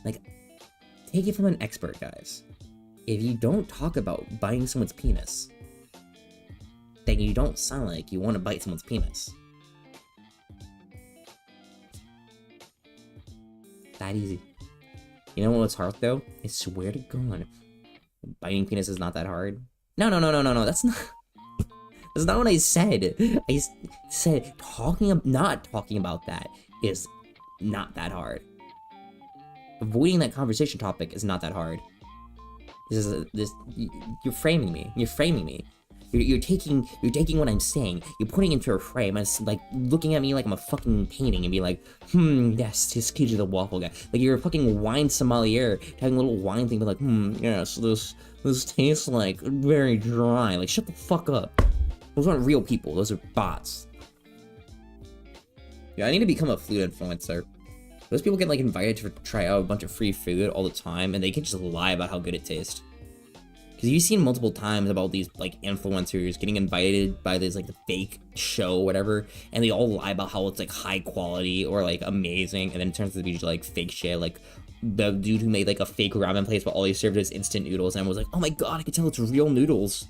Like, take it from an expert, guys. If you don't talk about biting someone's penis, then you don't sound like you want to bite someone's penis. That easy. You know what's hard, though? I swear to God, biting penis is not that hard. No, that's not... That's not what I said. I said not talking about that is not that hard. Avoiding that conversation topic is not that hard. You're framing me. You're framing me. You're taking what I'm saying. You're putting it into a frame. And it's like looking at me like I'm a fucking painting and be like, yes, it's Kiji the Waffle guy. Like you're a fucking wine sommelier having a little wine thing, but like, yes, this tastes like very dry. Like, shut the fuck up. Those aren't real people. Those are bots. Yeah, I need to become a food influencer. Those people get like invited to try out a bunch of free food all the time, and they can just lie about how good it tastes. Because you've seen multiple times about these like influencers getting invited by this like the fake show or whatever, and they all lie about how it's like high quality or like amazing, and then it turns out to be like fake shit. Like the dude who made like a fake ramen place, but all he served is instant noodles, and was like, oh my god, I can tell it's real noodles.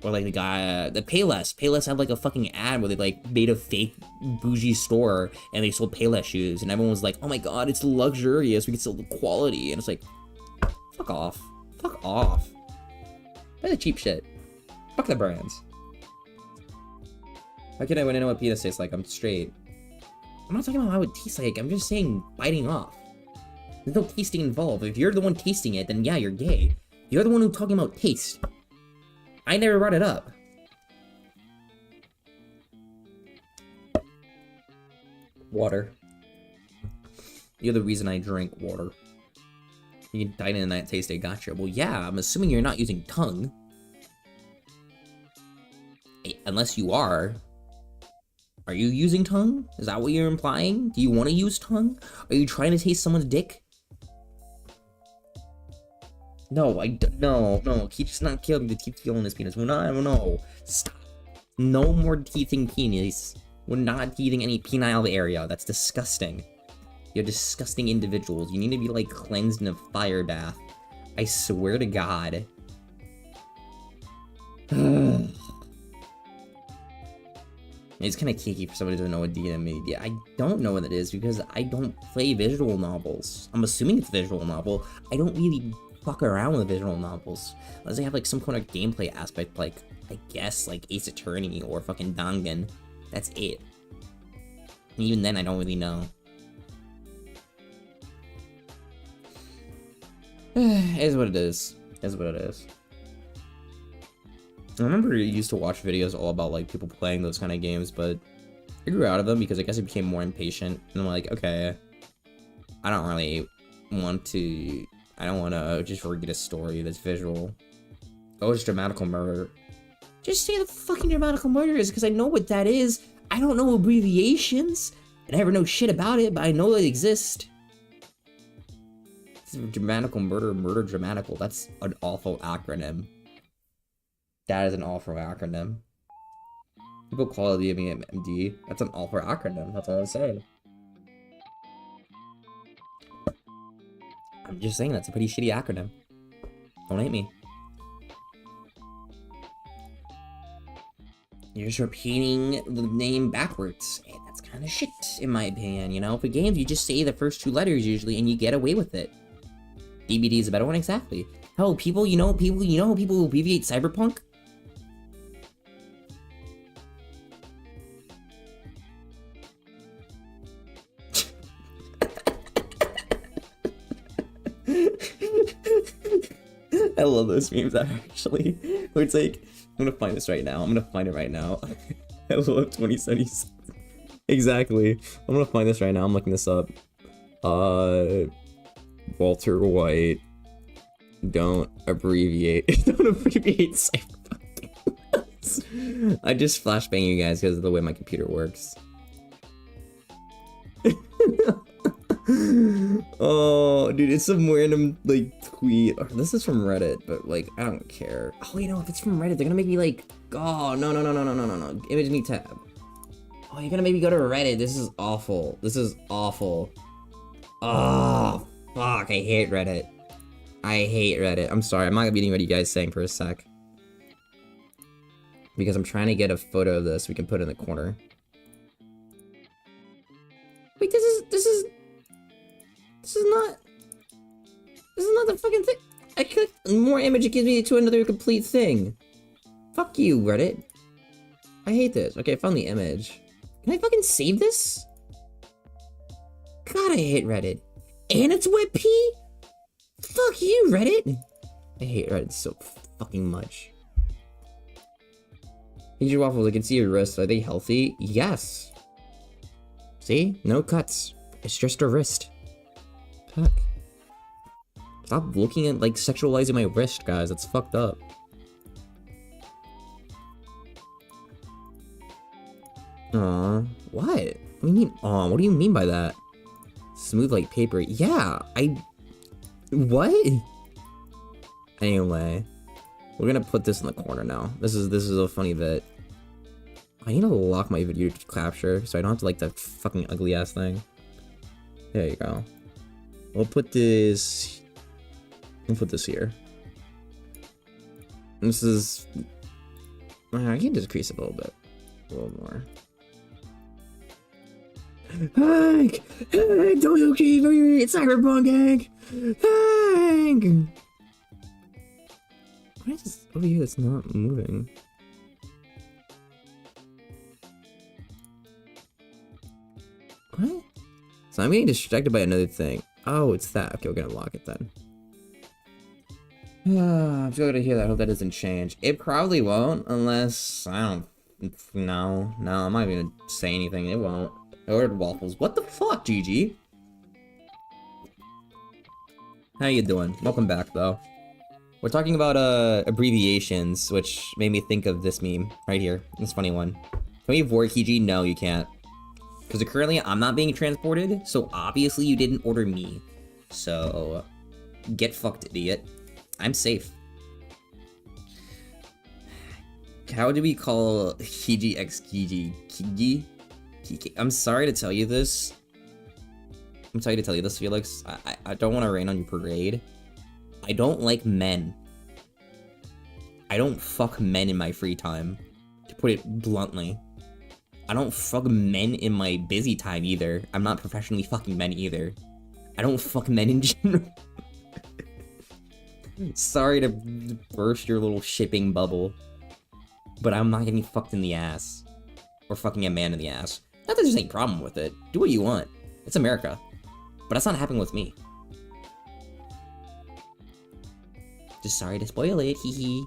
Or like the guy, the Payless had like a fucking ad where they like made a fake bougie store and they sold Payless shoes, and everyone was like, oh my god, it's luxurious, we can sell the quality, and it's like, fuck off. Buy the cheap shit. Fuck the brands. How can I want to know what penis tastes like? I'm straight. I'm not talking about how it tastes like, I'm just saying biting off. There's no tasting involved. If you're the one tasting it, then yeah, you're gay. You're the one who's talking about taste. I never brought it up. Water. You're the reason I drink water. You can dine in that taste, I gotcha. Well, yeah, I'm assuming you're not using tongue. Unless you are. Are you using tongue? Is that what you're implying? Do you want to use tongue? Are you trying to taste someone's dick? No, no. Keep not killing the keep feeling this penis. We're not, no. Stop. No more teething penis. We're not teething any penile area. That's disgusting. You're disgusting individuals. You need to be like cleansed in a fire bath. I swear to God. It's kind of kinky for somebody to know what DMA. Yeah, I don't know what it is because I don't play visual novels. I'm assuming it's a visual novel. I don't really fuck around with visual novels unless they have like some kind of gameplay aspect, like I guess like Ace Attorney or fucking Dangan. That's it. And even then, I don't really know. It is what it is. It is what it is. I remember I used to watch videos all about like people playing those kind of games, but I grew out of them because I guess I became more impatient. And I'm like, okay, I don't really want to. I don't want to just read a story that's visual. Oh, it's dramatical murder. Just say the fucking dramatical murder is, because I know what that is. I don't know abbreviations. I never know shit about it, but I know they exist. It's dramatical murder, murder dramatical. That's an awful acronym. That is an awful acronym. People call it the MD. That's an awful acronym. That's all I'm saying. I'm just saying that's a pretty shitty acronym. Don't hate me. You're just repeating the name backwards. Hey, that's kind of shit, in my opinion, you know? For games, you just say the first 2 letters usually, and you get away with it. DBD is a better one, exactly. Hell, people who abbreviate Cyberpunk? I love those memes, actually. Where it's like, I'm gonna find this right now. I'm gonna find it right now. I love 2076. Exactly. I'm gonna find this right now. I'm looking this up. Walter White. Don't abbreviate. Don't abbreviate Cyberpunk. I just flashbang you guys because of the way my computer works. Oh, dude, it's some random, like, tweet. Oh, this is from Reddit, but, like, I don't care. Oh, you know, if it's from Reddit, they're gonna make me, like, oh, no. Image me tab. Oh, you're gonna make me go to Reddit. This is awful. This is awful. Oh, fuck, I hate Reddit. I hate Reddit. I'm sorry, I'm not reading what you guys are saying for a sec. Because I'm trying to get a photo of this we can put in the corner. Wait, this is not the fucking thing. I click more image, it gives me to another complete thing. Fuck you, Reddit. I hate this. Okay, I found the image. Can I fucking save this? God, I hate Reddit. And it's wet pee? Fuck you, Reddit. I hate Reddit so fucking much. Kiji the Waffle, I can see your wrists. Are they healthy? Yes. See? No cuts. It's just a wrist. Fuck. Stop looking at, like, sexualizing my wrist, guys. That's fucked up. Aw. What? What do you mean, aw? What do you mean by that? Smooth like paper. Yeah, what? Anyway. We're gonna put this in the corner now. This is a funny bit. I need to lock my video capture so I don't have to like that fucking ugly ass thing. There you go. We'll put this here. This is... I can decrease it a little bit. A little more. Hank! Hank! Don't keep me! It's Cyberpunk, Hank! Hank! Why is this over here that's not moving? What? So I'm getting distracted by another thing. Oh, it's that. Okay, we're gonna lock it then. I'm still gonna hear that. I hope that doesn't change. It probably won't, unless I don't. No, I'm not even gonna say anything. It won't. I ordered waffles. What the fuck, GG? How you doing? Welcome back, though. We're talking about abbreviations, which made me think of this meme right here. This funny one. Can we avoid Kiji? No, you can't. Because currently I'm not being transported, so obviously you didn't order me. So, get fucked, idiot. I'm safe. How do we call Kiji x Kiji? Kiji? I'm sorry to tell you this. I'm sorry to tell you this, Felix. I don't want to rain on your parade. I don't like men. I don't fuck men in my free time, to put it bluntly. I don't fuck men in my busy time either. I'm not professionally fucking men either. I don't fuck men in general. Sorry to burst your little shipping bubble, but I'm not getting fucked in the ass. or fucking a man in the ass. Not that there's any problem with it. Do what you want. It's America. But that's not happening with me. Just sorry to spoil it, hee hee.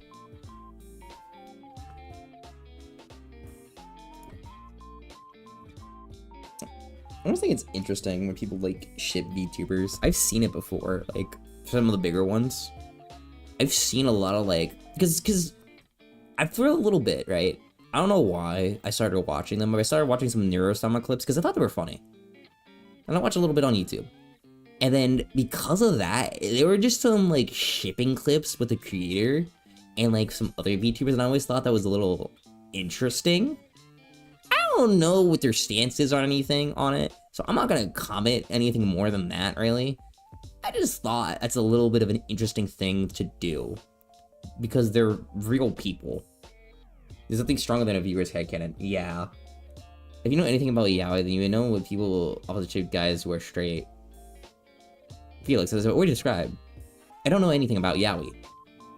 I almost think it's interesting when people like ship VTubers. I've seen it before, like some of the bigger ones. I've seen a lot of like, because I've thrown a little bit, right? I don't know why I started watching them, but I started watching some Neurosama clips because I thought they were funny. And I watched a little bit on YouTube. And then because of that, there were just some like shipping clips with the creator and like some other VTubers, and I always thought that was a little interesting. I don't know what their stance is on anything on it, so I'm not gonna comment anything more than that, really. I just thought that's a little bit of an interesting thing to do because they're real people. There's nothing stronger than a viewer's headcanon. Yeah. If you know anything about yaoi, then you know what people, all the guys who are straight. Felix, as what we described, I don't know anything about yaoi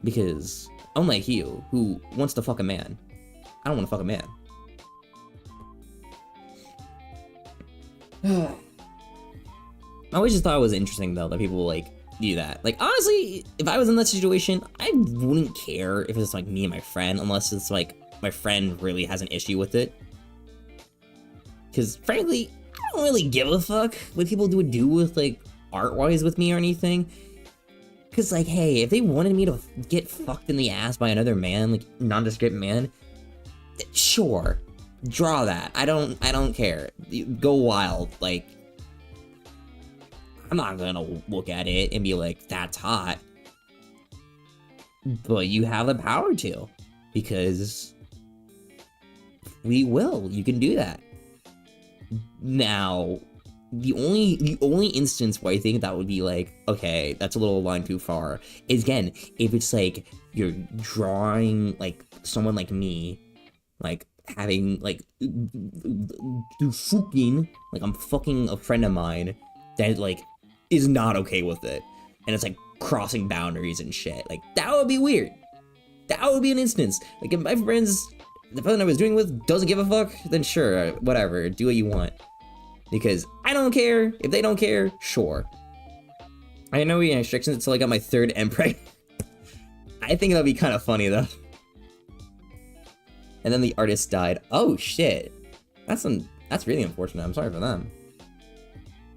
because unlike you, who wants to fuck a man, I don't want to fuck a man. I always just thought it was interesting though that people like do that. Like honestly, if I was in that situation, I wouldn't care if it's like me and my friend, unless it's like my friend really has an issue with it. Because frankly, I don't really give a fuck what people do with like art-wise with me or anything. Because like, hey, if they wanted me to get fucked in the ass by another man, like nondescript man, sure, draw that. I don't care. Go wild. Like, I'm not gonna look at it and be like, that's hot. But you have the power to, because we will. You can do that. Now, the only instance where I think that would be like, okay, that's a little line too far, is again, if it's like you're drawing like someone like me, like having like fucking, like I'm fucking a friend of mine that like is not okay with it, and it's like crossing boundaries and shit. Like that would be weird. That would be an instance. Like if my friends, the person I was doing with doesn't give a fuck, then sure, whatever, do what you want. Because I don't care. If they don't care, sure. I know we have restrictions until I got my third Emperor. I think that'd be kind of funny though. And then the artist died. Oh shit. That's really unfortunate. I'm sorry for them.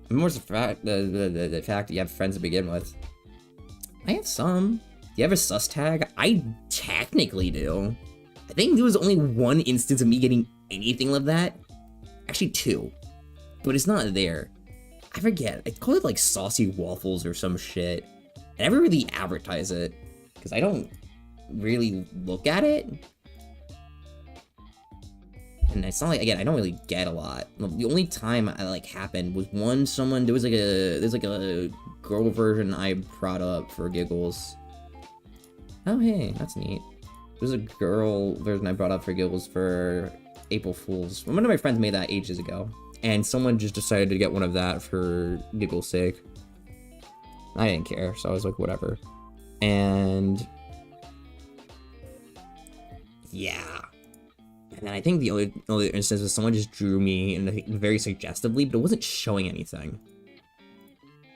I'm more the fact that you have friends to begin with. I have some. Do you have a sus tag? I technically do. I think there was only one instance of me getting anything like that. Actually, two. But it's not there. I forget. I call it like saucy waffles or some shit. I never really advertise it because I don't really look at it. And it's not like, again, I don't really get a lot. The only time I like happened was there's like a girl version I brought up for giggles. Oh hey, that's neat. There's a girl version I brought up for giggles for April Fools. One of my friends made that ages ago. And someone just decided to get one of that for giggle's sake. I didn't care, so I was like, whatever. And yeah. And then I think the only instance was someone just drew me and very suggestively, but it wasn't showing anything.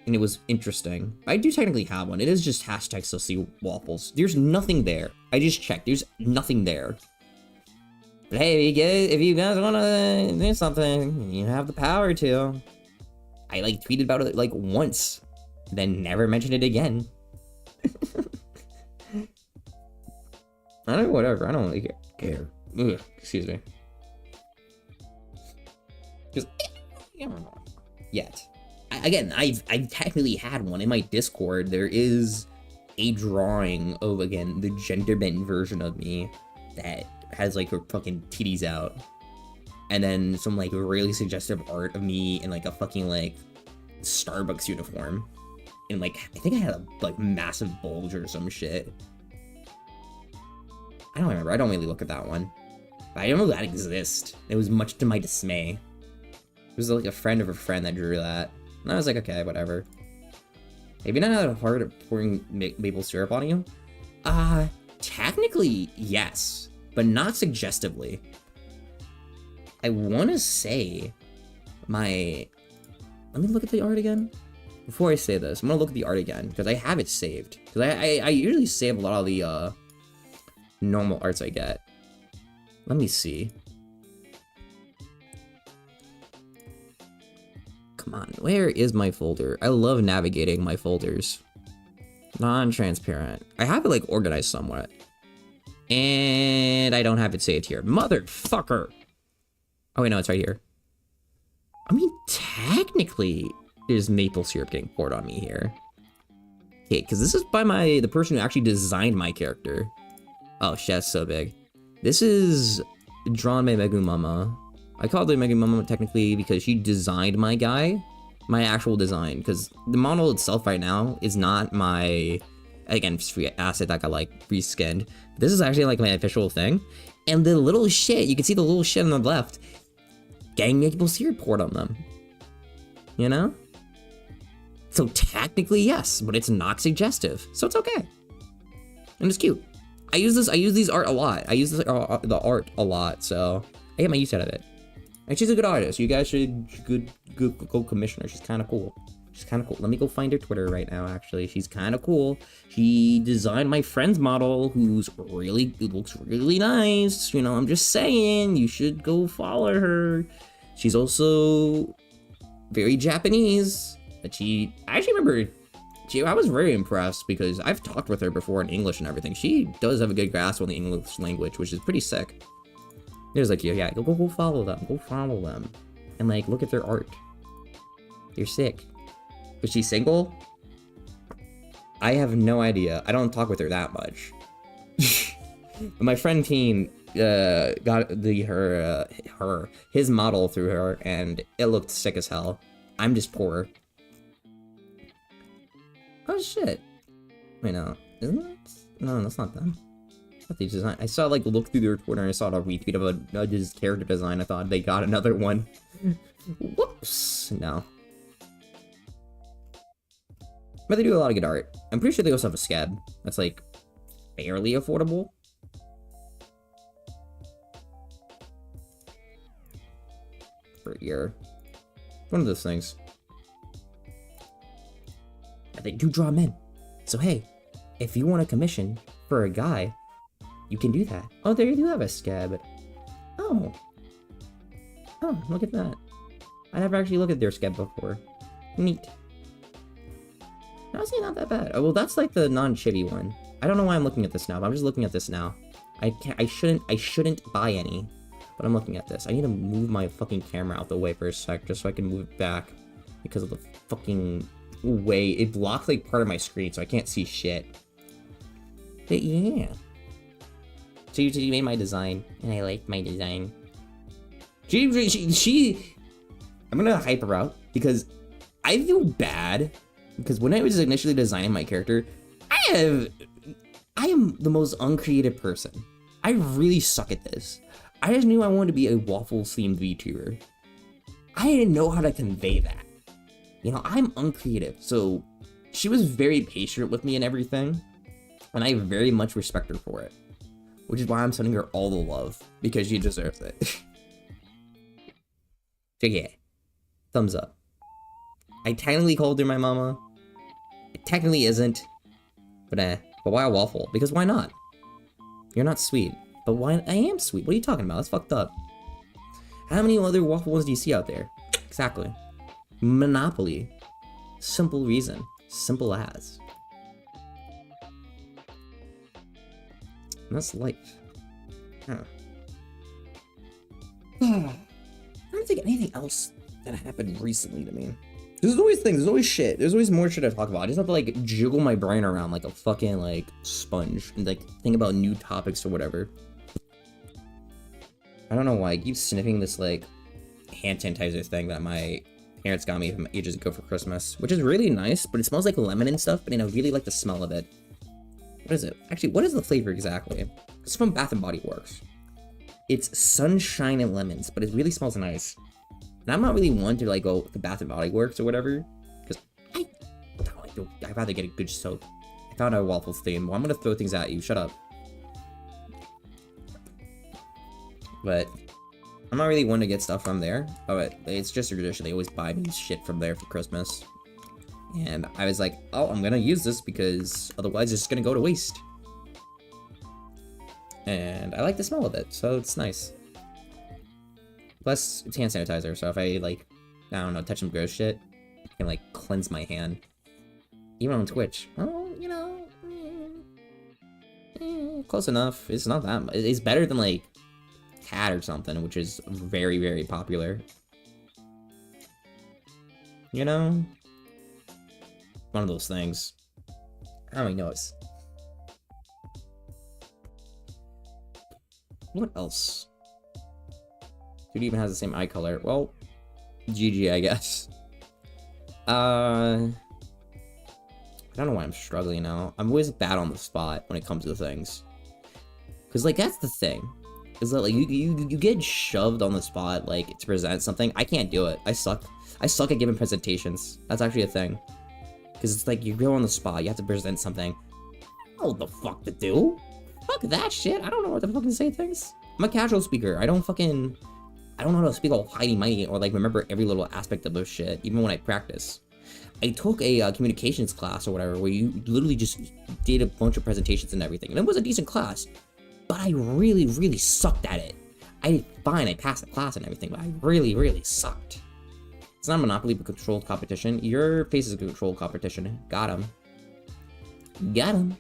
And it was interesting. I do technically have one. It is just hashtag saucy waffles. There's nothing there. I just checked. There's nothing there. But hey, if you guys wanna do something, you have the power to. I like tweeted about it like once, then never mentioned it again. I don't know, whatever. I don't really care. Ugh, excuse me. Because yet, I've technically had one in my Discord. There is a drawing of, again, the gender bent version of me that has like her fucking titties out, and then some like really suggestive art of me in like a fucking like Starbucks uniform, and like I think I had a like massive bulge or some shit. I don't remember. I don't really look at that one, but I don't know that exists. It was much to my dismay. It was like a friend of a friend that drew that, and I was like, okay, whatever. Maybe not that hard at pouring maple syrup on you. Technically yes. But not suggestively. I want to say my... Let me look at the art again. Before I say this, I'm going to look at the art again, because I have it saved. Because I usually save a lot of the normal arts I get. Let me see. Come on, where is my folder? I love navigating my folders. Non-transparent. I have it, like, organized somewhat. And I don't have it saved here. Motherfucker! Oh, wait, no, it's right here. I mean, technically, there's maple syrup getting poured on me here. Okay, because this is by the person who actually designed my character. Oh, shit, that's so big. This is drawn by Megumama. I called her Megumama technically because she designed my guy. My actual design. Because the model itself right now is not my... Again, just free asset that got, like, reskinned. This is actually, like, my official thing. And the little shit, you can see the little shit on the left. Getting maple syrup poured on them. You know? So technically, yes, but it's not suggestive. So it's okay. And it's cute. I use these art a lot. I use the art a lot, so I get my use out of it. And she's a good artist. You guys should go commission her. She's kind of cool. She's kind of cool. Let me go find her Twitter right now, actually. She's kind of cool. She designed my friend's model, who looks really nice. You know, I'm just saying, you should go follow her. She's also very Japanese. But I actually remember, I was very impressed because I've talked with her before in English and everything. She does have a good grasp on the English language, which is pretty sick. There's like, yeah, go follow them. Go follow them. And like, look at their art. They're sick. But she's single? I have no idea. I don't talk with her that much. But my friend Teen got his model through her, and it looked sick as hell. I'm just poor. Oh shit. Wait, no. Isn't that? No, that's not them. That's the design. I saw, like, look through their Twitter and I saw a retweet of his character design. I thought they got another one. Whoops. No. But they do a lot of good art. I'm pretty sure they also have a scab that's, like, fairly affordable. For a year. One of those things. But they do draw men. So hey, if you want a commission for a guy, you can do that. Oh, there you do have a scab. Oh. Oh, look at that. I never actually looked at their scab before. Neat. Honestly, not that bad. Oh, well, that's like the non-chibi one. I don't know why I'm looking at this now, but I'm just looking at this now. I shouldn't buy any, but I'm looking at this. I need to move my fucking camera out the way for a sec, just so I can move it back, because of the fucking way it blocks like part of my screen, so I can't see shit. But yeah. So you made my design, and I liked my design. I'm gonna hype her out, because I feel bad, because when I was initially designing my character, I am the most uncreative person. I really suck at this. I just knew I wanted to be a waffle-themed VTuber. I didn't know how to convey that. You know, I'm uncreative, so she was very patient with me and everything, and I very much respect her for it. Which is why I'm sending her all the love, because she deserves it. So yeah, thumbs up. I technically called her my mama. It technically isn't, but why a waffle? Because why not? You're not sweet, but why? I am sweet. What are you talking about? That's fucked up. How many other waffle ones do you see out there? Exactly. Monopoly. Simple reason. Simple as. And that's life. Huh. I don't think anything else that happened recently to me. There's always things, there's always shit. There's always more shit to talk about. I just have to like jiggle my brain around like a fucking like sponge and like think about new topics or whatever. I don't know why I keep sniffing this like hand sanitizer thing that my parents got me from ages ago for Christmas, which is really nice, but it smells like lemon and stuff, but I really like the smell of it. What is it? Actually, what is the flavor exactly? It's from Bath & Body Works. It's sunshine and lemons, but it really smells nice. And I'm not really one to like go to Bath & Body Works or whatever, because I'd rather get a good soap. I found a waffles theme. Well, I'm gonna throw things at you. Shut up. But I'm not really one to get stuff from there, but it's just a tradition. They always buy me shit from there for Christmas. And I was like, oh, I'm gonna use this because otherwise it's gonna go to waste. And I like the smell of it, so it's nice. Plus, it's hand sanitizer, so if I, like, I don't know, touch some gross shit, I can, like, cleanse my hand. Even on Twitch. Well, you know, close enough. It's not that much. It's better than, like, cat or something, which is very, very popular. You know? One of those things. How many knows? What else? Dude even has the same eye color. Well, GG, I guess. I don't know why I'm struggling now. I'm always bad on the spot when it comes to things. Cause like that's the thing. Is that like you get shoved on the spot like to present something. I can't do it. I suck. I suck at giving presentations. That's actually a thing. Cause it's like you go on the spot, you have to present something. I don't know what the fuck to do. Fuck that shit. I don't know what to fucking say things. I'm a casual speaker. I don't know how to speak all highty mighty or like remember every little aspect of this shit, even when I practice. I took a communications class or whatever where you literally just did a bunch of presentations and everything. And it was a decent class, but I really, really sucked at it. I did fine, I passed the class and everything, but I really, really sucked. It's not a Monopoly, but controlled competition. Your face is a controlled competition. Got him. Got him.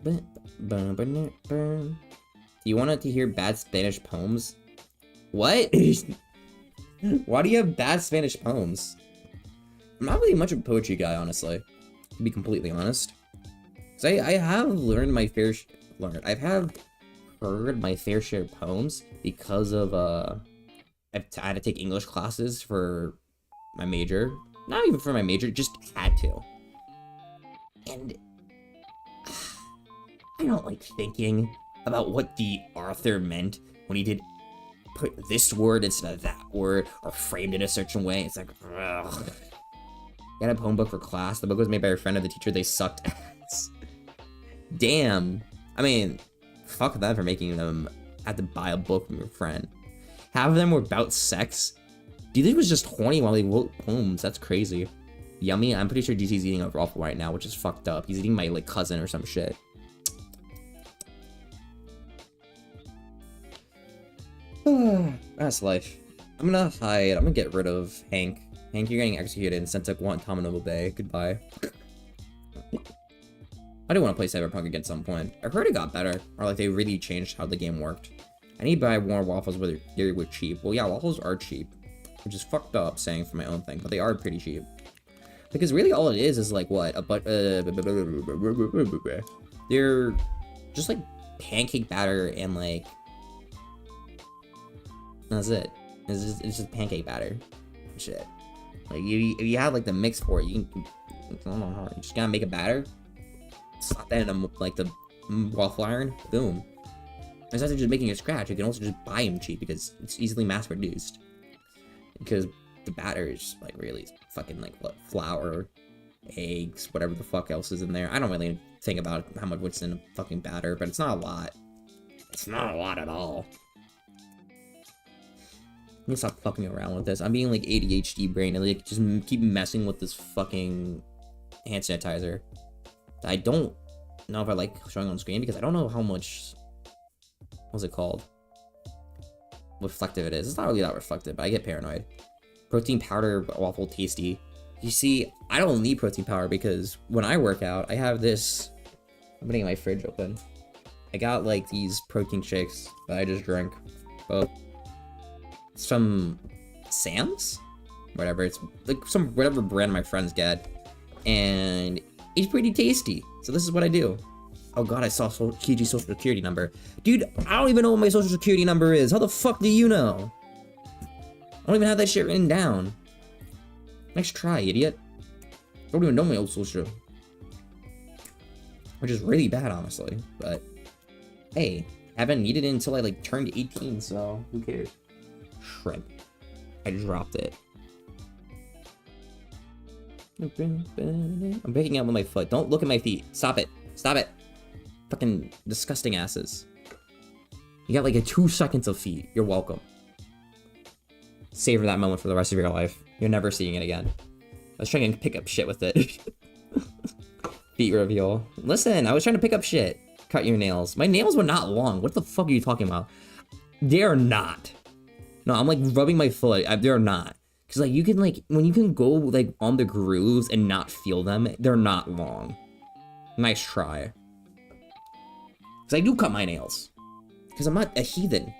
Do you want to hear bad Spanish poems? What? Why do you have bad Spanish poems? I'm not really much of a poetry guy, honestly. To be completely honest. Cause I have learned my fair I have heard my fair share of poems because of I had to take English classes for my major. Not even for my major, just had to. And I don't like thinking about what the author meant when he did put this word instead of that word or framed it a certain way. It's like, ugh. Got a poem book for class. The book was made by a friend of the teacher they sucked ass. Damn. I mean, fuck them for making them have to buy a book from your friend. Half of them were about sex. Dude, this was just horny while they wrote poems. That's crazy. Yummy. I'm pretty sure DC's eating a waffle right now, which is fucked up. He's eating my like cousin or some shit. That's life. I'm gonna hide. I'm gonna get rid of Hank. Hank, you're getting executed and sent to Guantanamo Bay. Goodbye. I do want to play Cyberpunk again at some point. I heard it got better, or like they really changed how the game worked. I need to buy more waffles where they were cheap. Well, yeah, waffles are cheap, which is fucked up saying for my own thing, but they are pretty cheap. Because really all it is like what? They're just like pancake batter and like that's it. It's just pancake batter. Shit. Like if you have like the mix for it, you can. I don't know how. You just gotta make a batter. Slap that in like the waffle iron. Boom. Instead of just making a scratch, you can also just buy them cheap because it's easily mass produced. Because the batter is like really fucking like what flour, eggs, whatever the fuck else is in there. I don't really think about how much what's in a fucking batter, but it's not a lot. It's not a lot at all. I'm gonna stop fucking around with this. I'm being like ADHD brain and like just keep messing with this fucking hand sanitizer. I don't know if I like showing on screen because I don't know how much, what's it called? Reflective it is. It's not really that reflective, but I get paranoid. Protein powder waffle tasty. You see, I don't need protein powder because when I work out, I have this. I'm putting my fridge open. I got like these protein shakes that I just drink. Both. It's from Sam's? Whatever, it's like some whatever brand my friends get. And it's pretty tasty. So this is what I do. Oh god, I saw Kiji's social security number. Dude, I don't even know what my social security number is. How the fuck do you know? I don't even have that shit written down. Nice try, idiot. I don't even know my old social. Which is really bad, honestly. But, hey, I haven't needed it until I like turned 18, so who cares? Shrimp. I dropped it. I'm picking up with my foot. Don't look at my feet. Stop it. Stop it. Fucking disgusting asses. You got like a 2 seconds of feet. You're welcome. Savor that moment for the rest of your life. You're never seeing it again. I was trying to pick up shit with it. Feet reveal. Listen, I was trying to pick up shit. Cut your nails. My nails were not long. What the fuck are you talking about? They're not. No, I'm like rubbing my foot. They're not. Because like you can like, when you can go like on the grooves and not feel them, they're not long. Nice try. Because I do cut my nails. Because I'm not a heathen.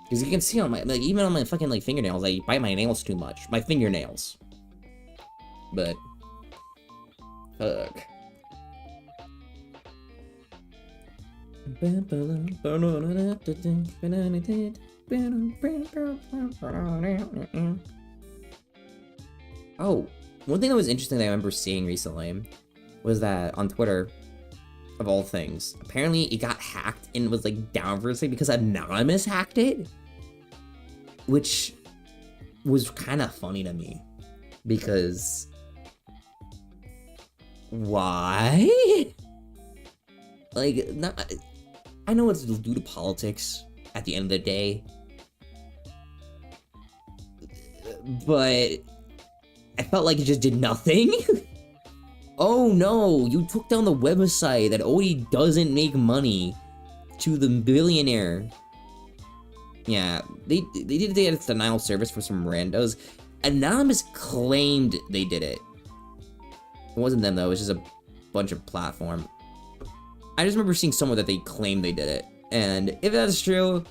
Because you can see on my, like, even on my fucking, like, fingernails, I bite my nails too much. My fingernails. But, fuck. Oh, one thing that was interesting that I remember seeing recently was that on Twitter, of all things, apparently it got hacked and was, like, down for a second because Anonymous hacked it. Which was kind of funny to me, because why? Like, I know it's due to politics at the end of the day, but I felt like it just did nothing. Oh no, you took down the website that already doesn't make money to the billionaire. Yeah, they did a denial service for some randos. Anonymous claimed they did it. It wasn't them though, it was just a bunch of platform. I just remember seeing somewhere that they claimed they did it. And if that's true,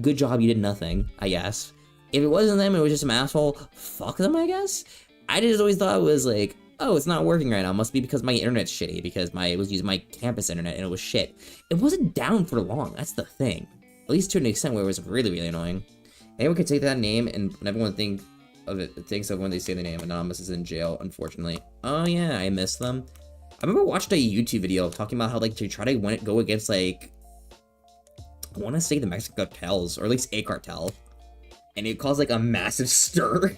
good job, you did nothing, I guess. If it wasn't them, it was just some asshole, fuck them, I guess? I just always thought it was like, oh, it's not working right now. Must be because my internet's shitty, because I was using my campus internet and it was shit. It wasn't down for long, that's the thing. At least to an extent where it was really, really annoying. Anyone could take that name and everyone thinks of when they say the name. Anonymous is in jail, unfortunately. Oh yeah, I miss them. I remember watching a YouTube video talking about how like to try to go against like, I want to say the Mexican cartels, or at least a cartel. And it caused like a massive stir.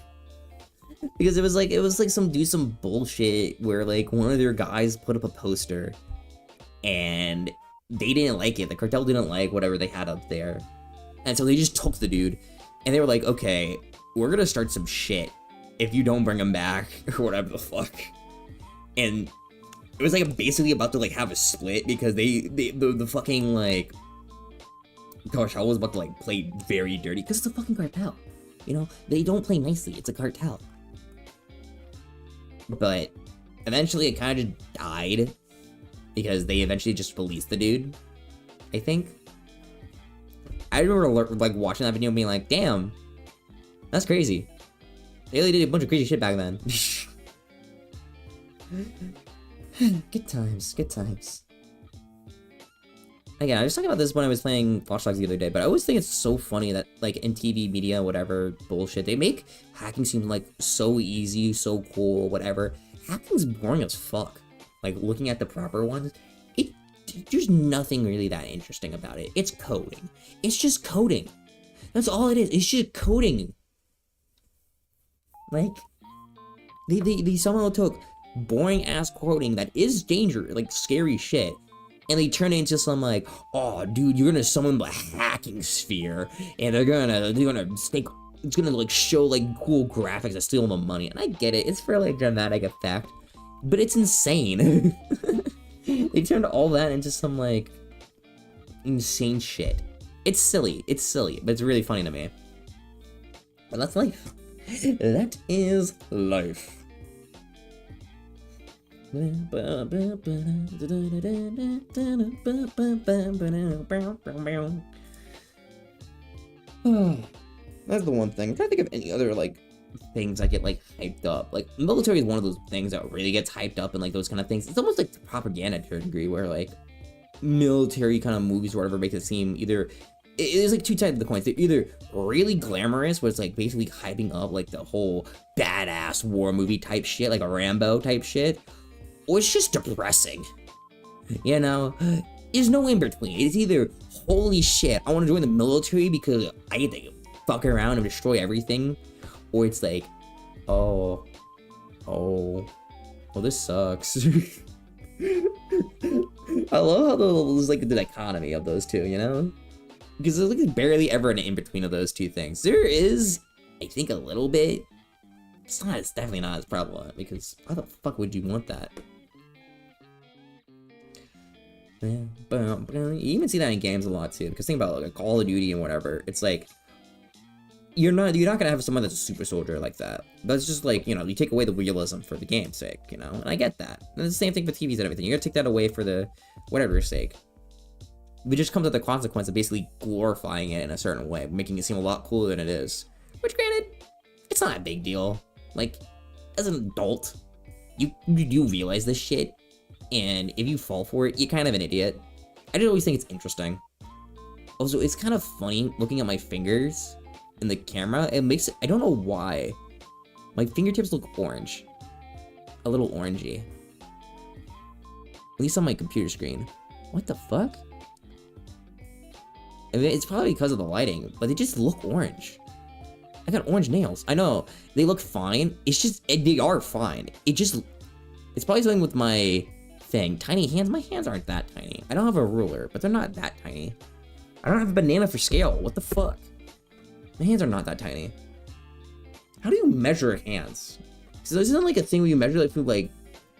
Because it was like some bullshit where like one of their guys put up a poster and they didn't like it. The cartel didn't like whatever they had up there. And so they just took the dude and they were like, okay, we're gonna start some shit if you don't bring him back or whatever the fuck. And it was like basically about to like have a split because the fucking like cartel was about to like play very dirty because it's a fucking cartel. You know, they don't play nicely. It's a cartel. But eventually it kind of just died because they eventually just released the dude, I think. I remember like watching that video and being like, damn, that's crazy. They really did a bunch of crazy shit back then. Good times, good times. Again, I was talking about this when I was playing Watch Dogs the other day, but I always think it's so funny that, like, in TV, media, whatever bullshit, they make hacking seem, like, so easy, so cool, whatever. Hacking's boring as fuck. Like, looking at the proper ones, there's nothing really that interesting about it. It's coding. It's just coding. That's all it is. It's just coding. Like, they somehow took boring-ass coding that is dangerous, like, scary shit, and they turn it into some like, oh, dude, you're gonna summon the hacking sphere, and they're gonna stake, it's gonna like show like cool graphics that steal the money. And I get it, it's for like dramatic effect, but it's insane. They turned all that into some like insane shit. It's silly, but it's really funny to me. But that's life. That is life. That's the one thing. I'm trying to think of any other like things that get like hyped up. Like military is one of those things that really gets hyped up and like those kind of things. It's almost like propaganda to a degree where like military kind of movies or whatever make it seem either there's like two sides of the coin. They're either really glamorous, where it's like basically hyping up like the whole badass war movie type shit, like a Rambo type shit, or it's just depressing. You know, there's no in between. It's either holy shit, I want to join the military because I get to fuck around and destroy everything, or it's like, oh, this sucks. I love how there's like the dichotomy of those two, you know? Because there's like barely ever an in-between of those two things. There is, I think, a little bit. It's definitely not as prevalent, because why the fuck would you want that? You even see that in games a lot too, because think about like Call of Duty and whatever. It's like you're not gonna have someone that's a super soldier like that. That's just like, you know, you take away the realism for the game's sake, you know, and I get that. And it's the same thing with TVs and everything. You're gonna take that away for the whatever's sake. It just comes at the consequence of basically glorifying it in a certain way, making it seem a lot cooler than it is. Which, granted, it's not a big deal. Like, as an adult, you realize this shit, and if you fall for it, you're kind of an idiot. I just always think it's interesting. Also, it's kind of funny looking at my fingers in the camera. It makes it, I don't know why, my fingertips look orange. A little orangey. At least on my computer screen. What the fuck? I mean, it's probably because of the lighting, but they just look orange. I got orange nails. I know, they look fine. It's just, they are fine. It's probably something with my thing. Tiny hands? My hands aren't that tiny. I don't have a ruler, but they're not that tiny. I don't have a banana for scale. What the fuck? My hands are not that tiny. How do you measure hands? So this isn't like a thing where you measure like from like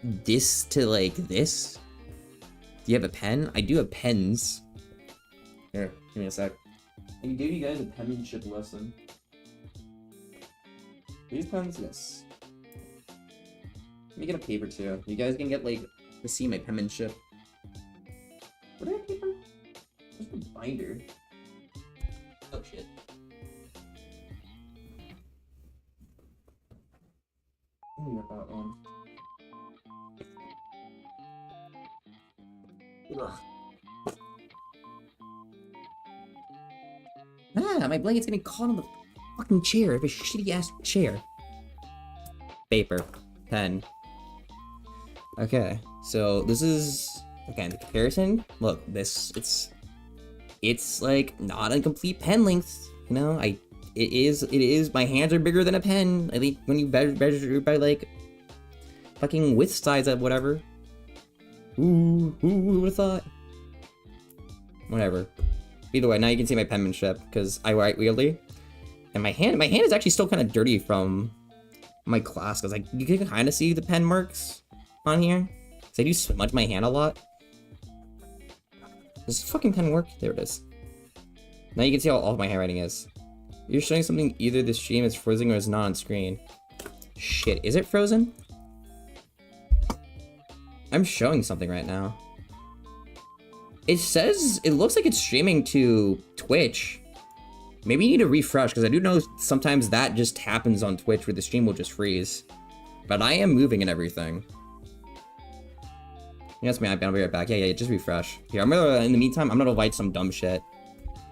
this to like this. Do you have a pen? I do have pens. Here, give me a sec. I gave you guys a penmanship lesson. These pens? Yes. Let me get a paper too. You guys can get like to see my penmanship. What do I have paper? Just a binder. Oh shit. Let me get that one. Ugh. Ah, my blanket's getting caught on the fucking chair. I have a shitty ass chair. Paper. Pen. Okay, so this is, again, the comparison. Look, it's like not a complete pen length, you know? It is, my hands are bigger than a pen. I think when you measure by like fucking width size of whatever. Who would've thought? Whatever. Either way, now you can see my penmanship, because I write weirdly. And my hand is actually still kind of dirty from my class, because like you can kind of see the pen marks on here. Because I do smudge my hand a lot. Does this fucking pen work? There it is. Now you can see how all of my handwriting is. You're showing something, either the stream is frozen or is not on screen. Shit, is it frozen? I'm showing something right now. It says, it looks like it's streaming to Twitch. Maybe you need to refresh, because I do know sometimes that just happens on Twitch where the stream will just freeze. But I am moving and everything. Yes, man, I'll be right back. Yeah, just refresh. Here, I'm gonna, in the meantime, I'm gonna write some dumb shit.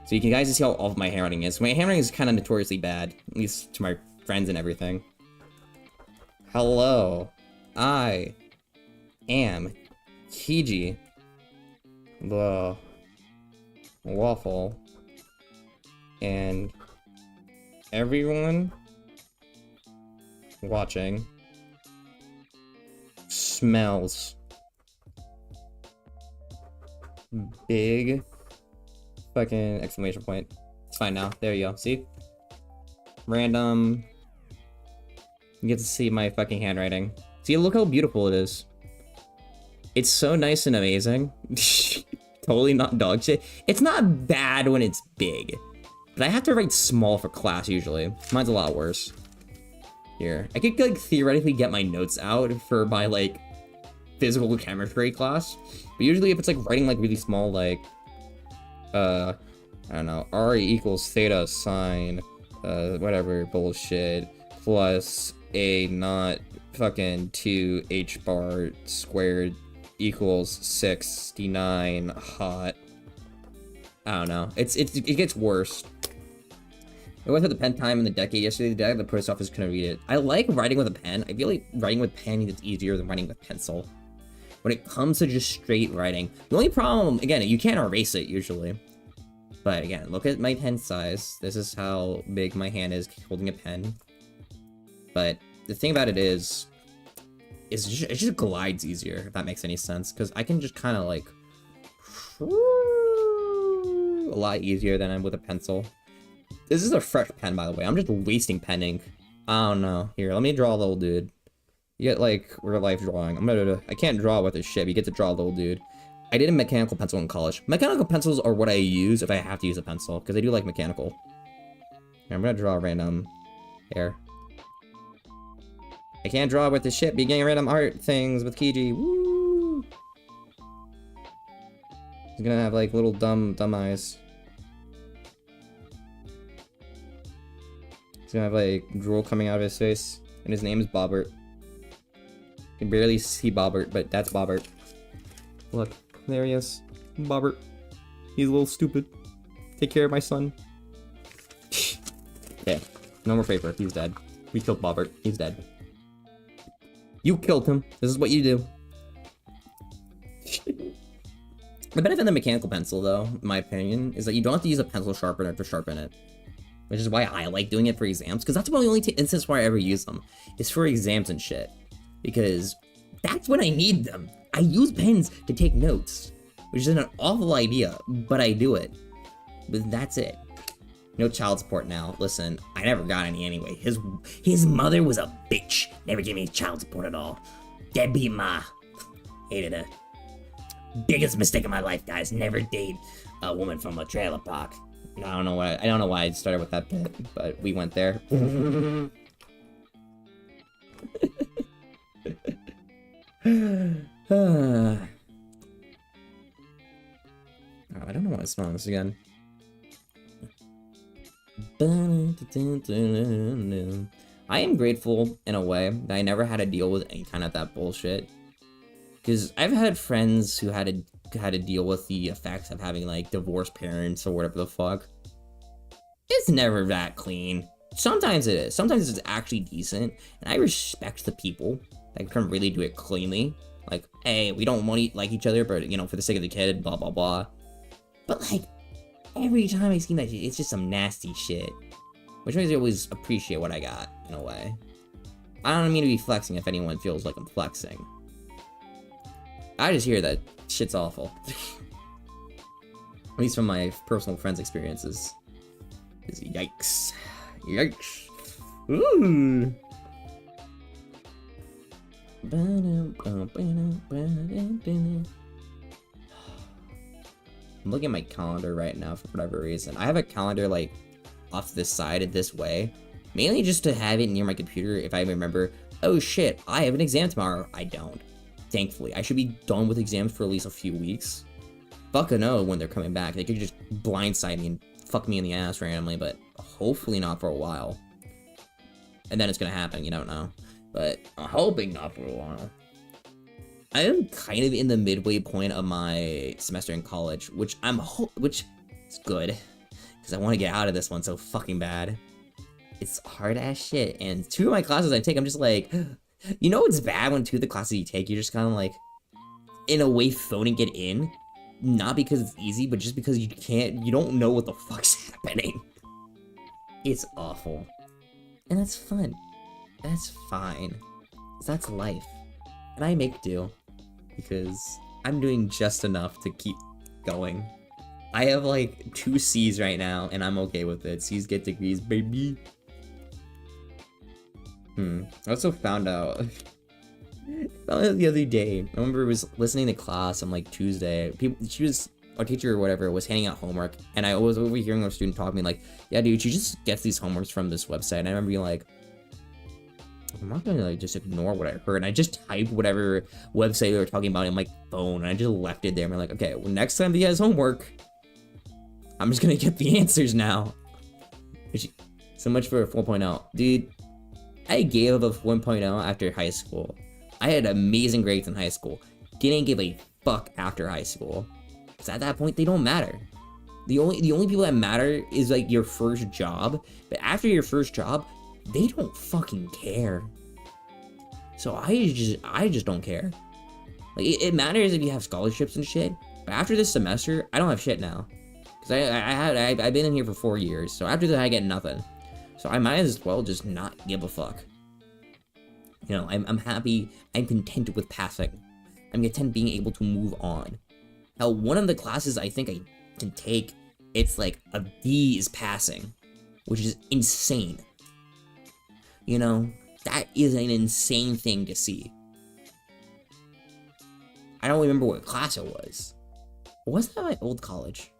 So you can guys see how all of my handwriting is. My handwriting is kind of notoriously bad, at least to my friends and everything. Hello, I am Kiji the Waffle, and everyone watching smells big fucking exclamation point. It's fine now. There you go. See? Random. You get to see my fucking handwriting. See, look how beautiful it is. It's so nice and amazing. Totally not dog shit. It's not bad when it's big, but I have to write small for class usually. Mine's a lot worse. Here, I could like theoretically get my notes out for my like physical chemistry class, but usually if it's like writing like really small, like I don't know, RE equals theta sine whatever bullshit plus a not fucking 2 h bar squared equals 69 hot. I don't know. It gets worse. I went through the pen time in the decade yesterday. The day the post office couldn't read it. I like writing with a pen. I feel like writing with pen is easier than writing with pencil. When it comes to just straight writing, the only problem, again, you can't erase it usually. But again, look at my pen size. This is how big my hand is holding a pen. But the thing about it is, it just glides easier, if that makes any sense, because I can just kind of like a lot easier than I'm with a pencil. This is a fresh pen, by the way. I'm just wasting pen ink. I don't know. Here, let me draw a little dude. You get like real life drawing. I can't draw with this shit, but you get to draw a little dude. I did a mechanical pencil in college. Mechanical pencils are what I use if I have to use a pencil, because I do like mechanical. Here, I'm gonna draw a random hair. I can't draw with this shit, be getting random art things with Kiji. Woo! He's gonna have like little dumb eyes. He's gonna have like drool coming out of his face, and his name is Bobbert. You can barely see Bobbert, but that's Bobbert. Look, there he is. Bobbert. He's a little stupid. Take care of my son. Okay, no more paper. He's dead. We killed Bobbert. He's dead. You killed him. This is what you do. The benefit of the mechanical pencil, though, in my opinion, is that you don't have to use a pencil sharpener to sharpen it. Which is why I like doing it for exams, because that's one of the only instances where I ever use them. Is for exams and shit. Because that's when I need them. I use pens to take notes, which is an awful idea, but I do it. But that's it. No child support now. Listen, I never got any anyway. His mother was a bitch. Never gave me child support at all. Deadbeat ma. Hated her. Biggest mistake of my life, guys. Never date a woman from a trailer park. I don't know why I started with that bit, but we went there. I don't know why I'm smelling this again. I am grateful in a way that I never had to deal with any kind of that bullshit. Because I've had friends who had to deal with the effects of having like divorced parents or whatever the fuck. It's never that clean. Sometimes it is. Sometimes it's actually decent. And I respect the people that can really do it cleanly. Like, hey, we don't want to like each other, but you know, for the sake of the kid, blah blah blah. But like, every time I see that shit, it's just some nasty shit. Which makes me always appreciate what I got, in a way. I don't mean to be flexing if anyone feels like I'm flexing. I just hear that shit's awful. At least from my personal friends' experiences. Is yikes. Yikes. Ooh. I'm looking at my calendar right now for whatever reason. I have a calendar like off to the side this way. Mainly just to have it near my computer if I remember, oh shit, I have an exam tomorrow. I don't. Thankfully, I should be done with exams for at least a few weeks. Fuck a no when they're coming back. They could just blindside me and fuck me in the ass randomly, but hopefully not for a while. And then it's gonna happen, you don't know. But I'm hoping not for a while. I am kind of in the midway point of my semester in college, which is good. Because I want to get out of this one so fucking bad. It's hard as shit, and 2 of my classes I take, I'm just like, you know it's bad when 2 of the classes you take, you're just kind of like, in a way, phoning it in. Not because it's easy, but just because you don't know what the fuck's happening. It's awful. And that's fun. That's fine. That's life. And I make do. Because I'm doing just enough to keep going. I have like 2 C's right now, and I'm okay with it. C's get degrees, baby. I also found out the other day. I remember I was listening to class on like Tuesday. Our teacher or whatever was handing out homework, and I was overhearing a student talk to me like, yeah dude, she just gets these homeworks from this website. And I remember being like, I'm not gonna like just ignore what I heard. And I just typed whatever website they were talking about in my phone, and I just left it there. And I'm like, okay, well, next time he has homework, I'm just gonna get the answers now. So much for a 4.0. Dude, I gave up a 4.0 after high school. I had amazing grades in high school. Didn't give a fuck after high school. Because at that point, they don't matter. The only people that matter is like your first job. But after your first job, they don't fucking care. So I just don't care. Like it matters if you have scholarships and shit. But after this semester, I don't have shit now. Because I've been in here for 4 years. So after that, I get nothing. So I might as well just not give a fuck. You know, I'm happy, I'm content with passing. I'm content being able to move on. Hell, one of the classes I think I can take, it's like a B is passing, which is insane. You know, that is an insane thing to see. I don't remember what class it was. Was that my old college?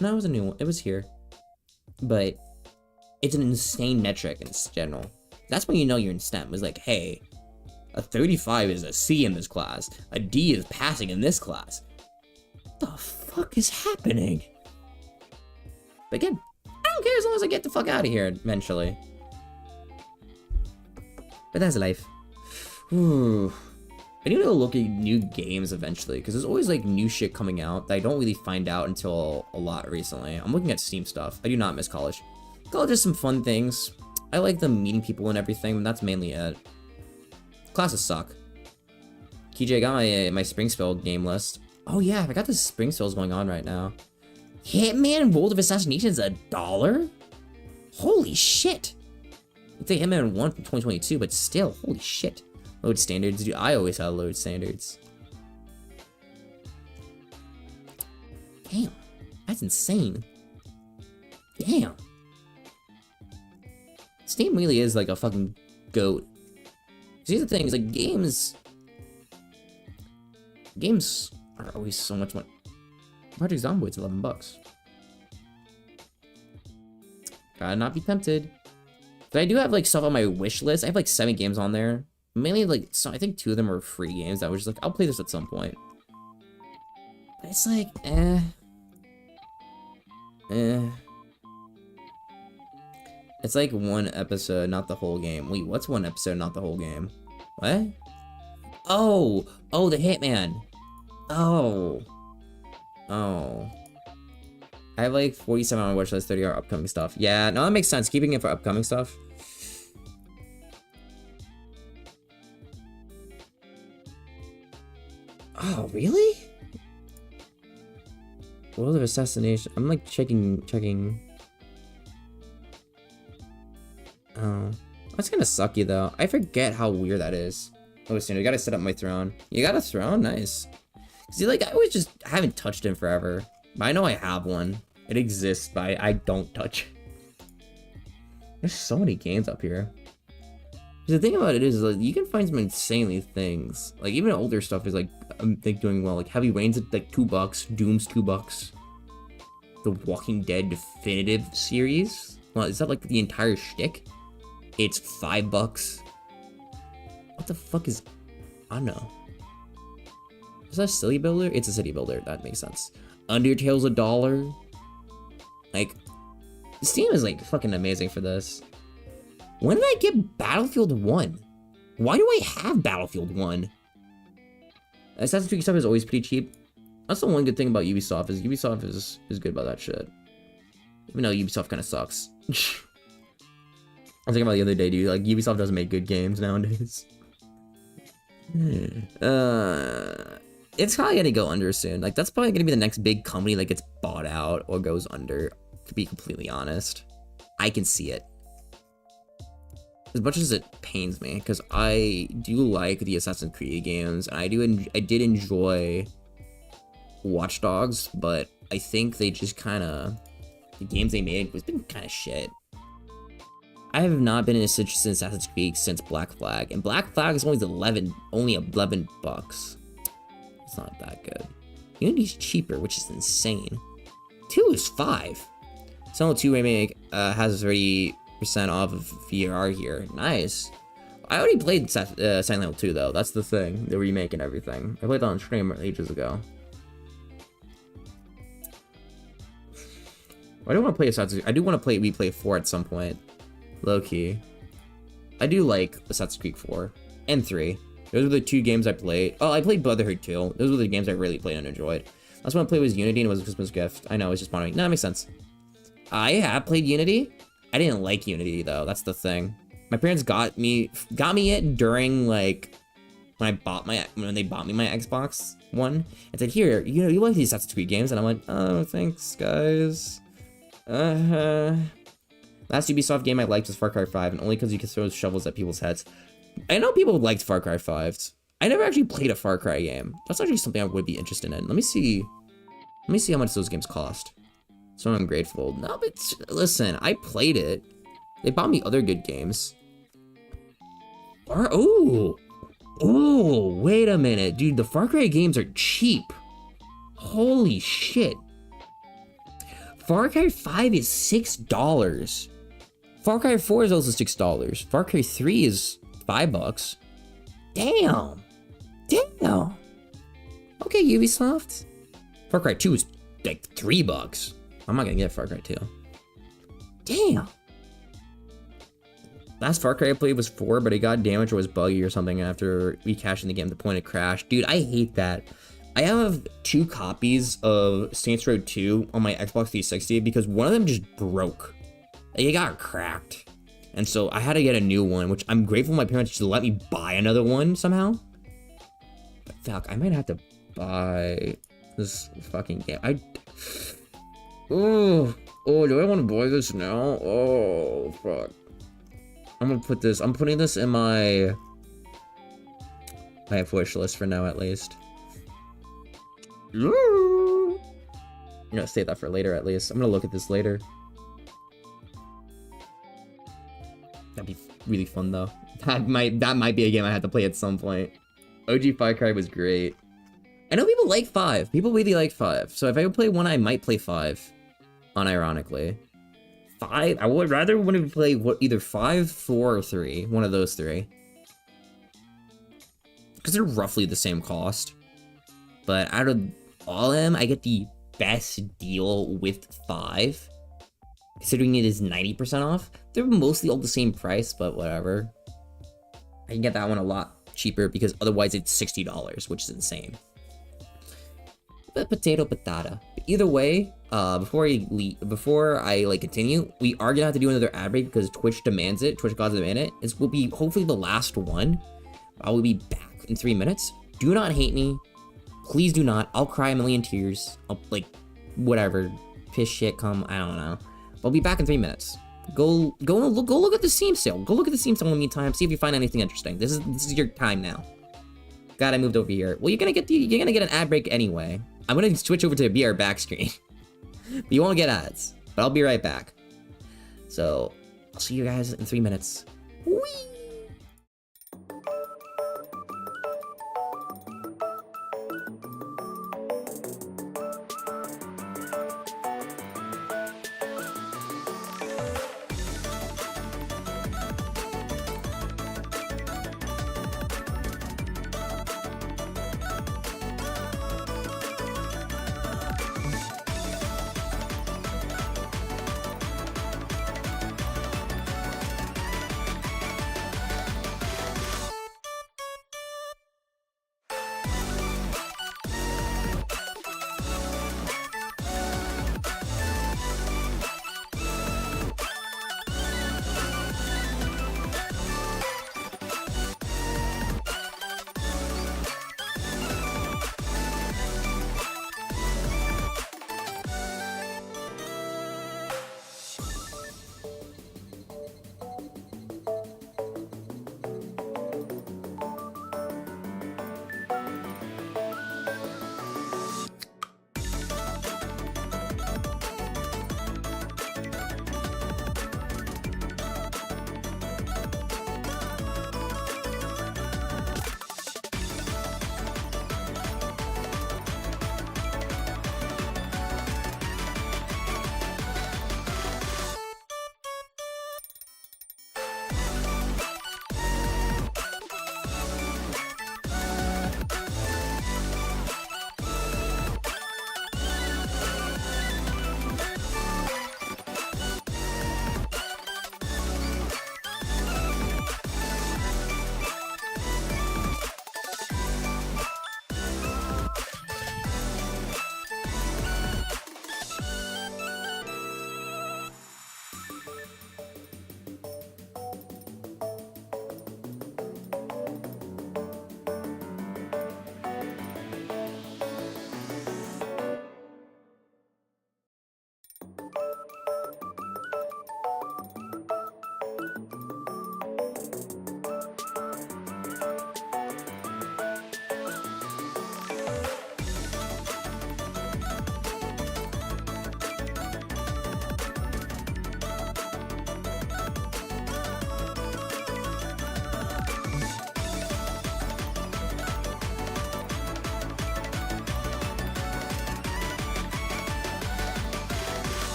No, it was a new one. It was here. But it's an insane metric in general. That's when you know you're in STEM. It's like, hey, a 35 is a C in this class. A D is passing in this class. What the fuck is happening? But again, I don't care as long as I get the fuck out of here eventually. But that's life. Ooh. I need to look at new games eventually, because there's always like new shit coming out that I don't really find out until a lot recently. I'm looking at Steam stuff. I do not miss college. College has some fun things. I like the meeting people and everything, but that's mainly it. Classes suck. KJ, I got my Springfield game list. Oh yeah, I got the Springfields going on right now. Hitman World of Assassination is $1? Holy shit! I'd say Hitman 1 from 2022, but still, holy shit. Load standards, dude, I always had load standards. Damn, that's insane. Damn. Steam really is like a fucking goat. Here's the thing, is like games are always so much money. Project Zomboid's $11. Gotta not be tempted. But I do have like stuff on my wish list. I have like 7 games on there. Mainly like, so I think 2 of them are free games that was just like, I'll play this at some point. But it's like, It's like 1 episode, not the whole game. Wait, what's 1 episode, not the whole game? What? Oh, the Hitman. Oh. I have like 47 on my wishlist, 30 are upcoming stuff. Yeah, no, that makes sense. Keeping it for upcoming stuff. Oh, really? World of Assassination. I'm like checking. Oh, that's kind of sucky though. I forget how weird that is. Oh, soon I gotta set up my throne. You got a throne? Nice. See, like I always just haven't touched it forever. But I know I have one. It exists, but I don't touch it. There's so many games up here. The thing about it is, like, you can find some insanely things. Like even older stuff is like doing well. Like Heavy Rain's at like $2. Doom's $2. The Walking Dead Definitive series. Well, is that like the entire shtick? It's $5. What the fuck is... I don't know. Is that a city builder? It's a city builder. That makes sense. Undertale's $1. Like, Steam is like fucking amazing for this. When did I get Battlefield 1? Why do I have Battlefield 1? Assassin's Creed stuff is always pretty cheap. That's the one good thing about Ubisoft is Ubisoft is good about that shit. Even though Ubisoft kind of sucks. I was thinking about the other day, dude. Like Ubisoft doesn't make good games nowadays. It's probably gonna go under soon. Like that's probably gonna be the next big company that gets bought out or goes under. To be completely honest, I can see it. As much as it pains me, because I do like the Assassin's Creed games, and I did enjoy Watch Dogs, but I think they just kind of the games they made was been kind of shit. I have not been in Assassin's Creed since Black Flag, and Black Flag is only $11. It's not that good. Unity's cheaper, which is insane. 2 is $5. Silent 2 Remake has 30% off of VR here. Nice. I already played Silent Hill 2 though. That's the thing. The remake and everything. I played that on stream ages ago. I do want to play Assassin's. I do want to replay 4 at some point. Low key. I do like Assassin's Creed 4 and 3. Those were the 2 games I played. Oh, I played Brotherhood 2. Those were the games I really played and enjoyed. Last one I played was Unity and it was a Christmas gift. I know, it's just wondering. No, that makes sense. I have played Unity. I didn't like Unity though. That's the thing. My parents got me it during like when they bought me my Xbox One and said, "Here, you like these Assassin's Creed games?" And I'm like, "Oh, thanks, guys." Last Ubisoft game I liked was Far Cry 5, and only because you could throw shovels at people's heads. I know people liked Far Cry 5s. I never actually played a Far Cry game. That's actually something I would be interested in. Let me see how much those games cost. So ungrateful. No, but listen, I played it. They bought me other good games. Oh, wait a minute, dude. The Far Cry games are cheap. Holy shit. Far Cry 5 is $6. Far Cry 4 is also $6. Far Cry 3 is $5. Damn. Okay, Ubisoft. Far Cry 2 is like $3. I'm not gonna get Far Cry 2. Damn. Last Far Cry I played was 4, but it got damaged or was buggy or something after we cached in the game. The point it crashed. Dude, I hate that. I have 2 copies of Saints Row 2 on my Xbox 360 because one of them just broke. It got cracked. And so I had to get a new one, which I'm grateful my parents just let me buy another one somehow. But fuck, I might have to buy this fucking game. Oh, do I want to buy this now? Oh, fuck. I'm putting this in my wish list for now, at least. I'm gonna save that for later, at least. I'm gonna look at this later. That'd be really fun, though. That might be a game I have to play at some point. OG Far Cry was great. I know people like 5. People really like 5. So if I would play 1, I might play 5. Unironically. 5? I would rather want to play either 5, 4, or 3. One of those 3. Because they're roughly the same cost. But out of all of them, I get the best deal with 5. Considering it is 90% off. They're mostly all the same price, but whatever. I can get that one a lot cheaper because otherwise it's $60, which is insane. But potato. But either way, before I continue, we are gonna have to do another ad break because Twitch demands it. Twitch gods demand it. This will be hopefully the last one. I will be back in 3 minutes. Do not hate me. Please do not. I'll cry a million tears. I'll whatever, piss shit come. I don't know. I'll be back in 3 minutes. Go look at the Steam sale. Go look at the Steam sale in the meantime. See if you find anything interesting. This is your time now. God, I moved over here. Well, you're gonna get an ad break anyway. I'm gonna switch over to a BR back screen. But you won't get ads. But I'll be right back. So I'll see you guys in 3 minutes. Whee!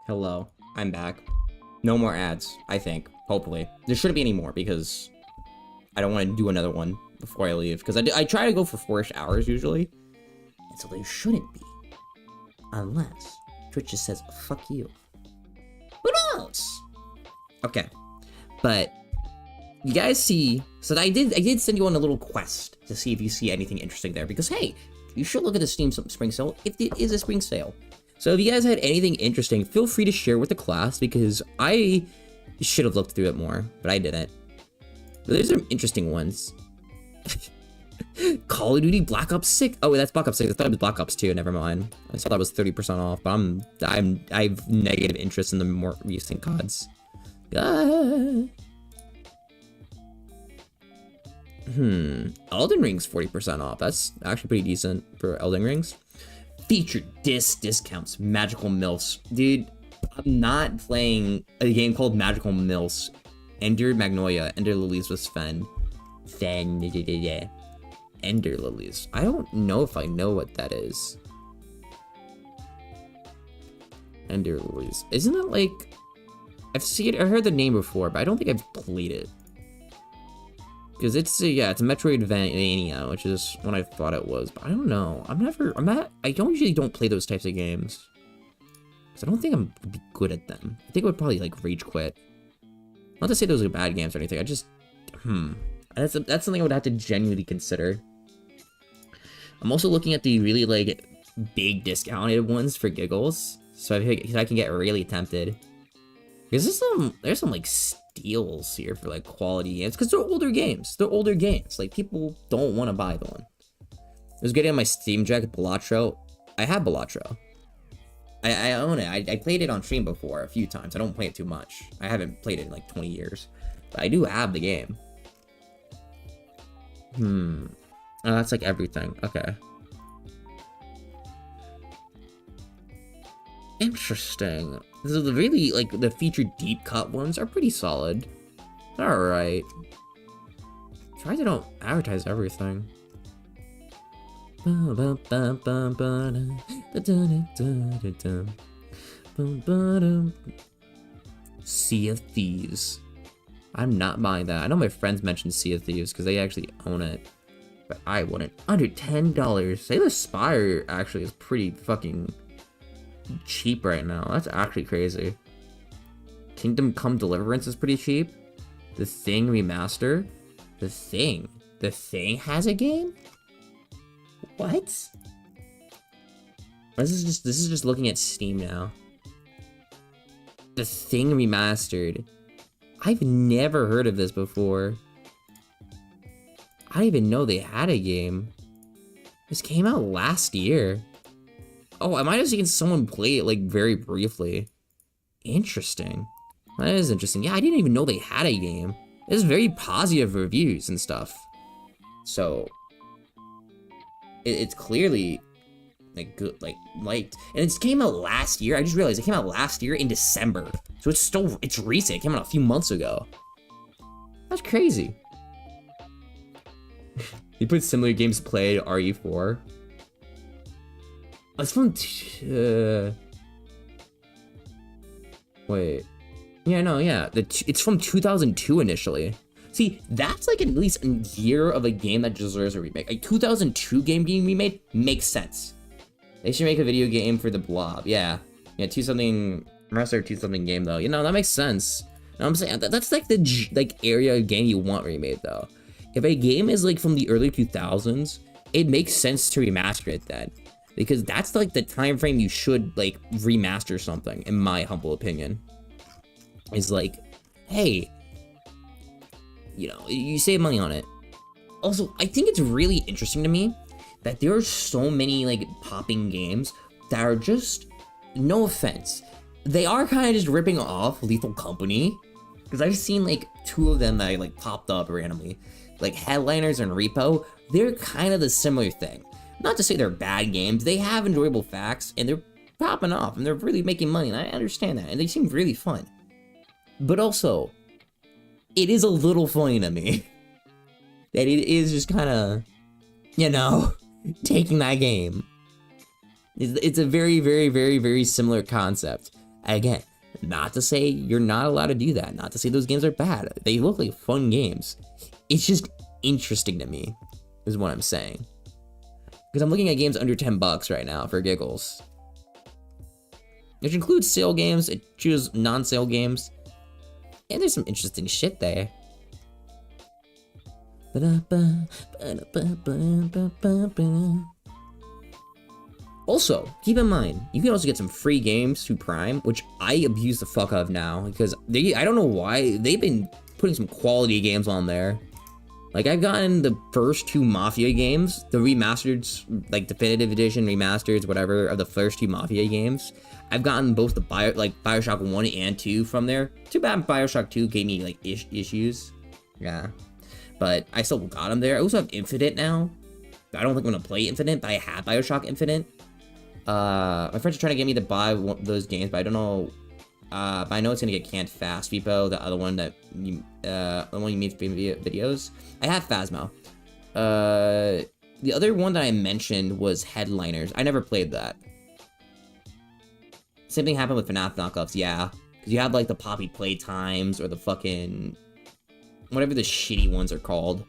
Hello, I'm back. No more ads, I think. Hopefully. There shouldn't be any more because I don't want to do another one before I leave. Because I try to go for 4-ish hours usually. And so there shouldn't be. Unless Twitch just says, fuck you. Who knows? Okay. But you guys see, so I did send you on a little quest to see if you see anything interesting there. Because hey, you should look at the Steam spring sale if it is a spring sale. So if you guys had anything interesting, feel free to share with the class because I should have looked through it more, but I didn't. But there's some interesting ones. Call of Duty Black Ops 6. Oh, wait, that's Black Ops 6. I thought it was Black Ops 2. Never mind. I saw that was 30% off, but I have negative interest in the more recent CODs. Elden Ring's 40% off. That's actually pretty decent for Elden Rings. Featured discounts. Magical Mills. Dude, I'm not playing a game called Magical Mills. Ender Magnolia. Ender Lilies with Sven. Ender Lilies. I don't know if I know what that is. Ender Lilies. Isn't it like... I heard the name before, but I don't think I've played it. Because it's a Metroidvania, which is what I thought it was, but I don't know. I usually don't play those types of games. Because I don't think I'm be good at them. I think I would probably, like, rage quit. Not to say those are bad games or anything, I just, That's something I would have to genuinely consider. I'm also looking at the really, like, big discounted ones for giggles, so I can get really tempted. Because there's some, like, steals here for, like, quality games, because they're older games. Like, people don't want to buy them. I was getting on my Steam Deck, Balatro. I have Balatro. I own it. I played it on stream before a few times. I don't play it too much. I haven't played it in, like, 20 years. But I do have the game. Oh, that's, like, everything. Okay. Interesting. So the really, like, the featured deep cut ones are pretty solid. They're alright. Try to don't advertise everything. Sea of Thieves. I'm not buying that. I know my friends mentioned Sea of Thieves because they actually own it. But I wouldn't. Under $10. Sailor Spire actually is pretty fucking cheap right now. That's actually crazy. Kingdom Come Deliverance is pretty cheap. The Thing Remaster. The Thing has a game? What? This is just looking at Steam now. The Thing Remastered. I've never heard of this before. I didn't even know they had a game. This came out last year. Oh, I might have seen someone play it, like, very briefly. Interesting. That is interesting. Yeah, I didn't even know they had a game. There's very positive reviews and stuff. So, it's clearly, like, good, like, liked. And it came out last year. I just realized it came out last year in December. So it's recent. It came out a few months ago. That's crazy. You put similar games played, RE4. It's from, wait. Yeah, no, yeah. It's from 2002 initially. See, that's like at least a year of a game that deserves a remake. A 2002 game being remade makes sense. They should make a video game for the Blob. Yeah. Yeah, 2-something, remaster 2-something game though. You know, that makes sense. You know what I'm saying? That's like the area of game you want remade though. If a game is like from the early 2000s, it makes sense to remaster it then. Because that's like the time frame you should like remaster something, in my humble opinion. Is like, hey, you know, you save money on it. Also, I think it's really interesting to me that there are so many like popping games that are just, no offense, they are kind of just ripping off Lethal Company. Because I've seen like 2 of them that I like popped up randomly. Like Headliners and Repo, they're kind of the similar thing. Not to say they're bad games, they have enjoyable facts, and they're popping off, and they're really making money, and I understand that, and they seem really fun. But also, it is a little funny to me that it is just kind of, you know, taking that game. It's a very, very, very, very similar concept. Again, not to say you're not allowed to do that. Not to say those games are bad. They look like fun games. It's just interesting to me, is what I'm saying. Because I'm looking at games under $10 right now for giggles. Which includes sale games, it chooses non-sale games. And there's some interesting shit there. Also, keep in mind, you can also get some free games through Prime, which I abuse the fuck of now, because I don't know why, they've been putting some quality games on there. Like, I've gotten the first 2 Mafia games, the remastered, like, Definitive Edition, remasters, whatever, of the first 2 Mafia games. I've gotten both the Bioshock 1 and 2 from there. Too bad Bioshock 2 gave me, like, issues. Yeah. But I still got them there. I also have Infinite now. I don't think I'm gonna play Infinite, but I have Bioshock Infinite. My friends are trying to get me to buy those games, but I don't know. But I know it's gonna get canned fast. Vipo, the other one that you, the one you made videos. I have Phasmo. The other one that I mentioned was Headliners. I never played that. Same thing happened with FNAF knockoffs, yeah. Because you have like the Poppy Playtimes or the fucking whatever the shitty ones are called.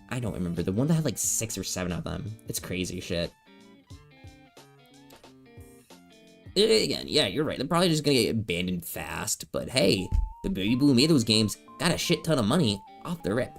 I don't remember. The one that had like 6 or 7 of them. It's crazy shit. Again, yeah, you're right. They're probably just gonna get abandoned fast. But hey, the people who made those games got a shit ton of money off the rip.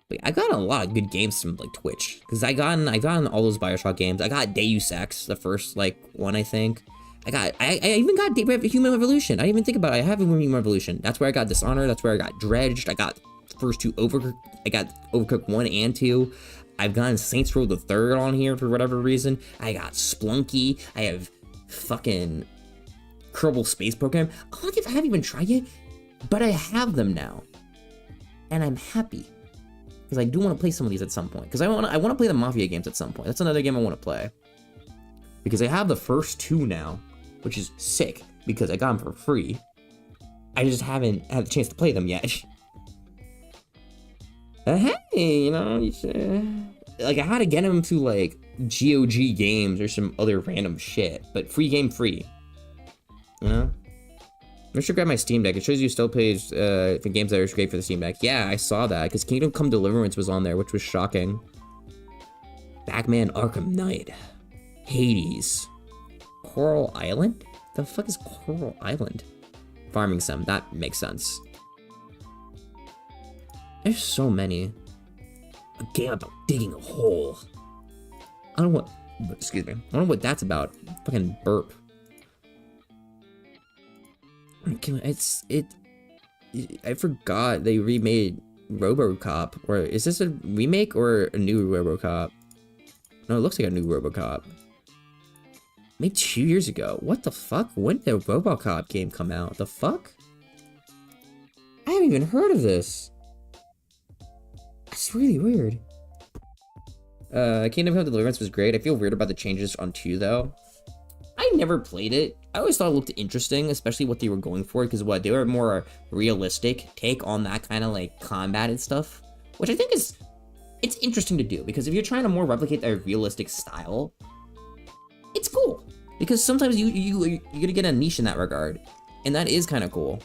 But I got a lot of good games from like Twitch, because I gotten all those Bioshock games. I got Deus Ex, the first like one, I think. I even got Human Revolution. I didn't even think about it. I have Human Revolution. That's where I got Dishonored. That's where I got Dredged. I got the first 2 Overcooked. I got Overcooked 1 and 2. I've gotten Saints Row the 3rd on here for whatever reason. I got Splunky. I have fucking Kerbal Space Program. A lot of games I haven't even tried yet, but I have them now, and I'm happy because I do want to play some of these at some point. Because I want to play the Mafia games at some point. That's another game I want to play because I have the first 2 now, which is sick because I got them for free. I just haven't had the chance to play them yet. Hey, you know, you should, like, I had to get them through like GOG games or some other random shit, but free game free. You know? I should grab my Steam Deck. It shows you still plays for games that are great for the Steam Deck. Yeah, I saw that, because Kingdom Come Deliverance was on there, which was shocking. Batman Arkham Knight. Hades. Coral Island? The fuck is Coral Island? Farming Sim, that makes sense. There's so many. A game about digging a hole. I don't know what, excuse me. I don't know what that's about. Fucking burp. I forgot they remade RoboCop. Or is this a remake or a new RoboCop? No, it looks like a new RoboCop. Made 2 years ago. What the fuck? When did the RoboCop game come out? The fuck? I haven't even heard of this. That's really weird. Kingdom Come Deliverance was great. I feel weird about the changes on 2 though. I never played it. I always thought it looked interesting, especially what they were going for, because they were more realistic take on that kind of like combat and stuff, which I think it's interesting to do, because if you're trying to more replicate their realistic style, it's cool, because sometimes you're gonna get a niche in that regard, and that is kind of cool,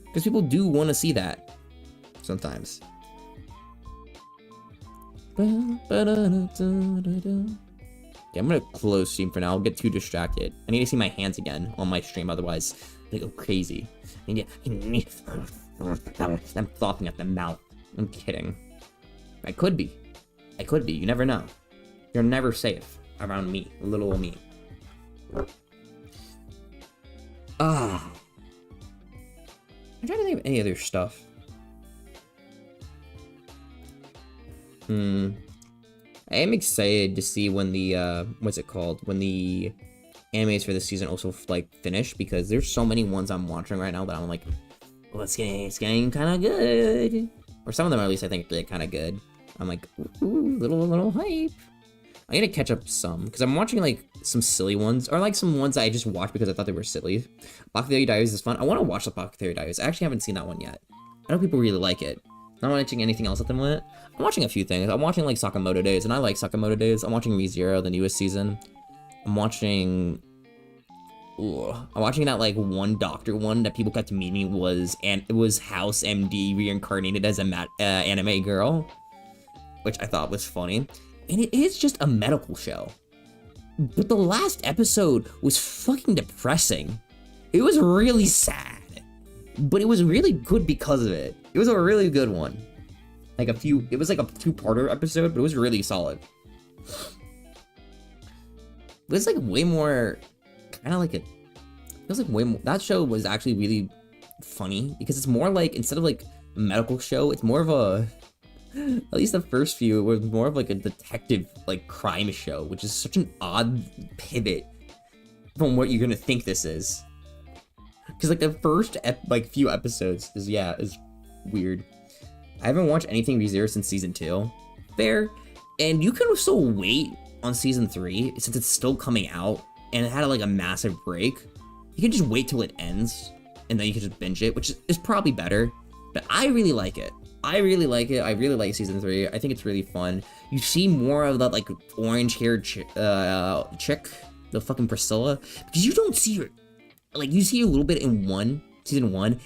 because people do want to see that sometimes. Okay, I'm gonna close stream for now. I'll get too distracted. I need to see my hands again on my stream, otherwise they go crazy. I'm flopping at the mouth. I'm kidding. I could be. You never know. You're never safe around me, little old me. I'm trying to think of any other stuff. I am excited to see when the, what's it called? When the animes for this season also, like, finish, because there's so many ones I'm watching right now that I'm like, well, it's getting kind of good. Or some of them, at least, I think they're kind of good. I'm like, ooh, little hype. I need to catch up some, because I'm watching, like, some silly ones, or, like, some ones that I just watched because I thought they were silly. Apothecary Diaries is fun. I want to watch the Apothecary Diaries. I actually haven't seen that one yet. I know people really like it. I'm not watching anything else at the moment. I'm watching a few things. I'm watching like Sakamoto Days, and I like Sakamoto Days. I'm watching ReZero, the newest season. I'm watching Ooh, I'm watching that like one doctor one that people got to meeting was, and it was House MD reincarnated as a anime girl, which I thought was funny. And it is just a medical show. But the last episode was fucking depressing. It was really sad, but it was really good because of it. It was a really good one. It was like a two-parter episode, but it was really solid. It was like way more, kind of like it was like way more, that show was actually really funny because it's more like, instead of like a medical show, it's more of a, at least the first few, it was more of like a detective, like crime show, which is such an odd pivot from what you're gonna think this is. Because like the first few episodes is weird. I haven't watched anything ReZero since season 2. Fair. And you can still wait on season 3 since it's still coming out and it had like a massive break. You can just wait till it ends and then you can just binge it, which is probably better. But I really like it. I really like it. I really like season 3. I think it's really fun. You see more of that like orange-haired chick, the fucking Priscilla, because you don't see her. Like you see a little bit in season 1,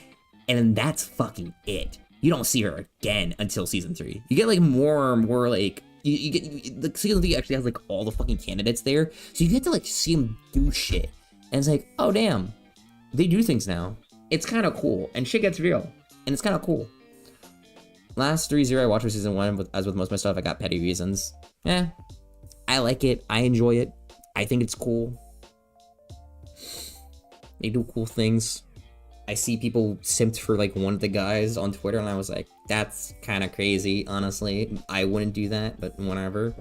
and then that's fucking it. You don't see her again until season 3. You get like more like you get the season 3 actually has like all the fucking candidates there, so you get to like see them do shit, and it's like, oh damn, they do things now. It's kind of cool, and shit gets real, and it's kind of cool. Last ReZero I watched for season 1, as with most of my stuff, I got petty reasons. I like it. I enjoy it. I think it's cool. They do cool things. I see people simped for like one of the guys on Twitter, and I was like, that's kind of crazy, honestly. I wouldn't do that, but whatever.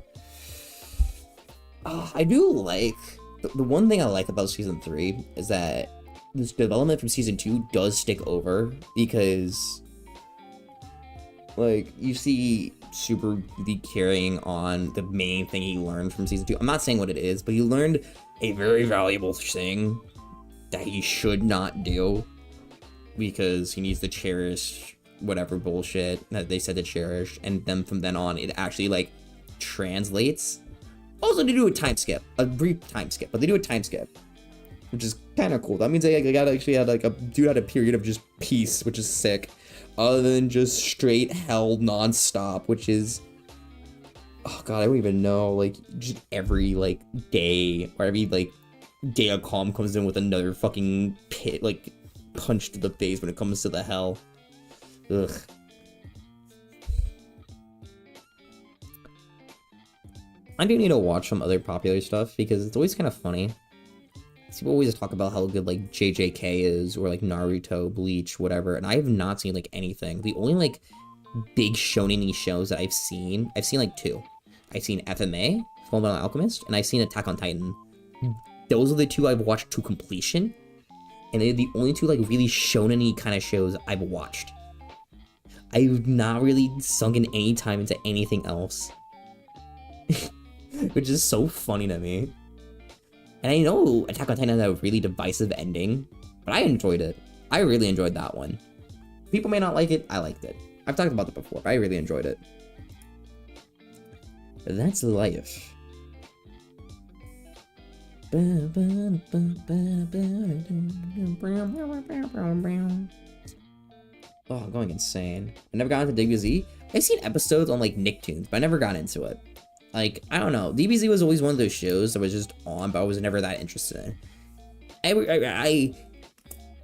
I do like, the one thing I like about season 3 is that this development from season 2 does stick over, because like you see Super be carrying on the main thing he learned from season 2. I'm not saying what it is, but he learned a very valuable thing that he should not do, because he needs to cherish whatever bullshit that they said to cherish, and then from then on it actually like translates. Also, they do a time skip, a brief time skip, but they do a time skip, which is kind of cool. That means they got actually had like a period of just peace, which is sick, other than just straight hell nonstop, which is, oh god, I don't even know, like just every like day or every like day of calm comes in with another fucking pit, like punch to the face when it comes to the hell. Ugh. I do need to watch some other popular stuff because it's always kind of funny. People always talk about how good like JJK is, or like Naruto, Bleach, whatever, and I have not seen like anything. The only like big shonen-y shows that I've seen like 2. I've seen FMA, Fullmetal Alchemist, and I've seen Attack on Titan. Those are the 2 I've watched to completion, and they're the only 2 like really shonen-y kind of shows I've watched. I've not really sunk in any time into anything else, which is so funny to me. And I know Attack on Titan had a really divisive ending, but I enjoyed it. I really enjoyed that one. People may not like it, I liked it. I've talked about it before, but I really enjoyed it. That's life. Oh, I'm going insane. I never got into DBZ. I've seen episodes on like Nicktoons, but I never got into it. Like, I don't know. DBZ was always one of those shows that was just on, but I was never that interested in.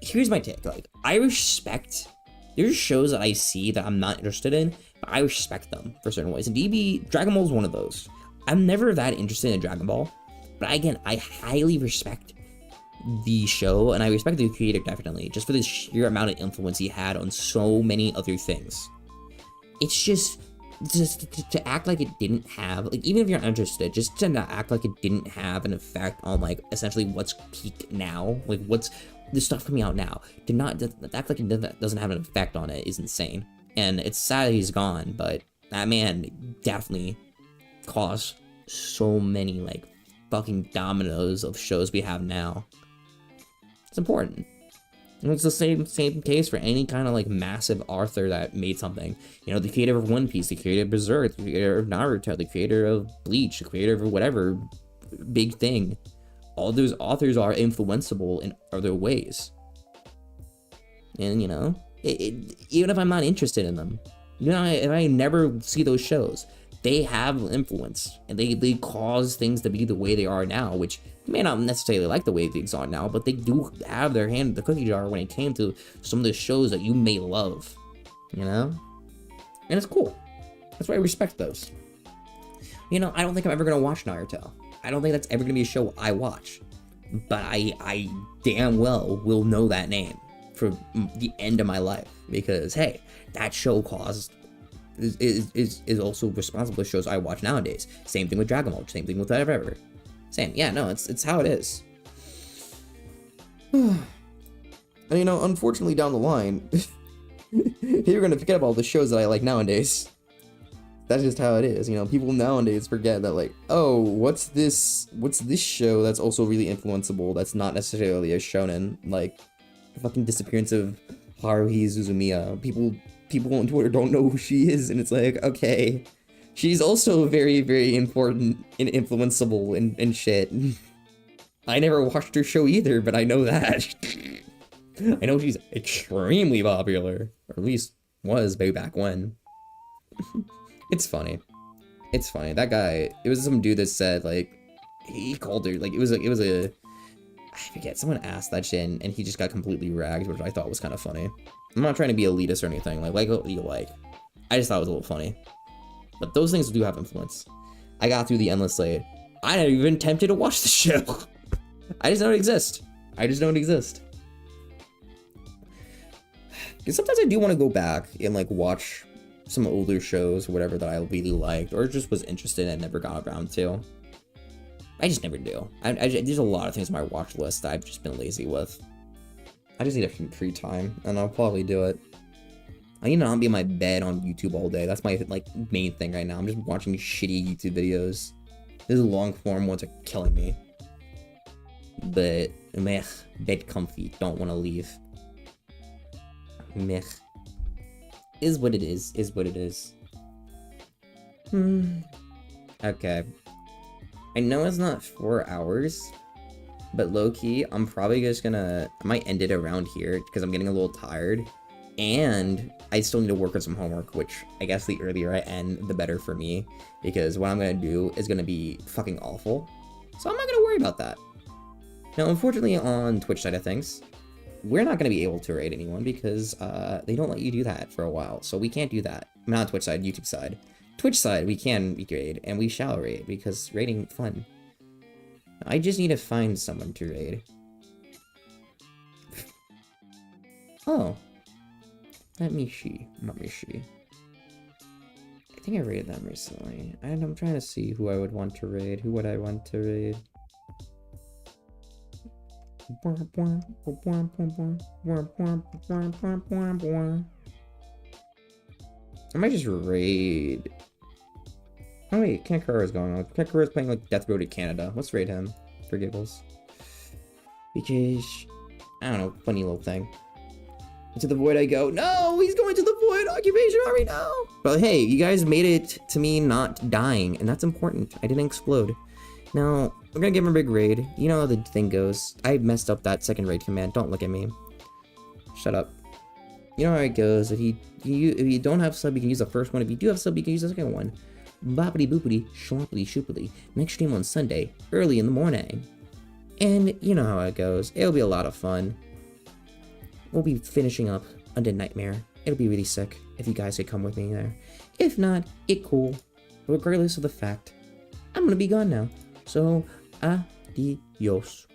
Here's my take. Like, I respect, there's shows that I see that I'm not interested in, but I respect them for certain ways. And Dragon Ball is one of those. I'm never that interested in Dragon Ball, but again, I highly respect the show, and I respect the creator definitely, just for the sheer amount of influence he had on so many other things. It's just to act like it didn't have, like, even if you're not interested, just to not act like it didn't have an effect on, like, essentially what's peak now, like, what's the stuff coming out now, to act like it doesn't have an effect on it is insane. And it's sad he's gone, but that man definitely caused so many, like, fucking dominoes of shows we have now. It's important. And it's the same case for any kind of like massive author that made something. You know, the creator of One Piece, the creator of Berserk, the creator of Naruto, the creator of Bleach, the creator of whatever big thing. all those authors are influenceable in other ways. And, you know, even if I'm not interested in them, you know, if I never see those shows, they have influence, and they cause things to be the way they are now, which you may not necessarily like the way things are now, but they do have their hand in the cookie jar when it came to some of the shows that you may love, you know? And it's cool. That's why I respect those. You know, I don't think I'm ever gonna watch Naruto. I don't think that's ever gonna be a show I watch, but I damn well will know that name for the end of my life, because hey, that show is also responsible for shows I watch nowadays. Same thing with Dragon Ball, same thing with whatever. Same, yeah, no, it's how it is. And you know, unfortunately down the line, you're gonna forget about all the shows that I like nowadays. That's just how it is, you know. People nowadays forget that, like, oh, what's this show that's also really influenceable, that's not necessarily a shonen, like the fucking disappearance of Haruhi Suzumiya. People on Twitter don't know who she is, and it's like, okay, she's also very, very important and influenceable and shit. I never watched her show either, but I know that. I know she's extremely popular, or at least was way back when. It's funny. It's funny. That guy, it was some dude that said, like, he called her, like, it was a, I forget, someone asked that shit, and he just got completely ragged, which I thought was kind of funny. I'm not trying to be elitist or anything, like what you like. I just thought it was a little funny. But those things do have influence. I got through the Endless Blade. I never even attempted to watch the show. I just know it exists. Because sometimes I do want to go back and, like, watch some older shows or whatever that I really liked, or just was interested in and never got around to. I just never do. There's a lot of things on my watch list that I've just been lazy with. I just need some free time, and I'll probably do it. I need to not be in my bed on YouTube all day. That's my, like, main thing right now. I'm just watching shitty YouTube videos. These long form ones are killing me. But, meh, bed comfy, don't want to leave. Meh. Is what it is what it is. Okay. I know it's not 4 hours, but low-key, I'm probably just gonna, I might end it around here, because I'm getting a little tired, and I still need to work on some homework, which I guess the earlier I end, the better for me, because what I'm gonna do is gonna be fucking awful, so I'm not gonna worry about that. Now, unfortunately, on Twitch side of things, we're not gonna be able to raid anyone, because they don't let you do that for a while, so we can't do that. Not on Twitch side, YouTube side. Twitch side, we can raid, and we shall raid, because raiding fun. I just need to find someone to raid. Oh. Let me see. I think I raided them recently. And I'm trying to see who I would want to raid. Who would I want to raid? I might just raid. Oh wait, Kankura's going on. Kankura's playing like Death Road to Canada. Let's raid him for giggles. Because, I don't know, funny little thing. Into the void I go. No, he's going to the void. Occupation Army, no. But hey, you guys made it to me not dying, and that's important. I didn't explode. Now, we're gonna give him a big raid. You know how the thing goes. I messed up that second raid command. Don't look at me. Shut up. You know how it goes. If you don't have sub, you can use the first one. If you do have sub, you can use the second one. Boppity boopity, schloppity shoopity. Next stream on Sunday, early in the morning. And you know how it goes. It'll be a lot of fun. We'll be finishing up Undead Nightmare. It'll be really sick if you guys could come with me there. If not, it cool. Regardless of the fact, I'm gonna be gone now. So, adios.